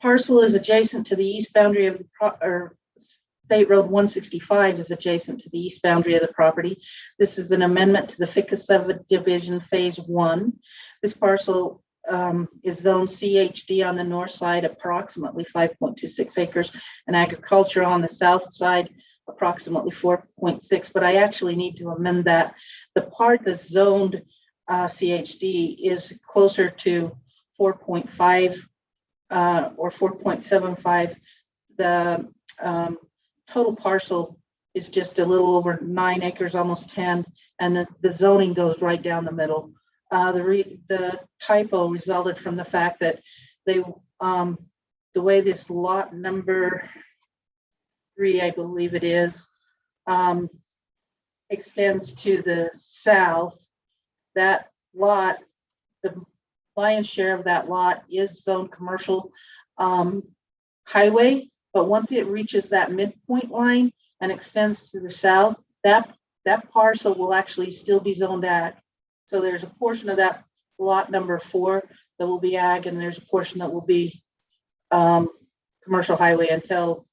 parcel is adjacent to the east boundary of the State Road 165 is adjacent to the east boundary of the property. This is an amendment to the Ficus subdivision phase 1. This parcel is zone CHD on the north side, approximately 5.26 acres, and agriculture on the south side, approximately 4.6. But I actually need to amend that. The part that's zoned CHD is closer to 4.5 or 4.75. The total parcel is just a little over 9 acres, almost 10, and the zoning goes right down the middle. The typo resulted from the fact that the way this lot number 3, I believe it is, extends to the south. That lot, the lion's share of that lot is zoned commercial highway, but once it reaches that midpoint line and extends to the south, that parcel will actually still be zoned ag. So there's a portion of that lot number 4 that will be ag, and there's a portion that will be commercial highway until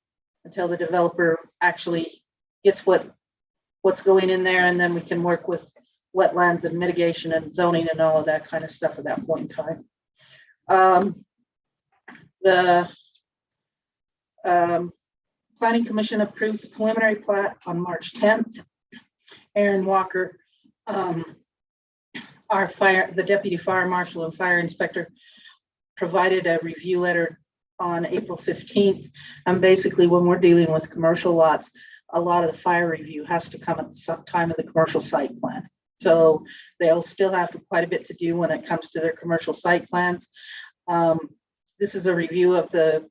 the developer actually gets what's going in there, and then we can work with wetlands and mitigation and zoning and all of that kind of stuff at that point in time. The Planning Commission approved the preliminary plat on March 10th. Aaron Walker, the deputy fire marshal and fire inspector, provided a review letter on April 15th. And basically, when we're dealing with commercial lots, a lot of the fire review has to come at the time of the commercial site plan. So they'll still have quite a bit to do when it comes to their commercial site plans. This is a review of the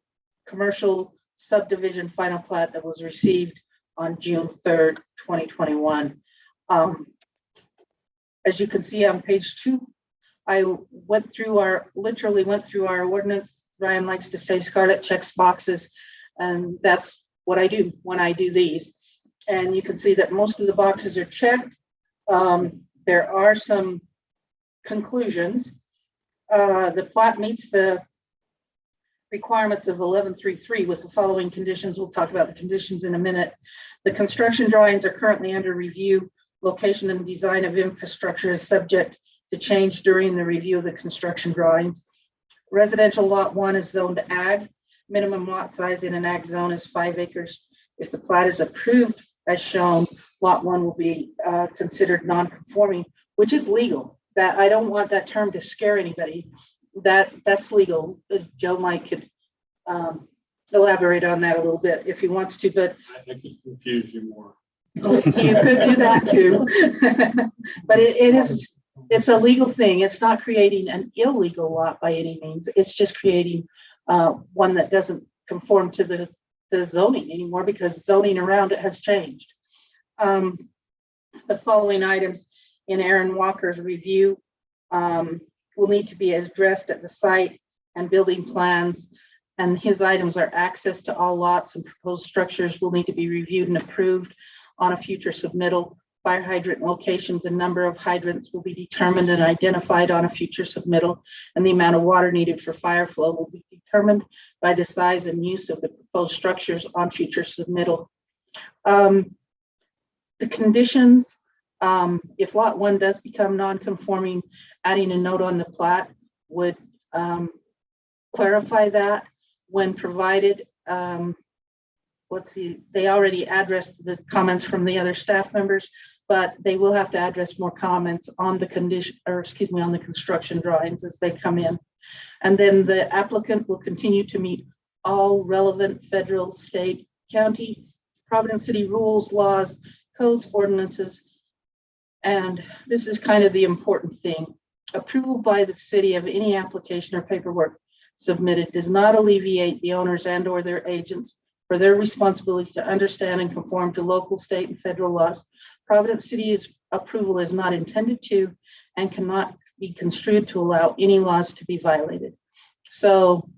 commercial subdivision final plat that was received on June 3rd, 2021. As you can see on page 2, I literally went through our ordinance. Ryan likes to say Scarlett checks boxes, and that's what I do when I do these. And you can see that most of the boxes are checked. There are some conclusions. The plat meets the requirements of 1133 with the following conditions. We'll talk about the conditions in a minute. The construction drawings are currently under review. Location and design of infrastructure is subject to change during the review of the construction drawings. Residential lot 1 is zoned ag. Minimum lot size in an ag zone is 5 acres. If the plat is approved as shown, lot one will be considered non-conforming, which is legal. That I don't want that term to scare anybody. That's legal. Joe might could elaborate on that a little bit if he wants to, but I could confuse you more. you could do that too. But it's a legal thing. It's not creating an illegal lot by any means. It's just creating one that doesn't conform to the zoning anymore because zoning around it has changed. The following items in Aaron Walker's review will need to be addressed at the site and building plans. And his items are access to all lots and proposed structures will need to be reviewed and approved on a future submittal. Fire hydrant locations and number of hydrants will be determined and identified on a future submittal, and the amount of water needed for fire flow will be determined by the size and use of the proposed structures on future submittal. The conditions, if lot one does become non-conforming, adding a note on the plat would clarify that when provided. Let's see, they already addressed the comments from the other staff members, but they will have to address more comments on the condition, or excuse me, on the construction drawings as they come in. And then the applicant will continue to meet all relevant federal, state, county, Providence City rules, laws, codes, ordinances. And this is kind of the important thing. Approval by the city of any application or paperwork submitted does not alleviate the owners and or their agents for their responsibility to understand and conform to local, state, and federal laws. Providence City's approval is not intended to and cannot be construed to allow any laws to be violated. So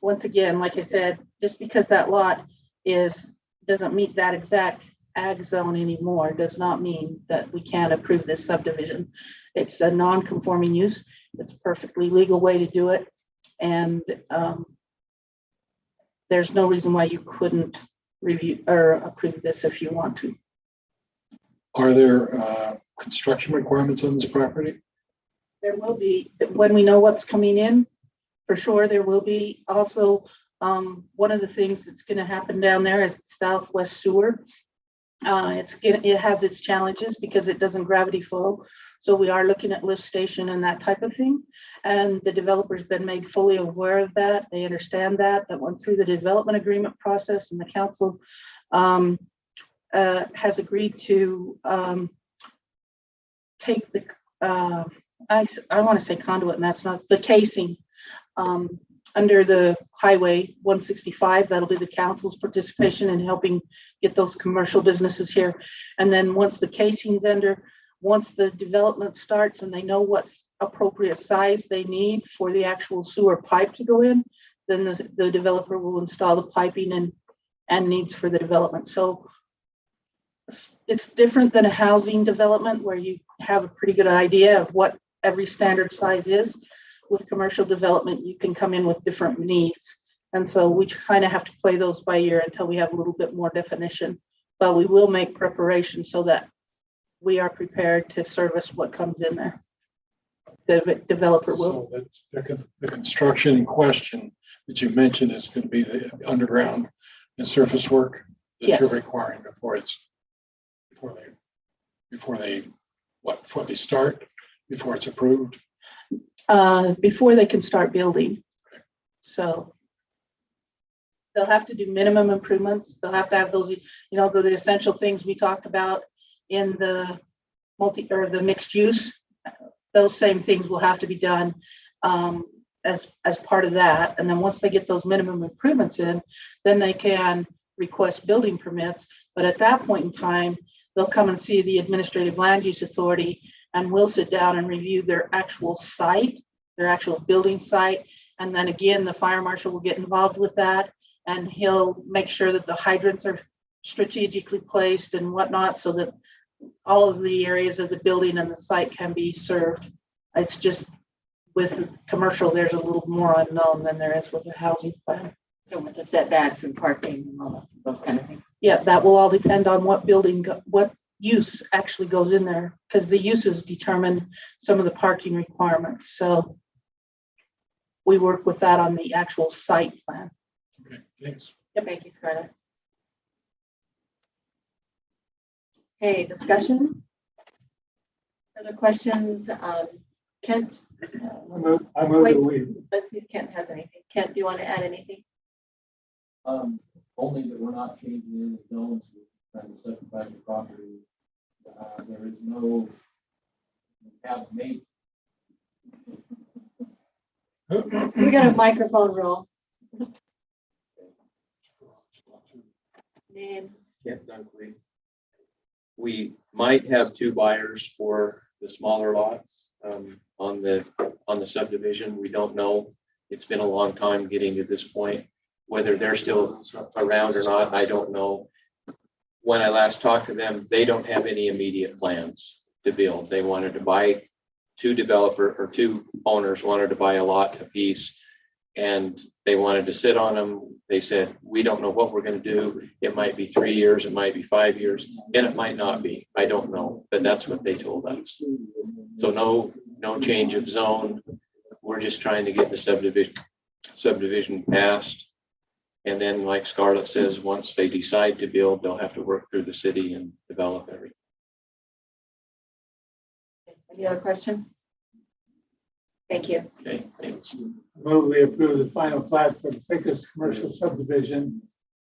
once again, like I said, just because that lot doesn't meet that exact ag zone anymore does not mean that we can't approve this subdivision. It's a non-conforming use. It's a perfectly legal way to do it. And there's no reason why you couldn't review or approve this if you want to. Are there construction requirements on this property? There will be, when we know what's coming in, for sure, there will be. Also, one of the things that's going to happen down there is Southwest Sewer. It has its challenges because it doesn't gravity flow. So we are looking at lift station and that type of thing. And the developer's been made fully aware of that. They understand that went through the development agreement process, and the council has agreed to take the, I want to say conduit, and that's not the casing under the highway 165. That'll be the council's participation in helping get those commercial businesses here. And then once the casing's under, once the development starts and they know what's appropriate size they need for the actual sewer pipe to go in, then the developer will install the piping and needs for the development. So it's different than a housing development where you have a pretty good idea of what every standard size is. With commercial development, you can come in with different needs. And so we kind of have to play those by ear until we have a little bit more definition, but we will make preparation so that we are prepared to service what comes in there. The developer will. So the construction in question that you mentioned is going to be the underground and surface work that Yes. you're requiring before they start, before it's approved. Before they can start building. So they'll have to do minimum improvements. They'll have to have those, the essential things we talked about in the the mixed use. Those same things will have to be done as part of that. And then once they get those minimum improvements in, then they can request building permits. But at that point in time, they'll come and see the Administrative Land Use Authority, and we'll sit down and review their actual site, their actual building site. And then again, the fire marshal will get involved with that, and he'll make sure that the hydrants are strategically placed and whatnot, so that all of the areas of the building and the site can be served. It's just with commercial, there's a little more unknown than there is with a housing plan. So with the setbacks and parking and all those kind of things. Yeah, that will all depend on what building, what use actually goes in there, because the uses determine some of the parking requirements. So we work with that on the actual site plan. Okay, thanks. Yep. Thank you, Scarlett. Okay, discussion? Further questions? Kent? I move that we, Let's see if Kent has anything. Kent, do you want to add anything? Only that we're not changing any zones, we're trying to subdivide the property. There is no, we have made. We got a microphone roll. Name. Kent Dunkley. We might have two buyers for the smaller lots on the subdivision. We don't know. It's been a long time getting to this point. Whether they're still around or not, I don't know. When I last talked to them, they don't have any immediate plans to build. They wanted to buy, two owners wanted to buy a lot apiece, and they wanted to sit on them. They said, we don't know what we're going to do. It might be 3 years, it might be 5 years, and it might not be. I don't know, but that's what they told us. So no change of zone. We're just trying to get the subdivision passed. And then, like Scarlett says, once they decide to build, they'll have to work through the city and develop everything. Any other question? Thank you. Okay, thanks. move we approve the final plat for the Ficus commercial subdivision,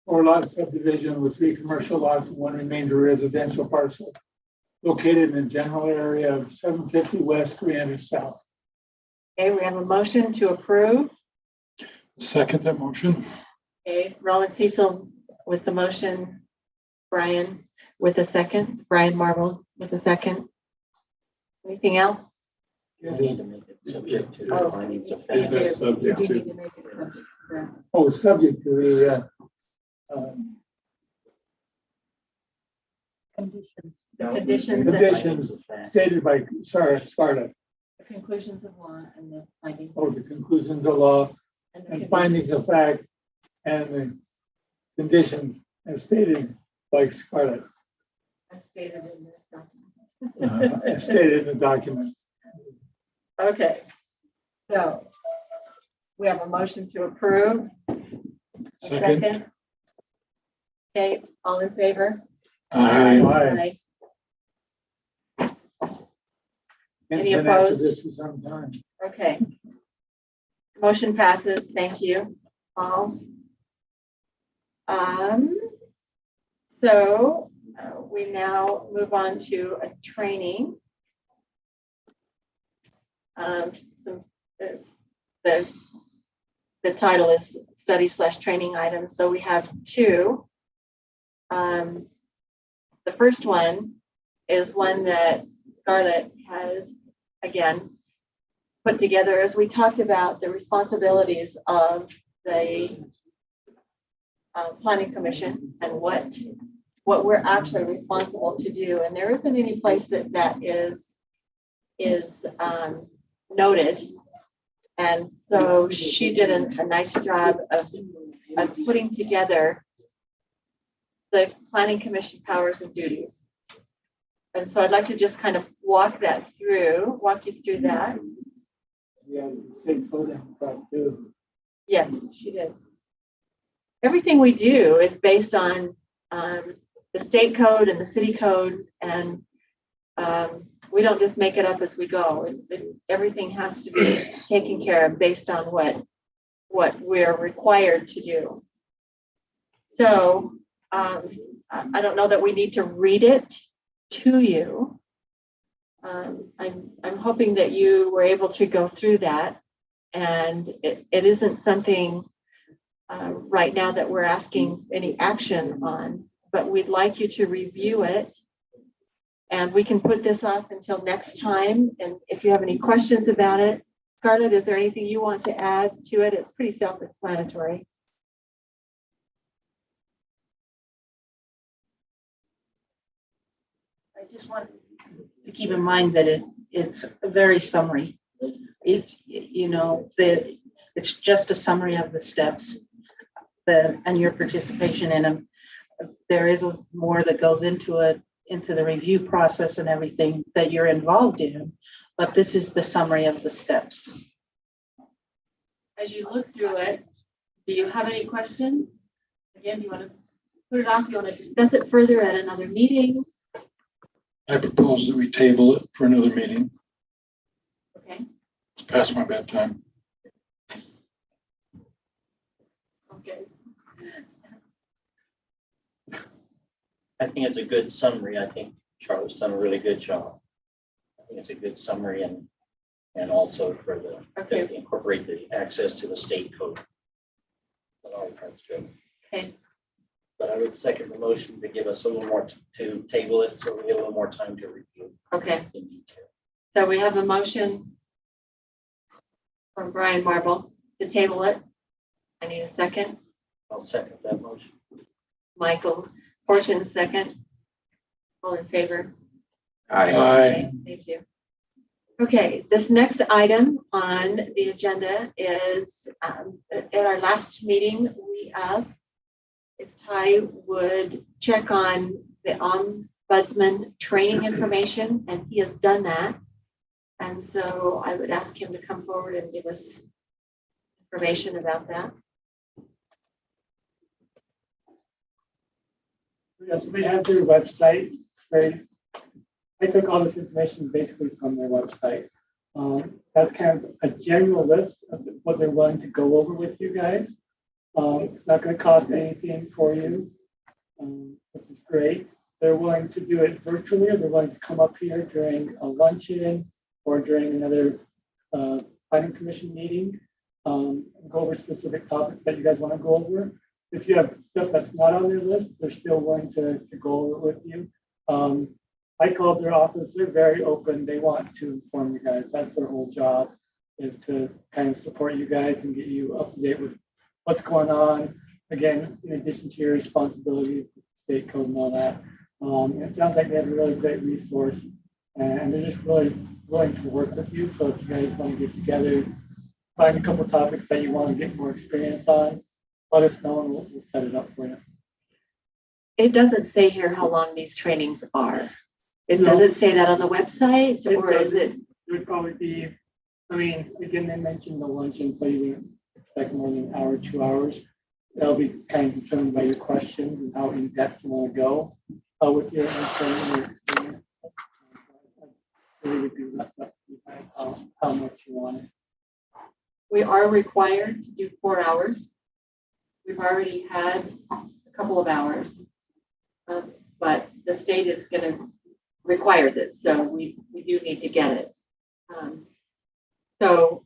4-lot subdivision with 3 commercial lots and 1 remainder residential parcel located in the general area of 750 west, 300 south. Okay, we have a motion to approve. Second that motion. Okay, Roland Cecil with the motion, Brian with a second, Brian Marble with a second. Anything else? We need to make it subject to Oh, findings of you fact. do. subject You do to- need to make it subject to that. Oh, subject to the Conditions. Conditions. conditions stated by Scarlett, The conclusions of law and the findings. or the conclusions of law And the and conditions. findings of fact and the conditions as stated by Scarlett, As stated in this document. as stated in the document. Okay. So we have a motion to approve. A Second. Okay, all in favor? Aye. Aye. Aye. It's Any been after opposed? this for some time. Okay. Motion passes. Thank you, all. So we now move on to a training. The title is study/training items. So we have 2. The first one is one that Scarlett has, again, put together as we talked about the responsibilities of the Planning Commission and what we're actually responsible to do. And there isn't any place that is noted. And so she did a nice job of putting together the Planning Commission powers and duties. And so I'd like to just kind of walk you through that. Yeah, state code and stuff too. Yes, she did. Everything we do is based on the state code and the city code, and we don't just make it up as we go. Everything has to be taken care of based on what we're required to do. So I don't know that we need to read it to you. I'm hoping that you were able to go through that, and it isn't something right now that we're asking any action on, but we'd like you to review it. And we can put this off until next time. And if you have any questions about it, Scarlett, is there anything you want to add to it? It's pretty self-explanatory. I just want to keep in mind that it's a very summary. It's just a summary of the steps and your participation in them. There is more that goes into the review process and everything that you're involved in, but this is the summary of the steps. As you look through it, do you have any questions? Again, do you want to put it off? Do you want to discuss it further at another meeting? I propose that we table it for another meeting. Okay, It's past my bedtime. okay. I think it's a good summary. I think Charlotte's done a really good job. I think it's a good summary and also for the, Okay. to incorporate the access to the state code. That all comes to it. Okay, But I would second the motion to give us a little more to table it, so we get a little more time to review okay. in detail. So we have a motion from Brian Marble to table it. I need a second. I'll second that motion. Michael Fortune, second. All in favor? Aye. Okay, thank you. Okay, this next item on the agenda is, at our last meeting, we asked if Ty would check on the ombudsman training information, and he has done that. And so I would ask him to come forward and give us information about that. Yes, we have their website. I took all this information basically from their website. That's kind of a general list of what they're willing to go over with you guys. It's not going to cost anything for you, which is great. They're willing to do it virtually, or they're willing to come up here during a luncheon or during another planning commission meeting, go over specific topics that you guys want to go over. If you have stuff that's not on their list, they're still willing to go over with you. I called their office. They're very open. They want to inform you guys. That's their whole job, is to kind of support you guys and get you up to date with what's going on. Again, in addition to your responsibilities, state code and all that. It sounds like they have a really great resource, and they're just really willing to work with you. So if you guys want to get together, find a couple topics that you want to get more experience on, let us know and we'll set it up for you. It doesn't say here how long these trainings are. No. Does it say that on the website, or is it? It would probably be, I mean, again, they mentioned the luncheon, so you wouldn't expect more than an hour, 2 hours. That'll be kind of determined by your questions and how in depth you want to go with your understanding or experience. Really would be less up to you guys how much you want it. We are required to do 4 hours. We've already had a couple of hours, but the state is going to requires it, so we do need to get it. So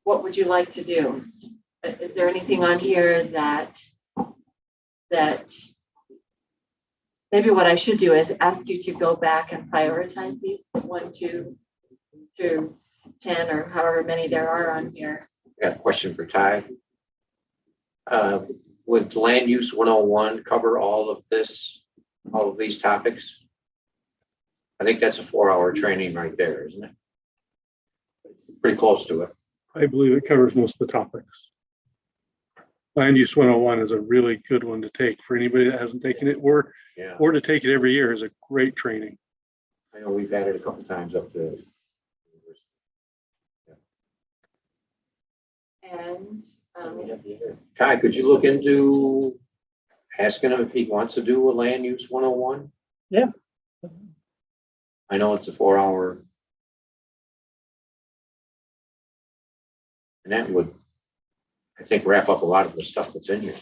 what would you like to do? Is there anything on here that maybe what I should do is ask you to go back and prioritize these 1, 2 through 10, or however many there are on here. Got a question for Ty. Would Land Use 101 cover all of these topics? I think that's a 4-hour training right there, isn't it? Pretty close to it. I believe it covers most of the topics. Land Use 101 is a really good one to take for anybody that hasn't taken it, or to take it every year is a great training. I know we've had it a couple times up to. And Ty, could you look into asking him if he wants to do a Land Use 101? Yeah. I know it's a 4-hour. And that would, I think, wrap up a lot of the stuff that's in here.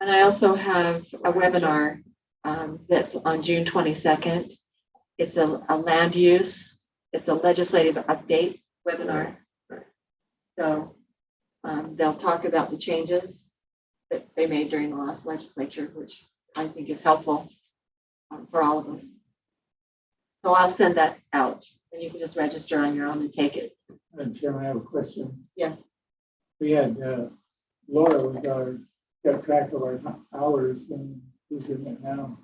And I also have a webinar that's on June 22nd. It's a land use, it's a legislative update webinar. So they'll talk about the changes that they made during the last legislature, which I think is helpful for all of us. So I'll send that out, and you can just register on your own and take it. And Chairman, I have a question. Yes. We had Laura was got track of our hours, and who's doing it now?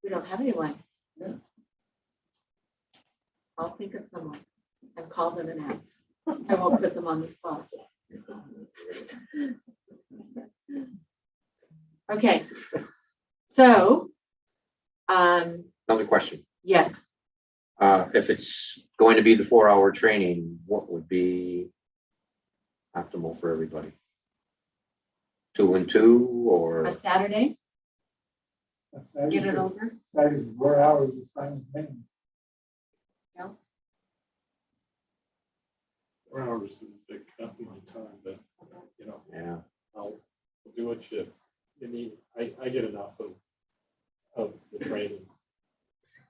We don't have anyone. Yeah. I'll think of someone and call them and ask. I won't put them on the spot. Okay. So, Another question. yes, If it's going to be the 4-hour training, what would be optimal for everybody? 2 and 2, or a Saturday. get it over. That is 4 hours of time. 4 hours is a big cut in my time, but, you know, Yeah. I'll do what you need. I get enough of the training.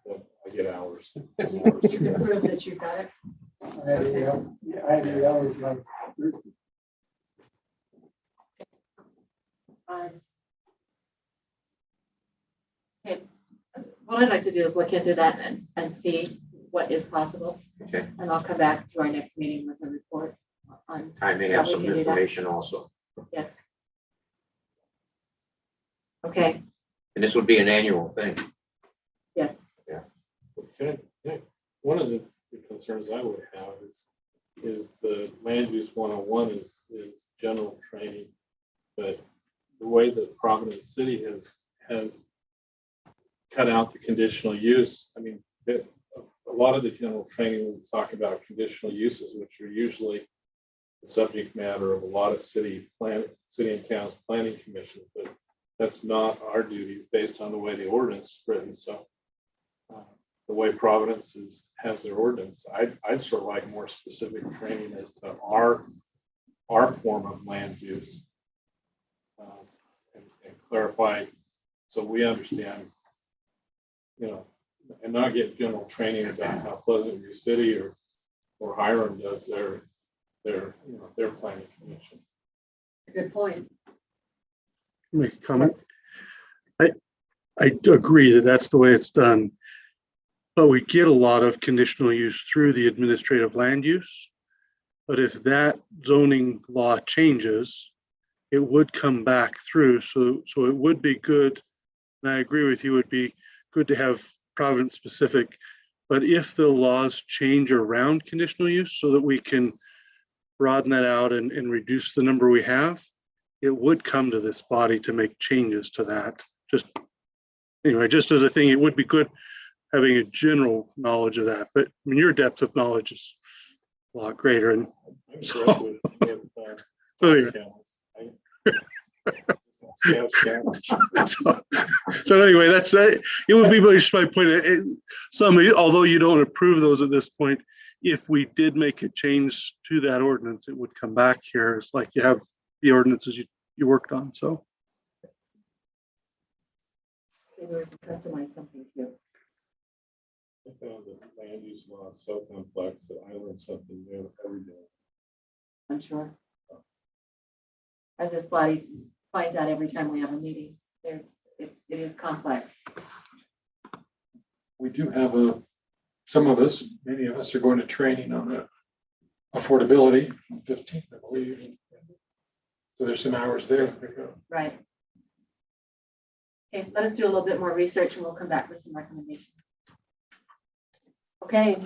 But I get hours. You can prove that you got it. I had 8 hours like. Okay, what I'd like to do is look into that and see what is possible. Okay. And I'll come back to our next meeting with a report on. I may how have we some can do that. information also. Yes. Okay, And this would be an annual thing. yes. One of the concerns I would have is the land use 101 is general training. But the way that Providence City has cut out the conditional use, I mean, a lot of the general training will talk about conditional uses, which are usually the subject matter of a lot of city and county planning commissions, but that's not our duty based on the way the ordinance is written. So the way Providence has their ordinance, I'd sort of like more specific training as to our form of land use, and clarify so we understand, you know, and not get general training about how Pleasant View City or Hiram does their planning commission. Good point. Make a comment. I agree that that's the way it's done, but we get a lot of conditional use through the administrative land use. But if that zoning law changes, it would come back through. So it would be good, and I agree with you, it would be good to have province specific. But if the laws change around conditional use so that we can broaden that out and reduce the number we have, it would come to this body to make changes to that. Just anyway, just as a thing, it would be good having a general knowledge of that. But I mean, your depth of knowledge is a lot greater. And so, so anyway, that's it. It would be just my point. Although you don't approve those at this point, if we did make a change to that ordinance, it would come back here. It's like you have the ordinances you worked on. So Maybe we can customize something too. I found that land use law is so complex that I learn something new every day. I'm sure. As this body finds out every time we have a meeting, it is complex. We do have many of us are going to training on the affordability on 15th, I believe. So there's some hours there to pick up. Right. Okay, let us do a little bit more research and we'll come back with some recommendations. Okay.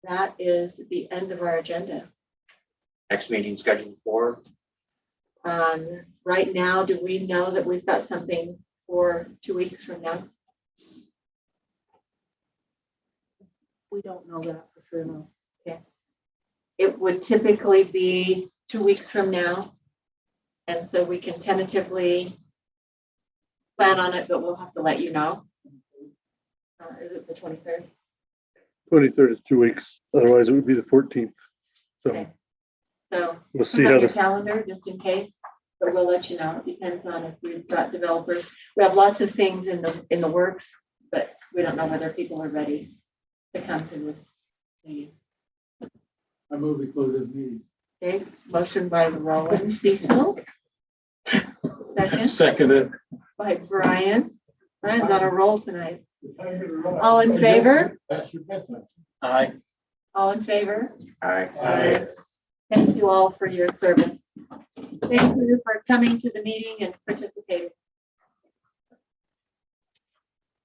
That is the end of our agenda. Next meeting scheduled for? Right now, do we know that we've got something for 2 weeks from now? We don't know that for sure, no. Okay. It would typically be 2 weeks from now. And so we can tentatively plan on it, but we'll have to let you know. Is it the 23rd? 23rd is 2 weeks. Otherwise, it would be the 14th. So Okay. So we'll see put how on your this. calendar just in case, but we'll let you know. It depends on if we've got developers. We have lots of things in the works, but we don't know whether people are ready to come to this meeting. I move we close this meeting. Okay, motion by Roland Cecil. Seconded. By Brian. Brian's on a roll tonight. All in favor? That's your bedtime. Aye. All in favor? Aye. Thank you all for your service. Thank you for coming to the meeting and participating.